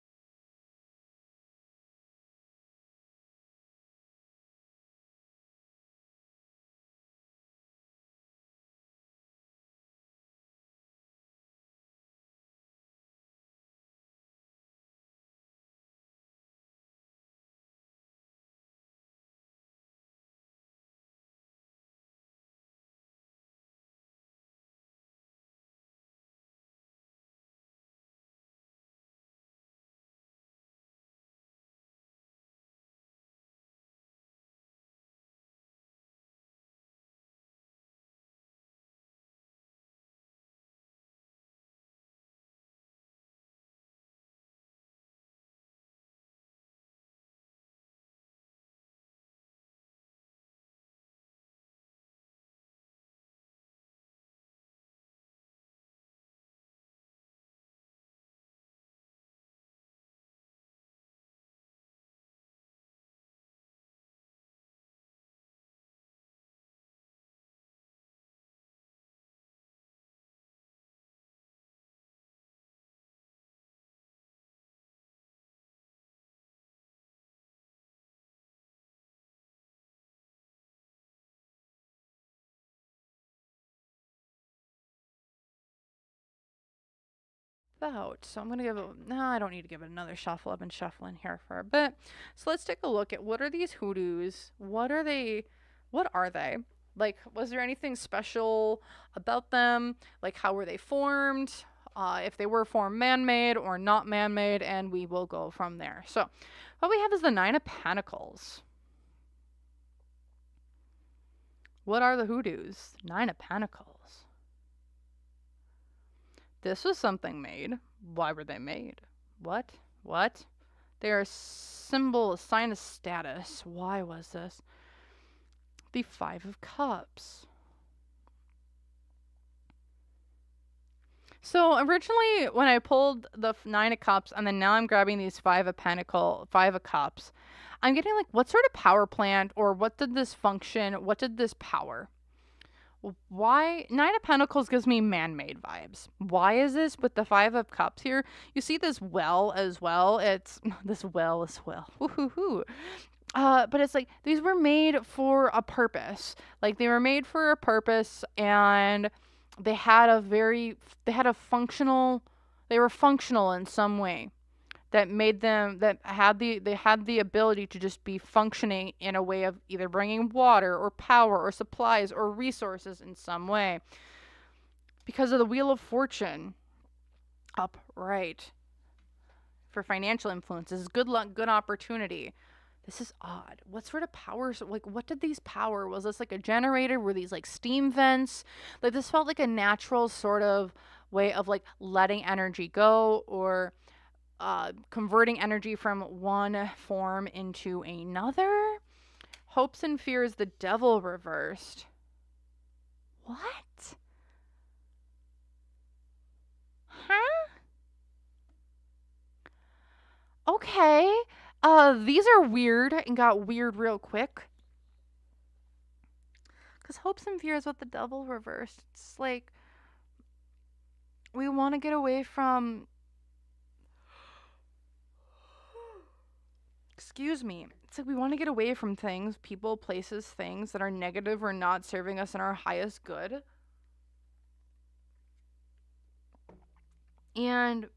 So I'm going to I don't need to give it another shuffle. I've been shuffling here for a bit. So let's take a look at what are these hoodoos? What are they? Like, was there anything special about them? Like, how were they formed? If they were formed man-made or not man-made, and we will go from there. So what we have is the 9 of Pentacles. What are the hoodoos? 9 of Pentacles. This was something made. Why were they made? What? They are symbol, a sign of status. Why was this? The Five of Cups. So originally, when I pulled the Nine of Cups, and then now I'm grabbing these Five of Cups, I'm getting like, what sort of power plant, or what did this function? What did this power? Why? Nine of Pentacles gives me man-made vibes. Why is this with the Five of Cups here? You see this well as well. It's this well as well. Woo-hoo-hoo. But it's like, these were made for a purpose. Like, they were made for a purpose, and they were functional in some way that made them, they had the ability to just be functioning in a way of either bringing water or power or supplies or resources in some way. Because of the Wheel of Fortune, upright, for financial influences, good luck, good opportunity. This is odd. What sort of powers, like, what did these power? Was this like a generator? Were these like steam vents? Like, this felt like a natural sort of way of like letting energy go, or converting energy from one form into another. Hopes and fears, the Devil reversed. What? Huh? Okay. These are weird and got weird real quick. Because hopes and fears with the Devil reversed. It's like, we want to get away from... Excuse me. It's like, we want to get away from things, people, places, things that are negative or not serving us in our highest good. And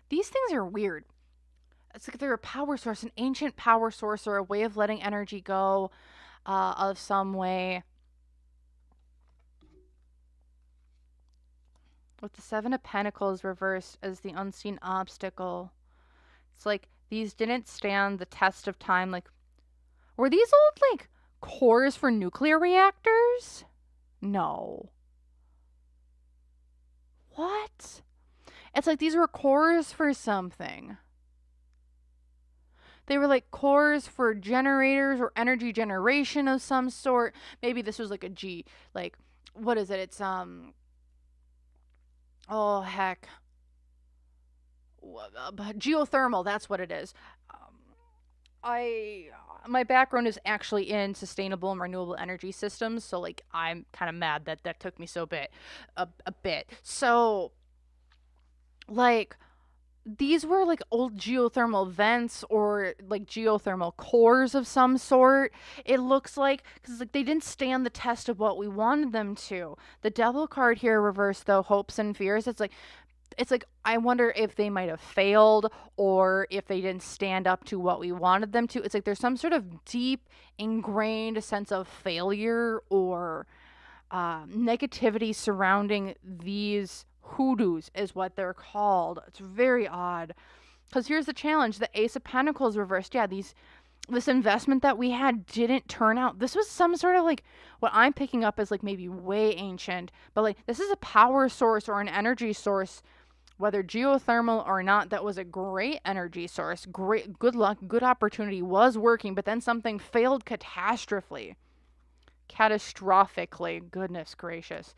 these things are weird. It's like they're a power source, an ancient power source, or a way of letting energy go of some way. With the Seven of Pentacles reversed as the unseen obstacle. It's like, these didn't stand the test of time. Like, were these old, like, cores for nuclear reactors? No. What? It's like these were cores for something. They were like cores for generators or energy generation of some sort. Maybe this was like a G, like, what is it? It's, oh, heck. Geothermal, that's what it is. My background is actually in sustainable and renewable energy systems, so like, I'm kind of mad that took me a bit. So, like, these were like old geothermal vents, or like geothermal cores of some sort. It looks like, because like, they didn't stand the test of what we wanted them to. The Devil card here reversed, though, hopes and fears. It's like, I wonder if they might have failed, or if they didn't stand up to what we wanted them to. It's like there's some sort of deep ingrained sense of failure or negativity surrounding these hoodoos, is what they're called. It's very odd. Because here's the challenge. The Ace of Pentacles reversed. Yeah, this investment that we had didn't turn out. This was some sort of, like, what I'm picking up as like maybe way ancient. But like, this is a power source or an energy source, whether geothermal or not, that was a great energy source. Great, good luck, good opportunity, was working, but then something failed catastrophically. Goodness gracious.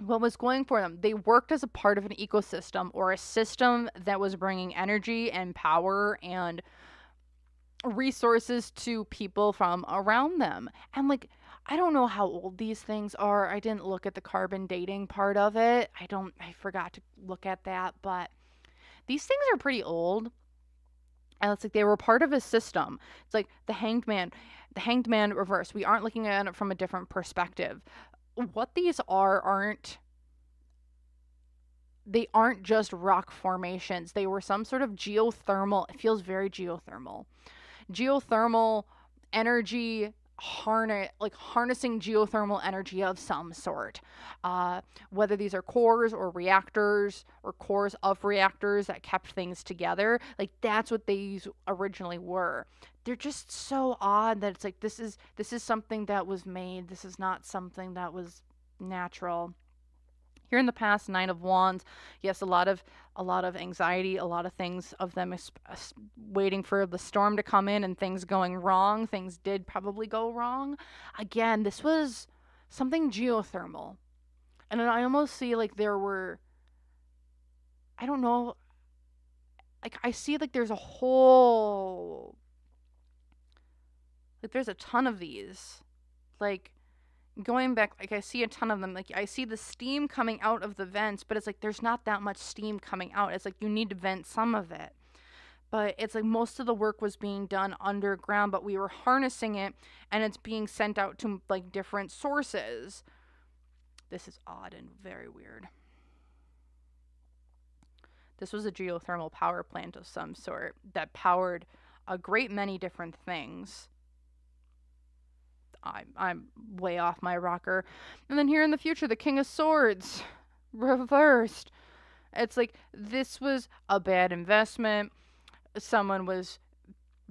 What was going for them? They worked as a part of an ecosystem, or a system that was bringing energy and power and resources to people from around them. And like, I don't know how old these things are. I didn't look at the carbon dating part of it. I forgot to look at that, but these things are pretty old. And it's like they were part of a system. It's like the Hanged Man reverse. We aren't looking at it from a different perspective. What these aren't just rock formations. They were some sort of geothermal. It feels very geothermal energy, harnessing geothermal energy of some sort. Whether these are cores or reactors, or cores of reactors that kept things together, like, that's what these originally were. They're just so odd that it's like, this is something that was made. This is not something that was natural. Here in the past, Nine of Wands, yes, a lot of anxiety, a lot of things of them waiting for the storm to come in and things going wrong. Things did probably go wrong. Again, this was something geothermal. And then I almost see like there were, I don't know, like I see like there's a whole, like there's a ton of these. Like going back, like I see a ton of them. Like I see the steam coming out of the vents, but it's like there's not that much steam coming out. It's like you need to vent some of it. But it's like most of the work was being done underground, but we were harnessing it and it's being sent out to like different sources. This is odd and very weird. This was a geothermal power plant of some sort that powered a great many different things. I'm way off my rocker. And then here in the future, the King of Swords reversed. It's like this was a bad investment. Someone was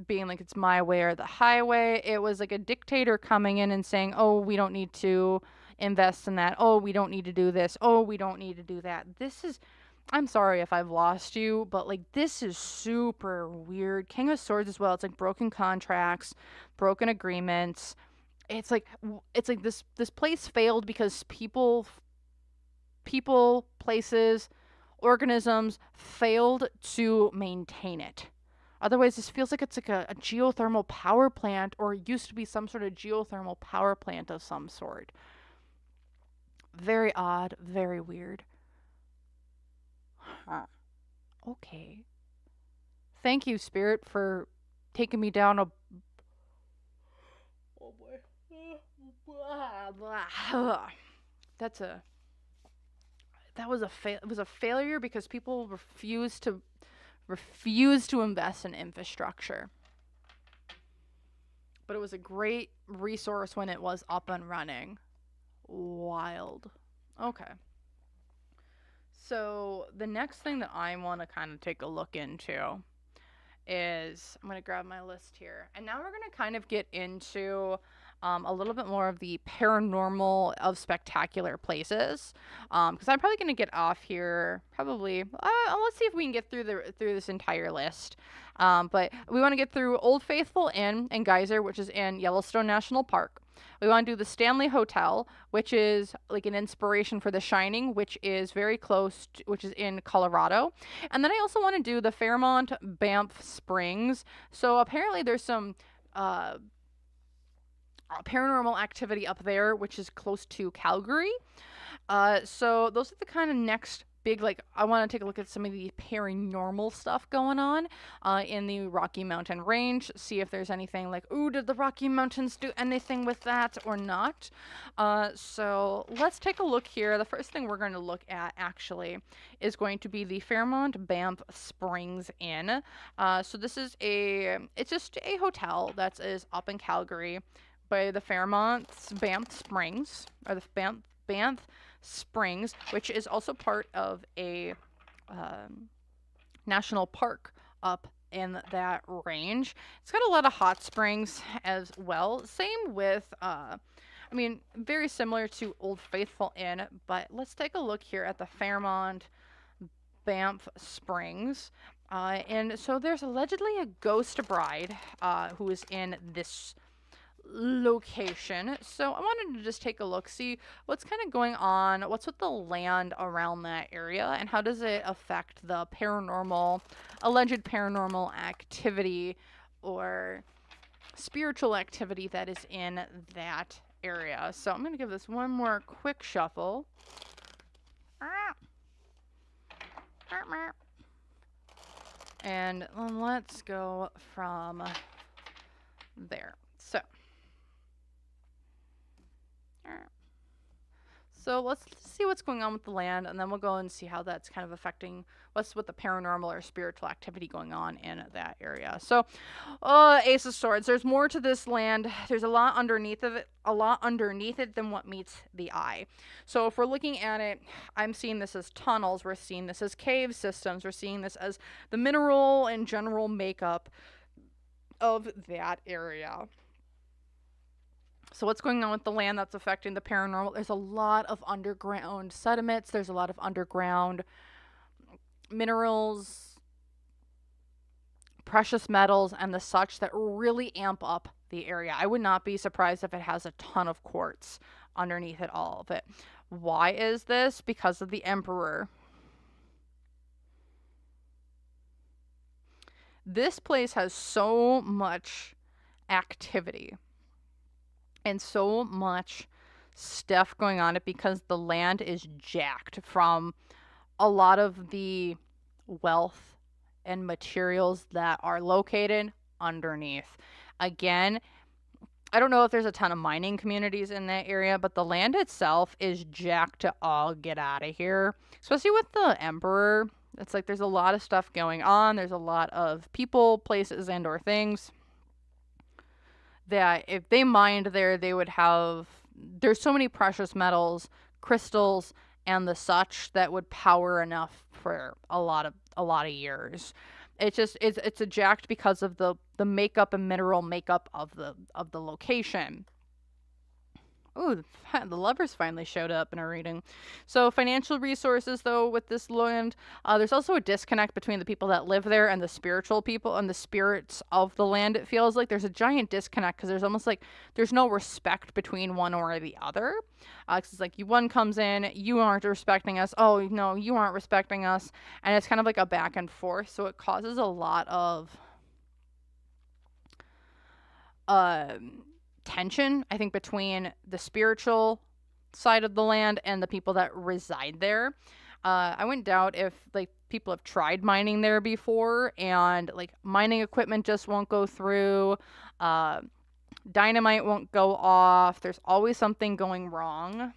being like, it's my way or the highway. It was like a dictator coming in and saying, oh, we don't need to invest in that. Oh, we don't need to do this. Oh, we don't need to do that. This is, I'm sorry if I've lost you, but like this is super weird. King of Swords as well. It's like broken contracts, broken agreements. It's like this place failed because people, places, organisms failed to maintain it. Otherwise, this feels like it's like a geothermal power plant, or it used to be some sort of geothermal power plant of some sort. Very odd, very weird. Huh. Okay. Thank you, Spirit, for taking me down a... Oh boy. That's a... That was it was a failure because people refused to invest in infrastructure. But it was a great resource when it was up and running. Wild. Okay. So the next thing that I want to kind of take a look into is, I'm going to grab my list here. And now we're going to kind of get into a little bit more of the paranormal of spectacular places. Because I'm probably going to get off here, probably, let's see if we can get through this entire list. But we want to get through Old Faithful Inn and Geyser, which is in Yellowstone National Park. We want to do the Stanley Hotel, which is like an inspiration for The Shining, which is very close, which is in Colorado. And then I also want to do the Fairmont Banff Springs. So apparently there's some paranormal activity up there, which is close to Calgary. So those are the kind of next big, like, I want to take a look at some of the paranormal stuff going on in the Rocky Mountain Range, see if there's anything like, ooh, did the Rocky Mountains do anything with that or not? So let's take a look here. The first thing we're going to look at actually is going to be the Fairmont Banff Springs Inn. So this is it's just a hotel that is up in Calgary by the Fairmont Banff Springs, or the Banff Springs, which is also part of a national park up in that range. It's got a lot of hot springs as well. Same with, very similar to Old Faithful Inn, but let's take a look here at the Fairmont Banff Springs. And so there's allegedly a ghost bride who is in this location. So I wanted to just take a look, see what's kind of going on, what's with the land around that area, and how does it affect the alleged paranormal activity or spiritual activity that is in that area. So I'm going to give this one more quick shuffle. And let's go from there. So let's see what's going on with the land, and then we'll go and see how that's kind of affecting what's with the paranormal or spiritual activity going on in that area. So, Ace of Swords. There's more to this land. There's a lot underneath it than what meets the eye. So if we're looking at it, I'm seeing this as tunnels. We're seeing this as cave systems. We're seeing this as the mineral and general makeup of that area. So what's going on with the land that's affecting the paranormal? There's a lot of underground sediments. There's a lot of underground minerals, precious metals, and the such that really amp up the area. I would not be surprised if it has a ton of quartz underneath it, all of it. Why is this? Because of the Emperor. This place has so much activity and so much stuff going on it because the land is jacked from a lot of the wealth and materials that are located underneath. Again, I don't know if there's a ton of mining communities in that area, but the land itself is jacked to all get out of here. Especially with the Emperor. It's like there's a lot of stuff going on. There's a lot of people, places, and or things that if they mined there, they would have, there's so many precious metals, crystals, and the such that would power enough for a lot of years. It's just it's a jacked because of the makeup and mineral makeup of the location. Ooh, the lovers finally showed up in our reading. So financial resources, though, with this land, there's also a disconnect between the people that live there and the spiritual people and the spirits of the land. It feels like there's a giant disconnect because there's almost like there's no respect between one or the other. 'Cause it's like one comes in, you aren't respecting us. Oh, no, you aren't respecting us. And it's kind of like a back and forth. So it causes a lot of tension, I think, between the spiritual side of the land and the people that reside there. I wouldn't doubt if like people have tried mining there before and like mining equipment just won't go through. Dynamite won't go off. There's always something going wrong.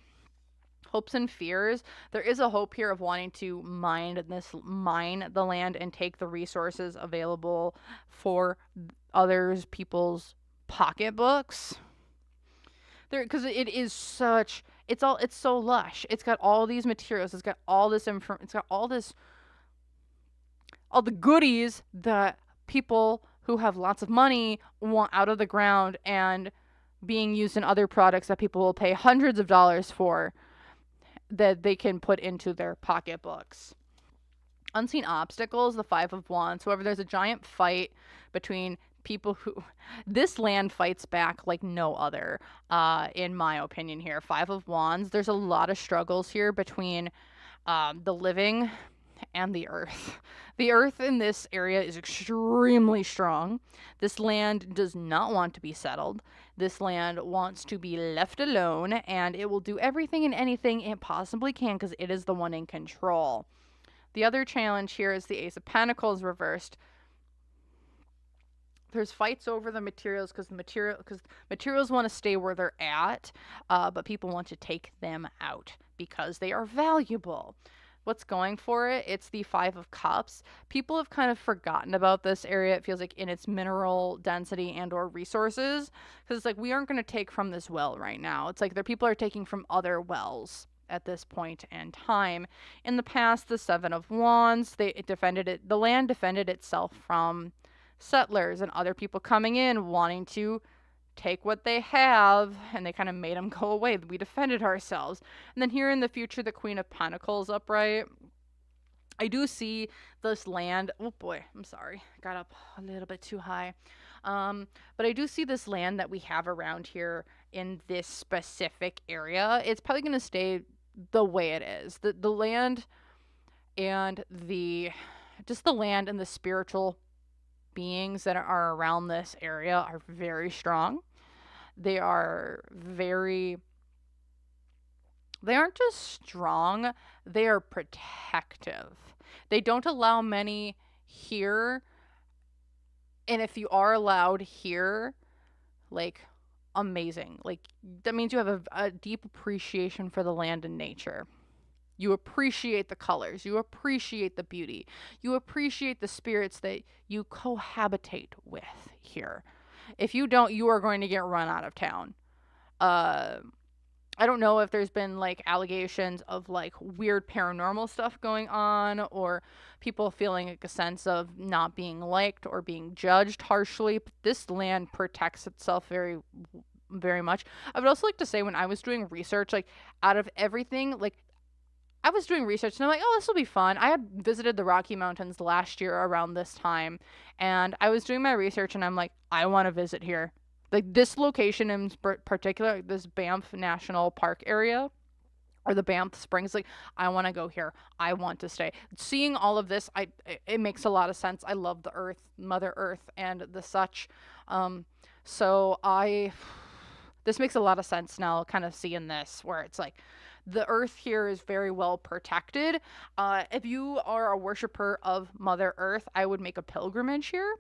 Hopes and fears. There is a hope here of wanting to mine the land and take the resources available for others, people's pocketbooks there, because it is such, it's so lush. It's got all these materials, it's got all this it's got all the goodies that people who have lots of money want out of the ground and being used in other products that people will pay hundreds of dollars for, that they can put into their pocketbooks. Unseen obstacles, the Five of Wands. However, there's a giant fight between people who, this land fights back like no other, in my opinion here. Five of Wands, there's a lot of struggles here between the living and the earth. The earth in this area is extremely strong. This land does not want to be settled. This land wants to be left alone, and it will do everything and anything it possibly can because it is the one in control. The other challenge here is the Ace of Pentacles reversed. There's fights over the materials because materials want to stay where they're at, but people want to take them out because they are valuable. What's going for it? It's the Five of Cups. People have kind of forgotten about this area, it feels like, in its mineral density and or resources, because it's like we aren't going to take from this well right now. It's like people are taking from other wells at this point in time. In the past, the Seven of Wands, the land defended itself from settlers and other people coming in wanting to take what they have, and they kind of made them go away. We defended ourselves. And then here in the future, the Queen of Pentacles upright. I do see this land. Oh boy, I'm sorry. Got up a little bit too high. But I do see this land that we have around here in this specific area. It's probably going to stay the way it is. The land and the land and the spiritual beings that are around this area are very strong. They aren't just strong, they are protective. They don't allow many here. And if you are allowed here, like, amazing. Like, that means you have a deep appreciation for the land and nature. You appreciate the colors. You appreciate the beauty. You appreciate the spirits that you cohabitate with here. If you don't, you are going to get run out of town. I don't know if there's been like allegations of like weird paranormal stuff going on, or people feeling like a sense of not being liked or being judged harshly. But this land protects itself very very much. I would also like to say, when I was doing research, like, out of everything, like, I was doing research and I'm like, oh, this will be fun. I had visited the Rocky Mountains last year around this time, and I was doing my research and I'm like, I want to visit here. Like, this location in particular, this Banff National Park area, or the Banff Springs, like, I want to go here. I want to stay. Seeing all of this, it makes a lot of sense. I love the earth, Mother Earth, and the such. So this makes a lot of sense now, kind of seeing this, where it's like, the earth here is very well protected. If you are a worshiper of Mother Earth, I would make a pilgrimage here.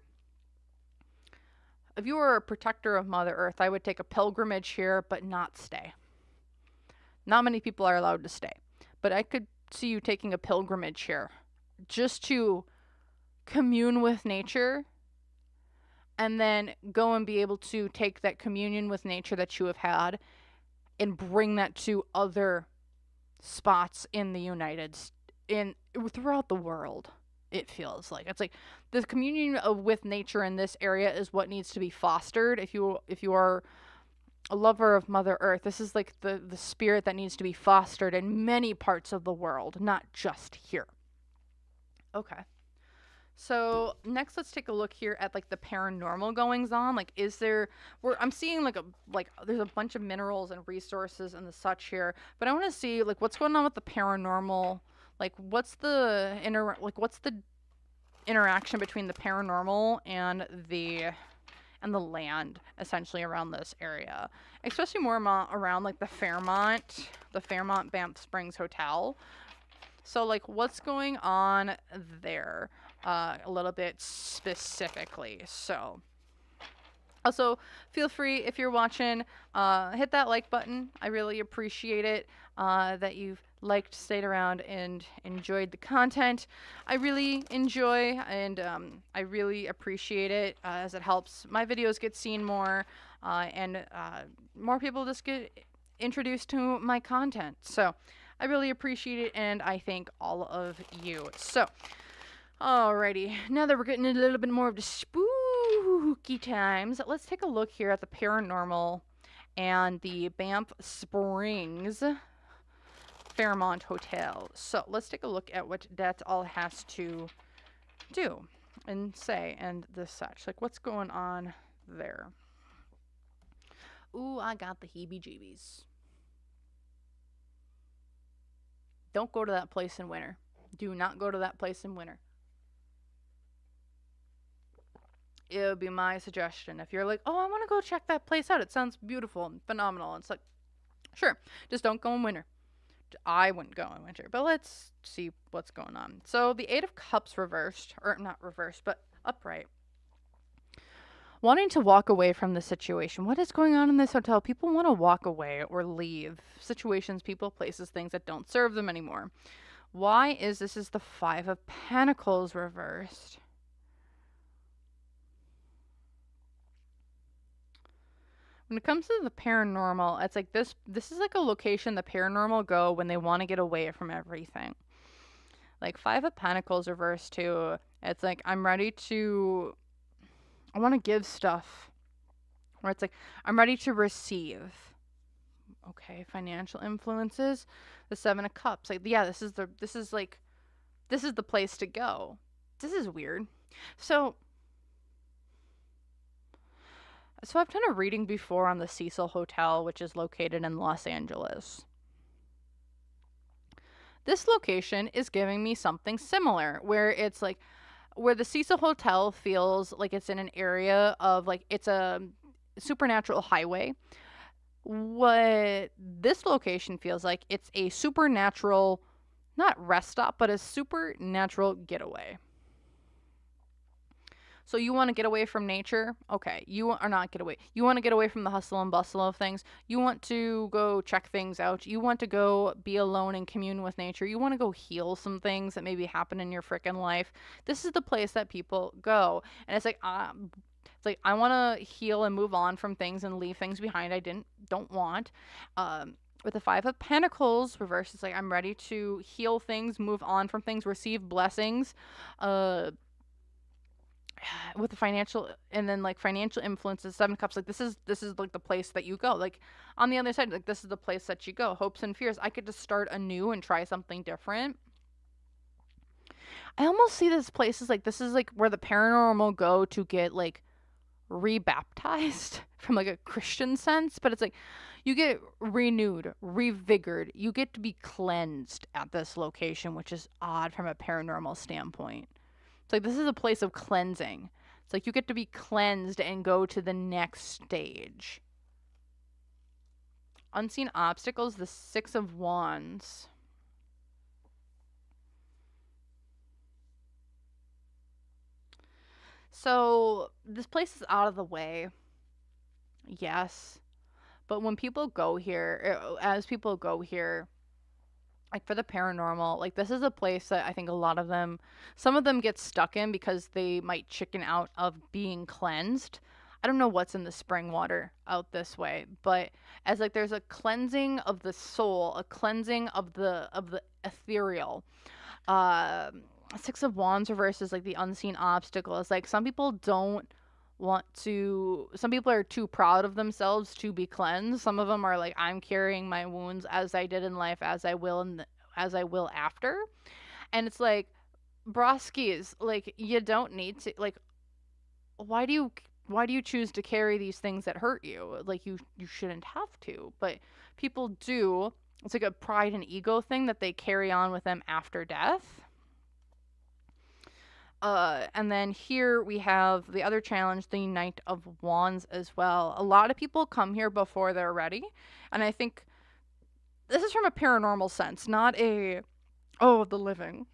If you were a protector of Mother Earth, I would take a pilgrimage here, but not stay. Not many people are allowed to stay, but I could see you taking a pilgrimage here just to commune with nature, and then go and be able to take that communion with nature that you have had and bring that to other spots in the throughout the world. It feels like it's like the communion with nature in this area is what needs to be fostered. If you are a lover of Mother Earth, this is like the spirit that needs to be fostered in many parts of the world, not just here. Okay. So next, let's take a look here at like the paranormal goings on. Like, I'm seeing like there's a bunch of minerals and resources and the such here, but I want to see like what's going on with the paranormal. Like, what's the interaction between the paranormal and the land, essentially, around this area, especially more around like the Fairmont Banff Springs Hotel. So like, what's going on there? A little bit specifically. So also, feel free, if you're watching, hit that like button. I really appreciate it that you've liked, stayed around, and enjoyed the content. I really enjoy, and I really appreciate it, as it helps my videos get seen more, and more people just get introduced to my content. So I really appreciate it, and I thank all of you. So alrighty, now that we're getting a little bit more of the spooky times, let's take a look here at the paranormal and the Banff Springs Fairmont Hotel. So let's take a look at what that all has to do and say and the such. Like, what's going on there? Ooh, I got the heebie-jeebies. Don't go to that place in winter. Do not go to that place in winter. It would be my suggestion. If you're like, oh, I want to go check that place out, it sounds beautiful and phenomenal. It's like, sure, just don't go in winter. I wouldn't go in winter, but let's see what's going on. So the Eight of Cups reversed, or not reversed, but upright. Wanting to walk away from the situation. What is going on in this hotel? People want to walk away or leave situations, people, places, things that don't serve them anymore. Why is this? Is the Five of Pentacles reversed? When it comes to the paranormal, it's like this is like a location the paranormal go when they want to get away from everything. Like, Five of Pentacles reversed too. It's like, I want to give stuff. Where it's like, I'm ready to receive. Okay, financial influences. The Seven of Cups. Like, yeah, this is the place to go. This is weird. So I've done a reading before on the Cecil Hotel, which is located in Los Angeles. This location is giving me something similar, where it's like, where the Cecil Hotel feels like it's in an area of like, it's a supernatural highway. What this location feels like, it's a supernatural, not rest stop, but a supernatural getaway. So you want to get away from nature? Okay, you are not get away. You want to get away from the hustle and bustle of things. You want to go check things out. You want to go be alone and commune with nature. You want to go heal some things that maybe happen in your frickin' life. This is the place that people go. And it's like I want to heal and move on from things and leave things behind I don't want. With the Five of Pentacles reversed, it's like, I'm ready to heal things, move on from things, receive blessings. with the financial, and then like financial influences, 7 cups, like this is like the place that you go. Like on the other side, like this is the place that you go. Hopes and fears. I get to start anew and try something different. I almost see this place as like this is like where the paranormal go to get like rebaptized from like a Christian sense, but it's like you get renewed, revigored. You get to be cleansed at this location, which is odd from a paranormal standpoint. It's like this is a place of cleansing. It's like you get to be cleansed and go to the next stage. Unseen obstacles, the 6 of Wands. So this place is out of the way. Yes. But when people go here, as people go here, like for the paranormal, like this is a place that I think a lot of them, some of them get stuck in because they might chicken out of being cleansed. I don't know what's in the spring water out this way, but as like there's a cleansing of the soul, a cleansing of the ethereal. Uh, 6 of Wands reverse is like the unseen obstacle. It's like some people don't want to, some people are too proud of themselves to be cleansed. Some of them are like, I'm carrying my wounds as I did in life, as I will as I will after. And it's like, broskies, like you don't need to, like, why do you choose to carry these things that hurt you? Like you shouldn't have to, but people do. It's like a pride and ego thing that they carry on with them after death. And then here we have the other challenge, the Knight of Wands as well. A lot of people come here before they're ready. And I think this is from a paranormal sense, not a, oh, the living.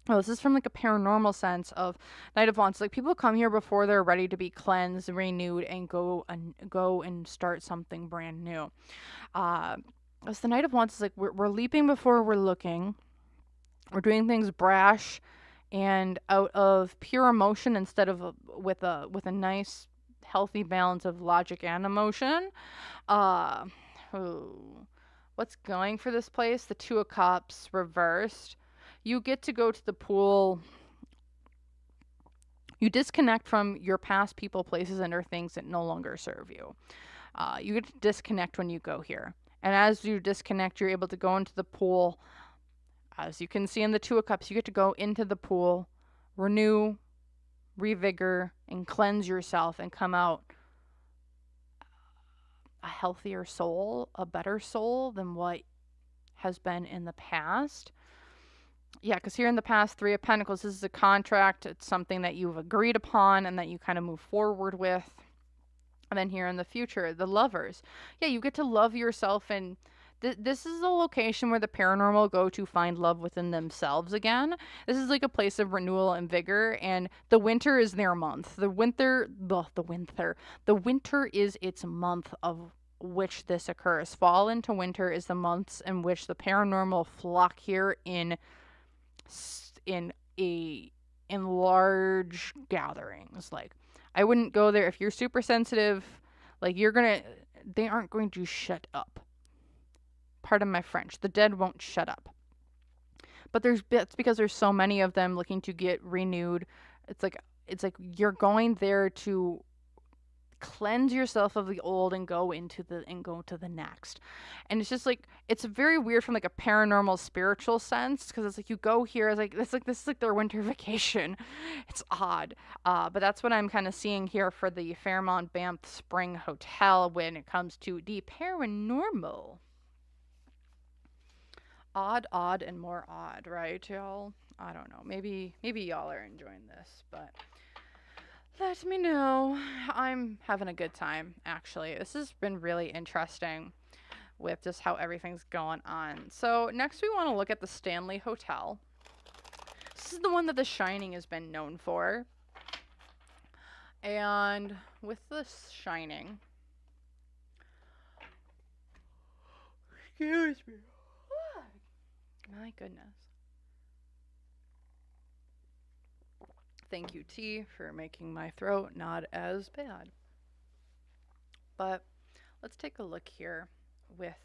Oh, this is from like a paranormal sense of Knight of Wands. Like people come here before they're ready to be cleansed, renewed, and go and start something brand new. As the Knight of Wands is like we're leaping before we're looking. We're doing things brash and out of pure emotion instead of with a nice healthy balance of logic and emotion. Uh, what's going for this place? The 2 of Cups reversed. You get to go to the pool. You disconnect from your past people, places, and or things that no longer serve you. You get to disconnect when you go here. And as you disconnect, you're able to go into the pool. As you can see in the 2 of Cups, you get to go into the pool, renew, revigor, and cleanse yourself and come out a healthier soul, a better soul than what has been in the past. Yeah, because here in the past, 3 of Pentacles, this is a contract. It's something that you've agreed upon and that you kind of move forward with. And then here in the future, the Lovers. Yeah, you get to love yourself, and this is a location where the paranormal go to find love within themselves again. This is like a place of renewal and vigor, and the winter is their month. The winter is its month of which this occurs. Fall into winter is the months in which the paranormal flock here in large gatherings. Like I wouldn't go there if you're super sensitive. Like they aren't going to shut up. Pardon my French. The dead won't shut up. But it's because there's so many of them looking to get renewed. It's like you're going there to cleanse yourself of the old and go to the next. And it's just like it's very weird from like a paranormal spiritual sense, because it's like you go here as like this is like their winter vacation. It's odd, but that's what I'm kind of seeing here for the Fairmont Banff Spring Hotel when it comes to the paranormal. Odd and more odd, right, y'all? I don't know, maybe y'all are enjoying this, but let me know. I'm having a good time, actually. This has been really interesting with just how everything's going on. So next we want to look at the Stanley Hotel. This is the one that The Shining has been known for. And with The Shining, excuse me. My goodness. Thank you, T, for making my throat not as bad. But let's take a look here with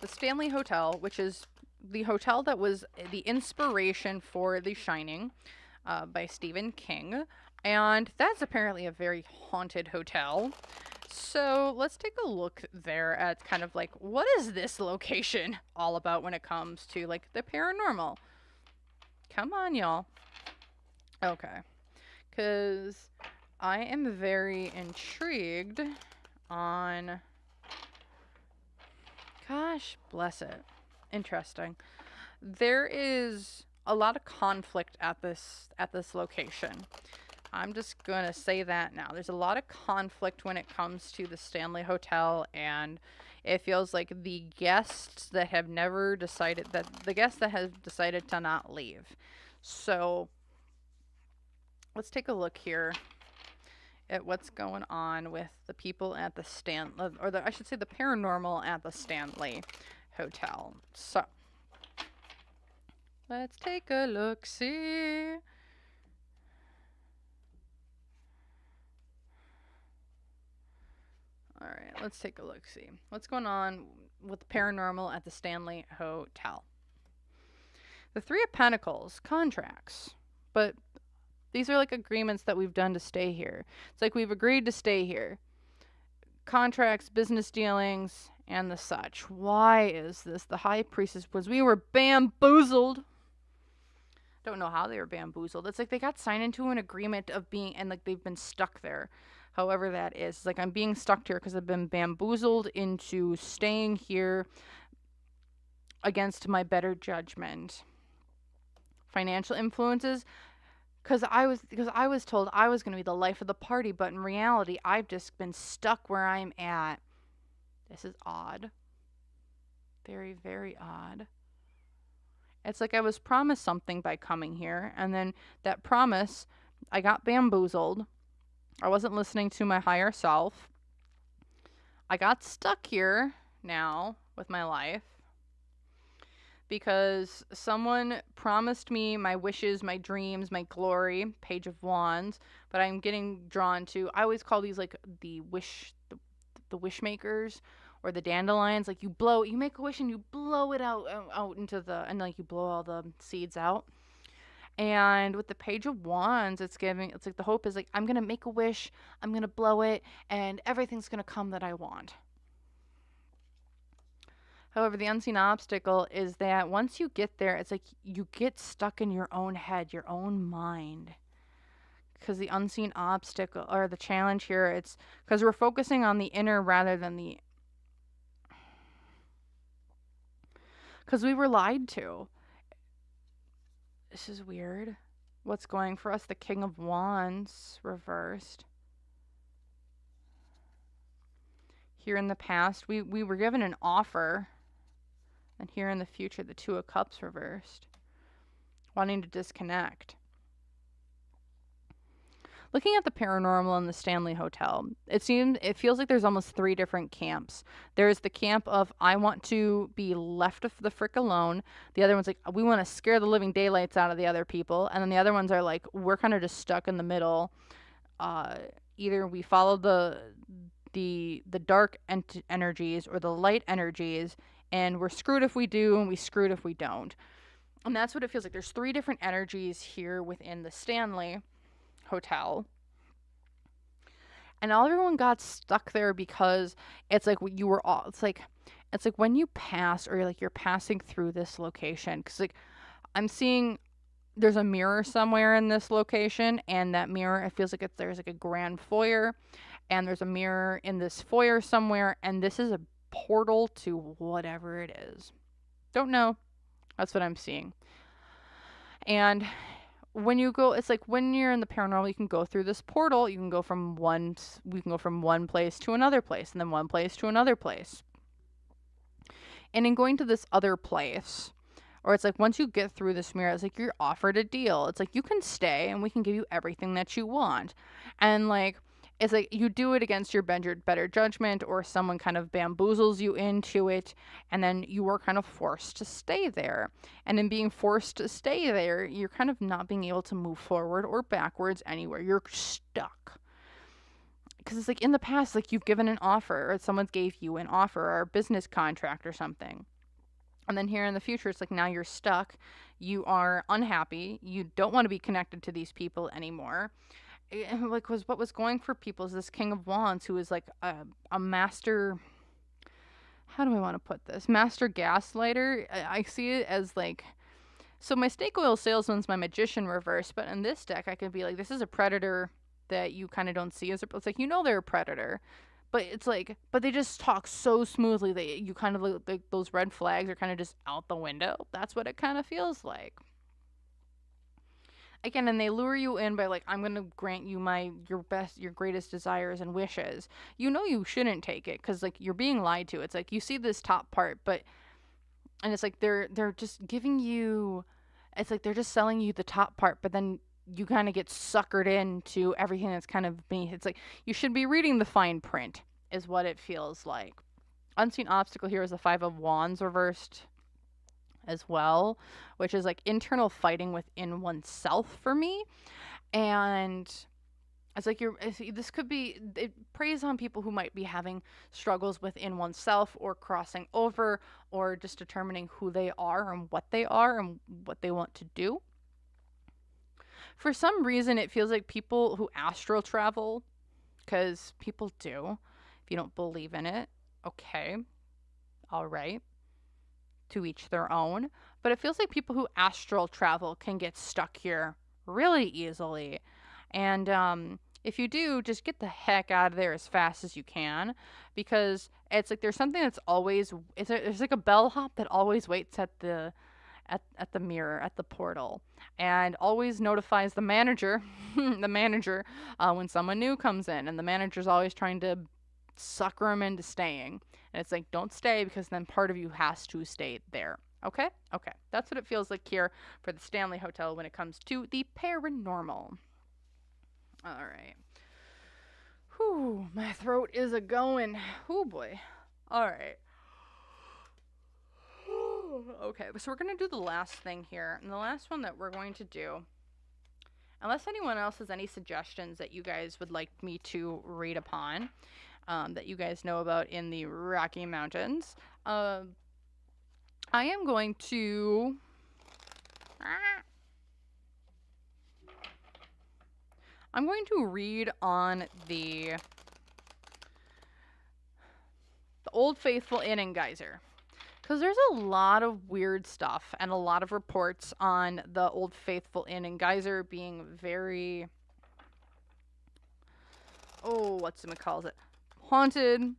the Stanley Hotel, which is the hotel that was the inspiration for The Shining by Stephen King. And that's apparently a very haunted hotel. So let's take a look there at kind of like, what is this location all about when it comes to like the paranormal? Come on, y'all. Okay. Because I am very intrigued on... Gosh, bless it. Interesting. There is a lot of conflict at this location. I'm just going to say that now. There's a lot of conflict when it comes to the Stanley Hotel, and it feels like the guests that have decided to not leave. So let's take a look here at what's going on with the people at the I should say the paranormal at the Stanley Hotel. So let's take a look, see. All right, let's take a look, see. What's going on with the paranormal at the Stanley Hotel? The Three of Pentacles, contracts. But these are like agreements that we've done to stay here. It's like we've agreed to stay here. Contracts, business dealings, and the such. Why is this? The High Priestess was we were bamboozled. Don't know how they were bamboozled. It's like they got signed into an agreement of being, and like they've been stuck there. However that is. It's like I'm being stuck here because I've been bamboozled into staying here against my better judgment. Financial influences. Because I was told I was going to be the life of the party, but in reality, I've just been stuck where I'm at. This is odd. Very, very odd. It's like I was promised something by coming here, and then that promise, I got bamboozled. I wasn't listening to my higher self. I got stuck here now with my life. Because someone promised me my wishes, my dreams, my glory, Page of Wands, but I'm getting drawn to, I always call these like the wish makers or the dandelions. Like you make a wish and you blow it out into and like you blow all the seeds out. And with the Page of Wands, it's like the hope is like, I'm going to make a wish, I'm going to blow it, and everything's going to come that I want. However, the unseen obstacle is that once you get there, it's like you get stuck in your own head, your own mind. Because the unseen obstacle, or the challenge here, it's because we're focusing on the inner rather than the... Because we were lied to. This is weird. What's going for us? The King of Wands reversed. Here in the past, we were given an offer. And here in the future, the Two of Cups reversed. Wanting to disconnect. Looking at the paranormal in the Stanley Hotel, it feels like there's almost 3 different camps. There's the camp of, I want to be left the frick alone. The other one's like, we want to scare the living daylights out of the other people. And then the other ones are like, we're kind of just stuck in the middle. Either we follow the dark energies or the light energies, and we're screwed if we do, and we screwed if we don't. And that's what it feels like. There's 3 different energies here within the Stanley Hotel. And everyone got stuck there because it's like you were all, it's like when you pass, or you're passing through this location. Because like I'm seeing there's a mirror somewhere in this location, and that mirror, it feels like there's like a grand foyer, and there's a mirror in this foyer somewhere, and this is a portal to whatever it is. Don't know. That's what I'm seeing. And when you go, it's like when you're in the paranormal, you can go through this portal. You can go from one place to another place, and then one place to another place. And in going to this other place, or it's like once you get through this mirror, it's like you're offered a deal. It's like you can stay, and we can give you everything that you want. And like it's like you do it against your better judgment, or someone kind of bamboozles you into it, and then you are kind of forced to stay there. And in being forced to stay there, you're kind of not being able to move forward or backwards anywhere. You're stuck. Because it's like in the past, like you've given an offer, or someone gave you an offer or a business contract or something. And then here in the future, it's like now you're stuck. You are unhappy. You don't want to be connected to these people anymore. Like was what was going for people is this King of Wands who is like a master. How do I want to put this? Master gaslighter. I see it as like, so my snake oil salesman's my magician reverse, but in this deck I could be like, this is a predator that you kind of don't see as it's like, they're a predator, but it's like, but they just talk so smoothly that you kind of like those red flags are kind of just out the window. That's what it kind of feels like. Again, and they lure you in by like, I'm gonna grant you your greatest desires and wishes. You shouldn't take it because like you're being lied to. It's like you see this top part, and it's like they're just giving you, it's like they're just selling you the top part, but then you kind of get suckered into everything that's kind of beneath. It's like you should be reading the fine print, is what it feels like. Unseen obstacle here is the Five of Wands reversed as well, which is like internal fighting within oneself for me. And it's like this could be, it preys on people who might be having struggles within oneself or crossing over or just determining who they are and what they want to do. For some reason, it feels like people who astral travel, because people do. If you don't believe in it, okay, all right. To each their own, but it feels like people who astral travel can get stuck here really easily. And if you do, just get the heck out of there as fast as you can, because it's like there's something that's always, there's like a bellhop that always waits at the mirror, at the portal, and always notifies the manager when someone new comes in, and the manager's always trying to sucker them into staying. And it's like, don't stay, because then part of you has to stay there. Okay? Okay. That's what it feels like here for the Stanley Hotel when it comes to the paranormal. All right. Whew, my throat is a-going. Whew, boy. All right. Okay, so we're going to do the last thing here. And the last one that we're going to do, unless anyone else has any suggestions that you guys would like me to read upon, that you guys know about in the Rocky Mountains, I am going to read on the Old Faithful Inn and Geyser, because there's a lot of weird stuff and a lot of reports on the Old Faithful Inn and Geyser being very, haunted,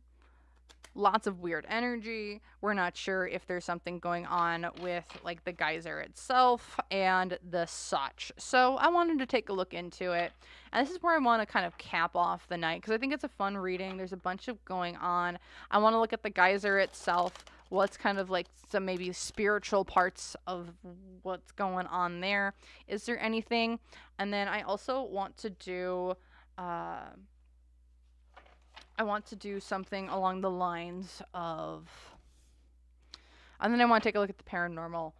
lots of weird energy. We're not sure if there's something going on with like the geyser itself and the such. So I wanted to take a look into it. And this is where I want to kind of cap off the night, because I think it's a fun reading. There's a bunch of going on. I want to look at the geyser itself, what's kind of like some maybe spiritual parts of what's going on there. Is there anything? And then I also want to do something along the lines of, and then I want to take a look at the paranormal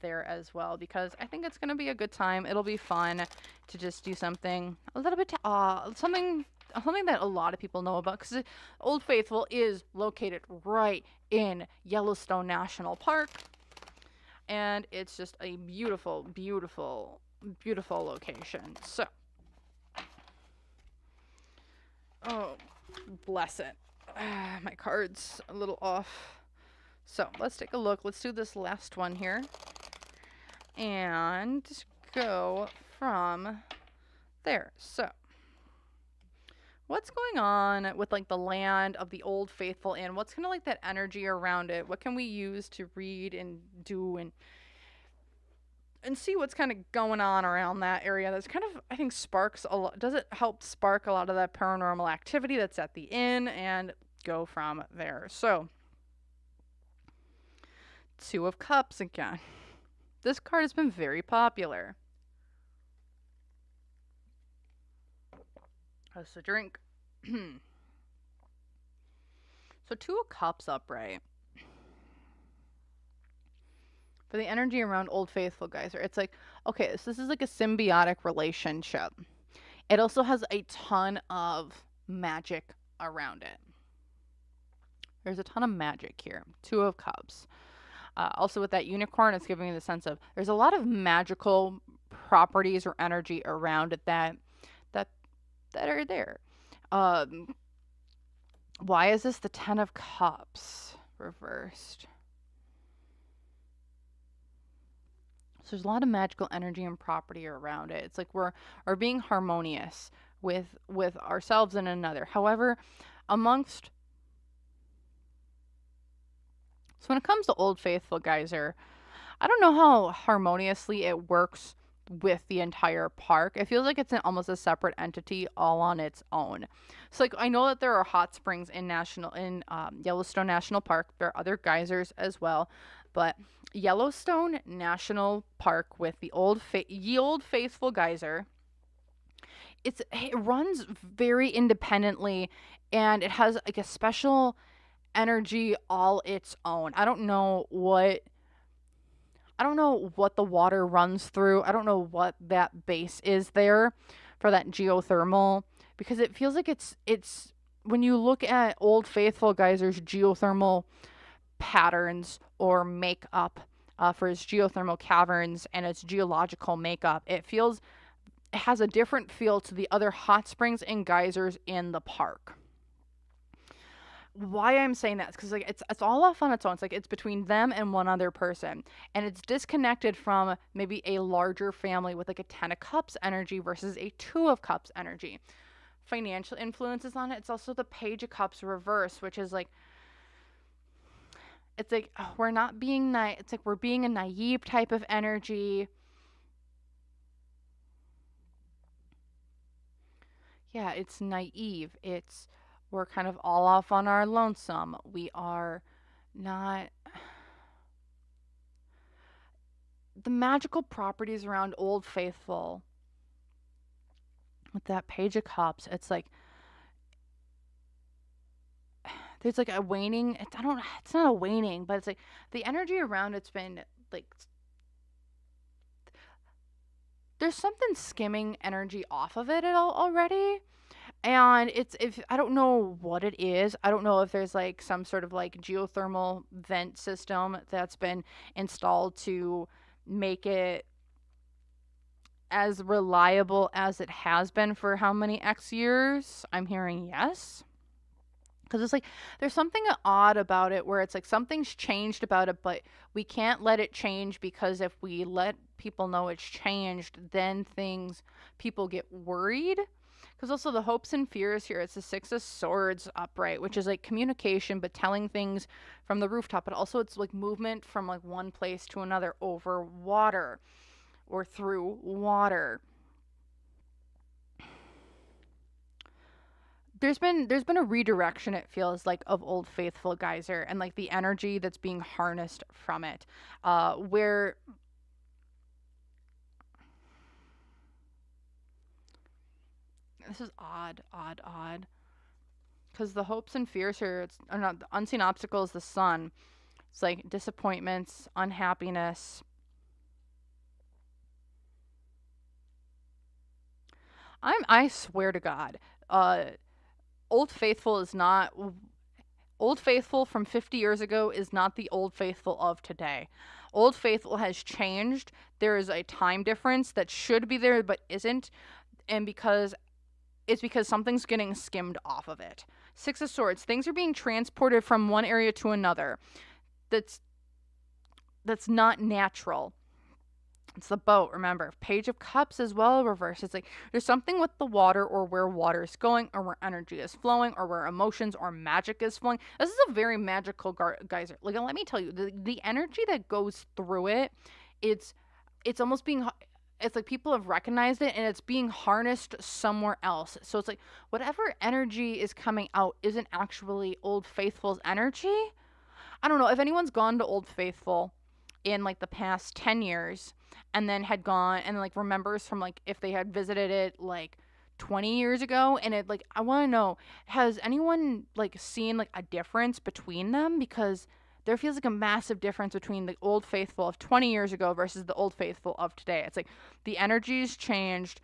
there as well, because I think it's going to be a good time. It'll be fun to just do something a little bit, something that a lot of people know about, because Old Faithful is located right in Yellowstone National Park, and it's just a beautiful, beautiful, beautiful location. So, oh, bless it. My card's a little off. So let's take a look. Let's do this last one here. And go from there. So, what's going on with like the land of the Old Faithful Inn? What's kind of like that energy around it? What can we use to read and do and see what's kind of going on around that area? That's kind of, I think, sparks a lot. Does it help spark a lot of that paranormal activity that's at the inn, and go from there? So, Two of Cups again. This card has been very popular. That's a drink. So Two of Cups upright. For the energy around Old Faithful Geyser, it's like, okay, so this is like a symbiotic relationship. It also has a ton of magic around it. There's a ton of magic here. Two of Cups. Also with that unicorn, it's giving me the sense of there's a lot of magical properties or energy around it that that are there. Um, why is this the Ten of Cups reversed? So there's a lot of magical energy and property around it. It's like we're being harmonious with ourselves and another. However, amongst so when it comes to Old Faithful Geyser, I don't know how harmoniously it works with the entire park. It feels like it's almost a separate entity all on its own. So like I know that there are hot springs in Yellowstone National Park. There are other geysers as well, but Yellowstone National Park with the Old Faithful Geyser, it runs very independently, and it has like a special energy all its own. I don't know what the water runs through. I don't know what that base is there for that geothermal, because it feels like it's when you look at Old Faithful Geyser's geothermal patterns or makeup for its geothermal caverns and its geological makeup, it has a different feel to the other hot springs and geysers in the park. Why I'm saying that is because like it's all off on its own. It's like it's between them and one other person, and it's disconnected from maybe a larger family with like a Ten of Cups energy versus a Two of Cups energy. Financial influences on it. It's also the Page of Cups reverse, which is like it's like we're not being nice. It's like we're being a naive type of energy. Yeah, it's naive. We're kind of all off on our lonesome. We are not. The magical properties around Old Faithful with that Page of Cups, it's like there's like a waning. It's not a waning, but it's like the energy around it's been like there's something skimming energy off of it already. And if I don't know what it is. I don't know if there's like some sort of like geothermal vent system that's been installed to make it as reliable as it has been for how many X years. I'm hearing yes. Because it's like there's something odd about it where it's like something's changed about it, but we can't let it change, because if we let people know it's changed, then people get worried. Because also the hopes and fears here, it's the Six of Swords upright, which is like communication, but telling things from the rooftop. But also it's like movement from like one place to another over water or through water. There's been a redirection, it feels like, of Old Faithful Geyser and like the energy that's being harnessed from it, where this is odd, because the hopes and fears here, are not the unseen obstacles. The sun, it's like disappointments, unhappiness. I swear to God, Old Faithful is not. Old Faithful from 50 years ago is not the Old Faithful of today. Old Faithful has changed. There is a time difference that should be there but isn't, and because something's getting skimmed off of it. Six of Swords, things are being transported from one area to another. That's not natural. It's the boat, remember. Page of Cups as well, reverse. It's like there's something with the water, or where water is going, or where energy is flowing, or where emotions or magic is flowing. This is a very magical geyser. Like, let me tell you, the energy that goes through it, it's almost being, it's like people have recognized it and it's being harnessed somewhere else. So it's like whatever energy is coming out isn't actually Old Faithful's energy. I don't know if anyone's gone to Old Faithful in like the past 10 years and then had gone and like remembers from like if they had visited it like 20 years ago, and it like I want to know, has anyone like seen like a difference between them? Because there feels like a massive difference between the Old Faithful of 20 years ago versus the Old Faithful of today. It's like the energy's changed.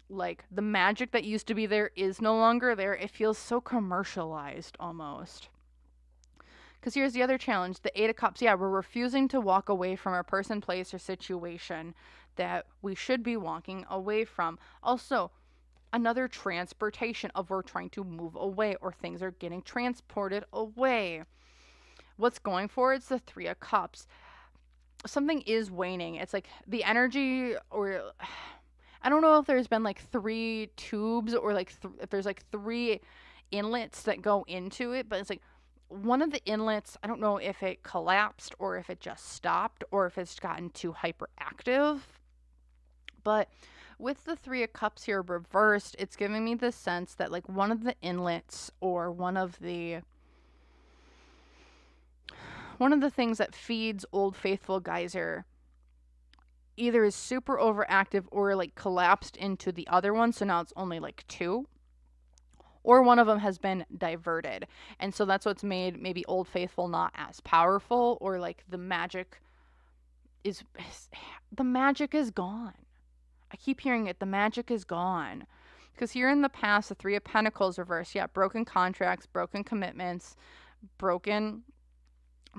Like the magic that used to be there is no longer there. It feels so commercialized almost. Because here's the other challenge, the Eight of Cups. Yeah, we're refusing to walk away from a person, place, or situation that we should be walking away from. Also, another transportation of we're trying to move away or things are getting transported away. What's going for it's the Three of Cups. Something is waning. It's like the energy, or I don't know if there's been like three tubes or like if there's like three inlets that go into it, but it's like one of the inlets, I don't know if it collapsed or if it just stopped or if it's gotten too hyperactive. But with the Three of Cups here reversed, it's giving me the sense that like one of the inlets or one of the things that feeds Old Faithful Geyser either is super overactive or like collapsed into the other one, so now it's only like two. Or one of them has been diverted. And so that's what's made maybe Old Faithful not as powerful, or like the magic is gone. I keep hearing it. The magic is gone. Because here in the past, the Three of Pentacles reversed. Yeah, broken contracts, broken commitments, broken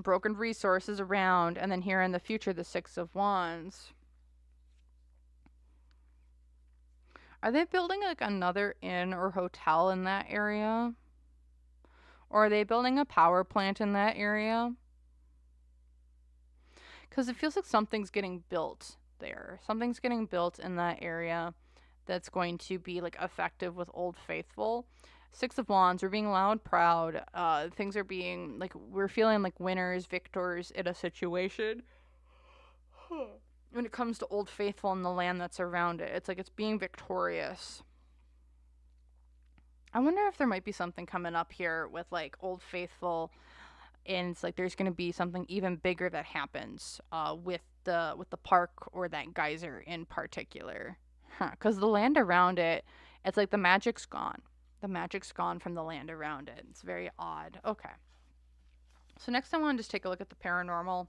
resources around. And then here in the future, the Six of Wands. Are they building like another inn or hotel in that area? Or are they building a power plant in that area? Because it feels like something's getting built there. Something's getting built in that area that's going to be like effective with Old Faithful. Six of Wands, we're being loud, proud. Things are being like, we're feeling like winners, victors in a situation. When it comes to Old Faithful and the land that's around it, it's like it's being victorious. I wonder if there might be something coming up here with like Old Faithful, and it's like there's going to be something even bigger that happens with the park or that geyser in particular. Because the land around it, it's like the magic's gone. The magic's gone from the land around it. It's very odd. Okay. So next I want to just take a look at the paranormal.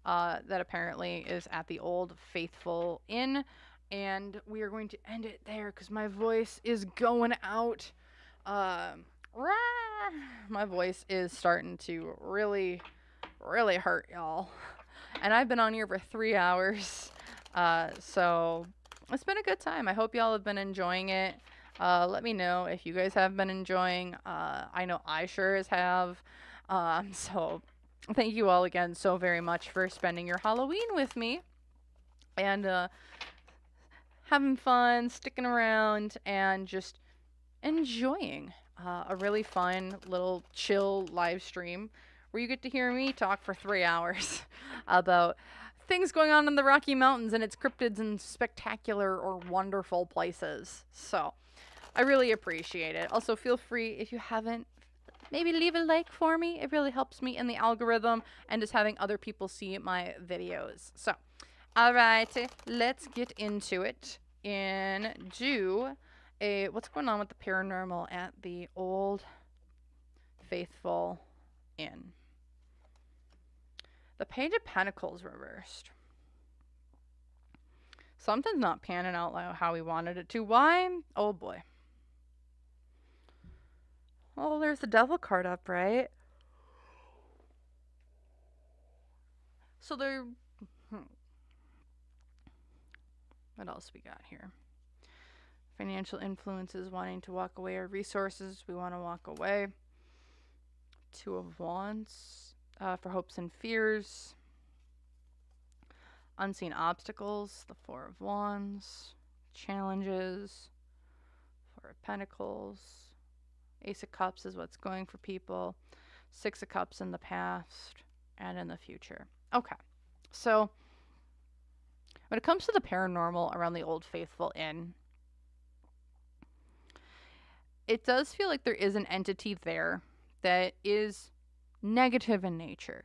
That apparently is at the Old Faithful Inn, and we are going to end it there because my voice is going out. My voice is starting to really hurt, y'all, and I've been on here for 3 hours, so it's been a good time. I hope y'all have been enjoying it. Let me know if you guys have been enjoying. I know I sure as have. So thank you all again so very much for spending your Halloween with me and having fun, sticking around, and just enjoying a really fun little chill live stream where you get to hear me talk for 3 hours about things going on in the Rocky Mountains and its cryptids and spectacular or wonderful places. So I really appreciate it. Also, feel free, if you haven't, maybe leave a like for me. It really helps me in the algorithm and just having other people see my videos. So, all right, let's get into it and do what's going on with the paranormal at the Old Faithful Inn. The Page of Pentacles reversed. Something's not panning out how we wanted it to. Why? Oh boy. Oh, there's the Devil card up, right? So there... What else we got here? Financial influences, wanting to walk away, or resources, we want to walk away. Two of Wands, for hopes and fears. Unseen obstacles, the Four of Wands. Challenges, Four of Pentacles. Ace of Cups is what's going for people. Six of Cups in the past and in the future. Okay, so when it comes to the paranormal around the Old Faithful Inn, it does feel like there is an entity there that is negative in nature.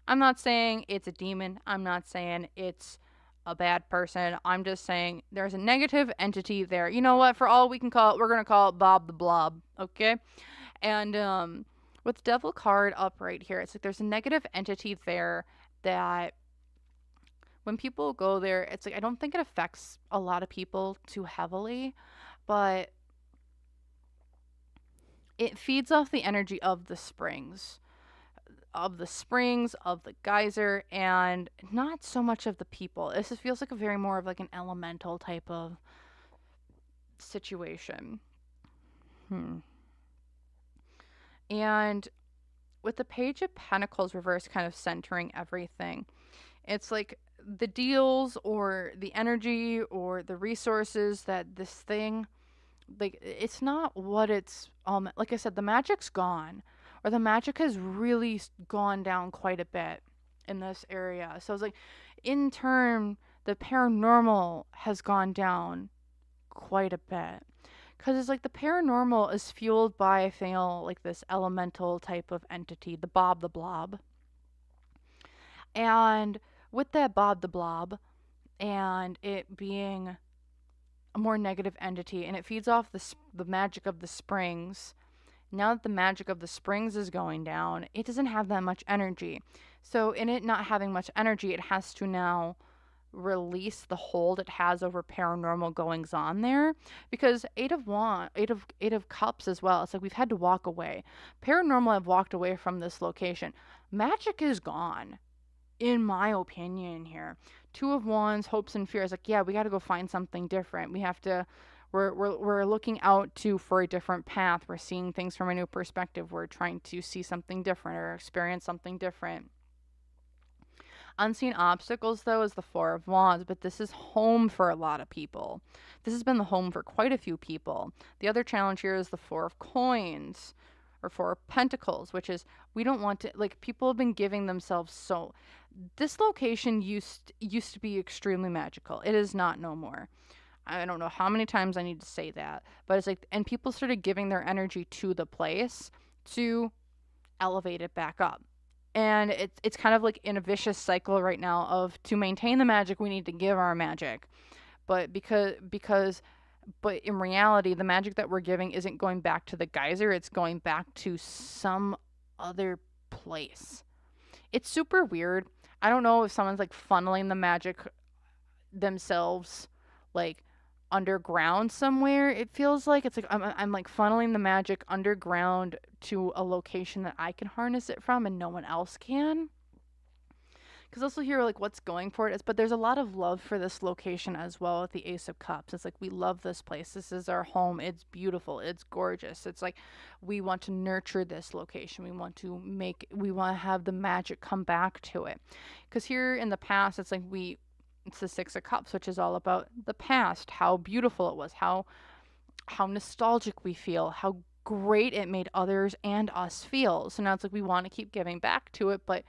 I'm not saying it's a demon. I'm not saying it's a bad person. I'm just saying there's a negative entity there. You know what? For all we can call it, we're going to call it Bob the Blob. Okay? And with the Devil card up right here, it's like there's a negative entity there that when people go there, it's like I don't think it affects a lot of people too heavily, but it feeds off the energy of the springs. of the springs, of the geyser, and not so much of the people. This feels like a very more of like an elemental type of situation. And with the Page of Pentacles reverse kind of centering everything, it's like the deals or the energy or the resources that this thing, like, it's not what it's all, like I said, the magic's gone, or the magic has really gone down quite a bit in this area. So it's like, in turn, the paranormal has gone down quite a bit. Because it's like the paranormal is fueled by, I feel, like this elemental type of entity, the Bob the Blob. And with that Bob the Blob, and it being a more negative entity, and it feeds off the magic of the springs. Now that the magic of the springs is going down, it doesn't have that much energy. So in it not having much energy, it has to now release the hold it has over paranormal goings on there, because eight of cups as well, it's like we've had to walk away. Paranormal have walked away from this location. Magic is gone, in my opinion here. Two of Wands, hopes and fears, like, yeah, we got to go find something different. We have to, we're looking out for a different path. We're seeing things from a new perspective. We're trying to see something different or experience something different. Unseen obstacles, though, is the Four of Wands, but this is home for a lot of people. This has been the home for quite a few people. The other challenge here is the Four of Coins, or Four of Pentacles, which is, we don't want to, like, people have been giving themselves so, this location used to be extremely magical. It is not no more. I don't know how many times I need to say that, but it's like, and people started giving their energy to the place to elevate it back up. And it's kind of like in a vicious cycle right now of, to maintain the magic, we need to give our magic. But but in reality, the magic that we're giving isn't going back to the geyser, it's going back to some other place. It's super weird. I don't know if someone's like funneling the magic themselves, like, underground somewhere. It feels like it's like I'm like funneling the magic underground to a location that I can harness it from and no one else can. Because also here, like, what's going for it is, but there's a lot of love for this location as well with the Ace of Cups. It's like, we love this place. This is our home. It's beautiful. It's gorgeous. It's like, we want to nurture this location. We want to have the magic come back to it. Because here in the past, it's like it's the Six of Cups, which is all about the past, how beautiful it was, how nostalgic we feel, how great it made others and us feel. So now it's like, we want to keep giving back to it, but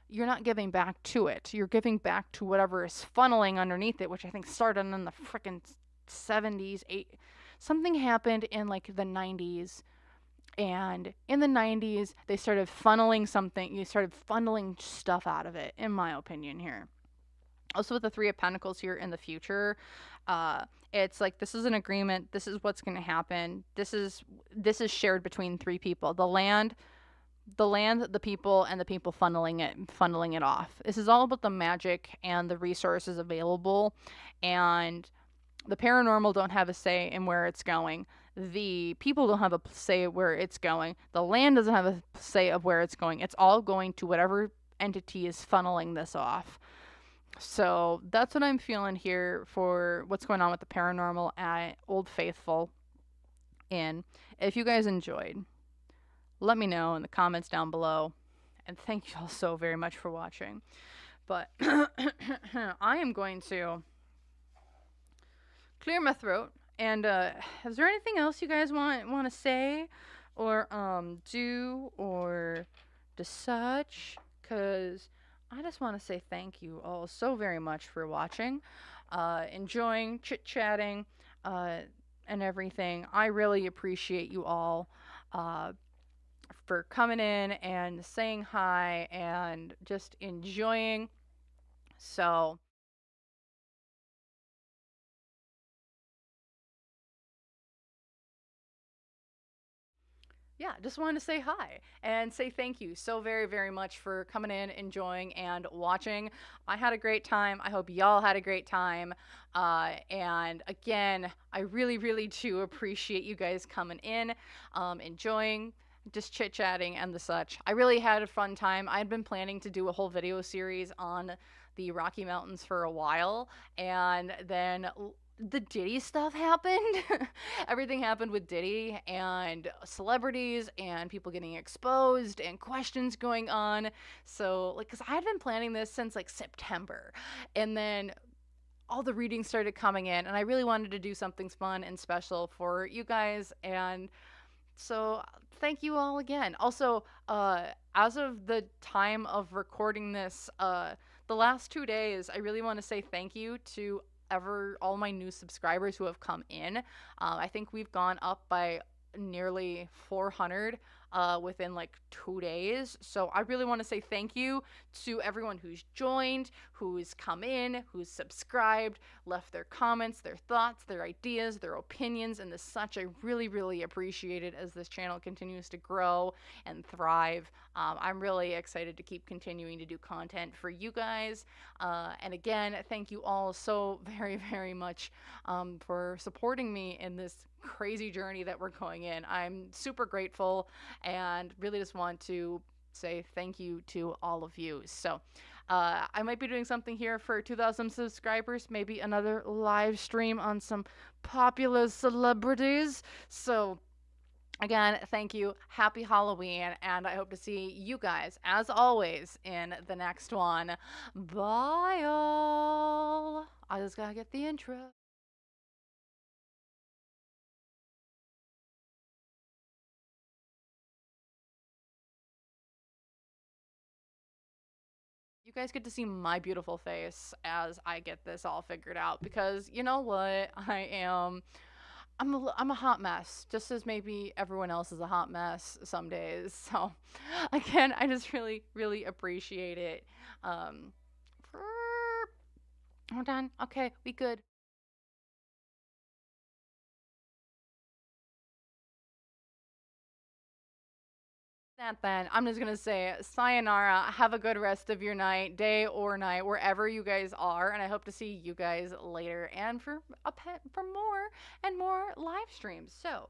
you're not giving back to it. You're giving back to whatever is funneling underneath it, which I think started in the freaking 70s. Something happened in like the 90s. And in the 90s, they started funneling stuff out of it, in my opinion here. Also with the Three of Pentacles here in the future, it's like, this is an agreement. This is what's going to happen. This is shared between three people. The land, the people, and the people funneling it off. This is all about the magic and the resources available, and the paranormal don't have a say in where it's going. The people don't have a say where it's going. The land doesn't have a say of where it's going. It's all going to whatever entity is funneling this off. So that's what I'm feeling here for what's going on with the paranormal at Old Faithful Inn. If you guys enjoyed, let me know in the comments down below. And thank you all so very much for watching. But I am going to clear my throat. And is there anything else you guys want to say or do or such? Because I just want to say thank you all so very much for watching, enjoying, chit-chatting, and everything. I really appreciate you all for coming in and saying hi and just enjoying. So yeah, just wanted to say hi and say thank you so very, very much for coming in, enjoying, and watching. I had a great time. I hope y'all had a great time. And again, I really, really do appreciate you guys coming in, enjoying, just chit chatting and the such. I really had a fun time. I had been planning to do a whole video series on the Rocky Mountains for a while, and then the Diddy stuff happened. Everything happened with Diddy and celebrities and people getting exposed and questions going on. So, like, because I had been planning this since like September, and then all the readings started coming in, and I really wanted to do something fun and special for you guys. And so thank you all again. Also, as of the time of recording this, the last 2 days, I really want to say thank you to all my new subscribers who have come in. I think we've gone up by nearly 400 within like 2 days. So I really want to say thank you to everyone who's joined, who's come in, who's subscribed, left their comments, their thoughts, their ideas, their opinions, and the such. I really, really appreciate it as this channel continues to grow and thrive. I'm really excited to keep continuing to do content for you guys. And again, thank you all so very, very much for supporting me in this crazy journey that we're going in. I'm super grateful and really just want to say thank you to all of you. So I might be doing something here for 2,000 subscribers, maybe another live stream on some popular celebrities. So again, thank you. Happy Halloween, and I hope to see you guys, as always, in the next one. Bye, all. I just gotta get the intro. You guys get to see my beautiful face as I get this all figured out, because you know what? I'm a hot mess, just as maybe everyone else is a hot mess some days. So, again, I just really, really appreciate it. For... Hold on. Okay, we good. That then, I'm just gonna say sayonara. Have a good rest of your night, day or night, wherever you guys are, and I hope to see you guys later and for more and more live streams. So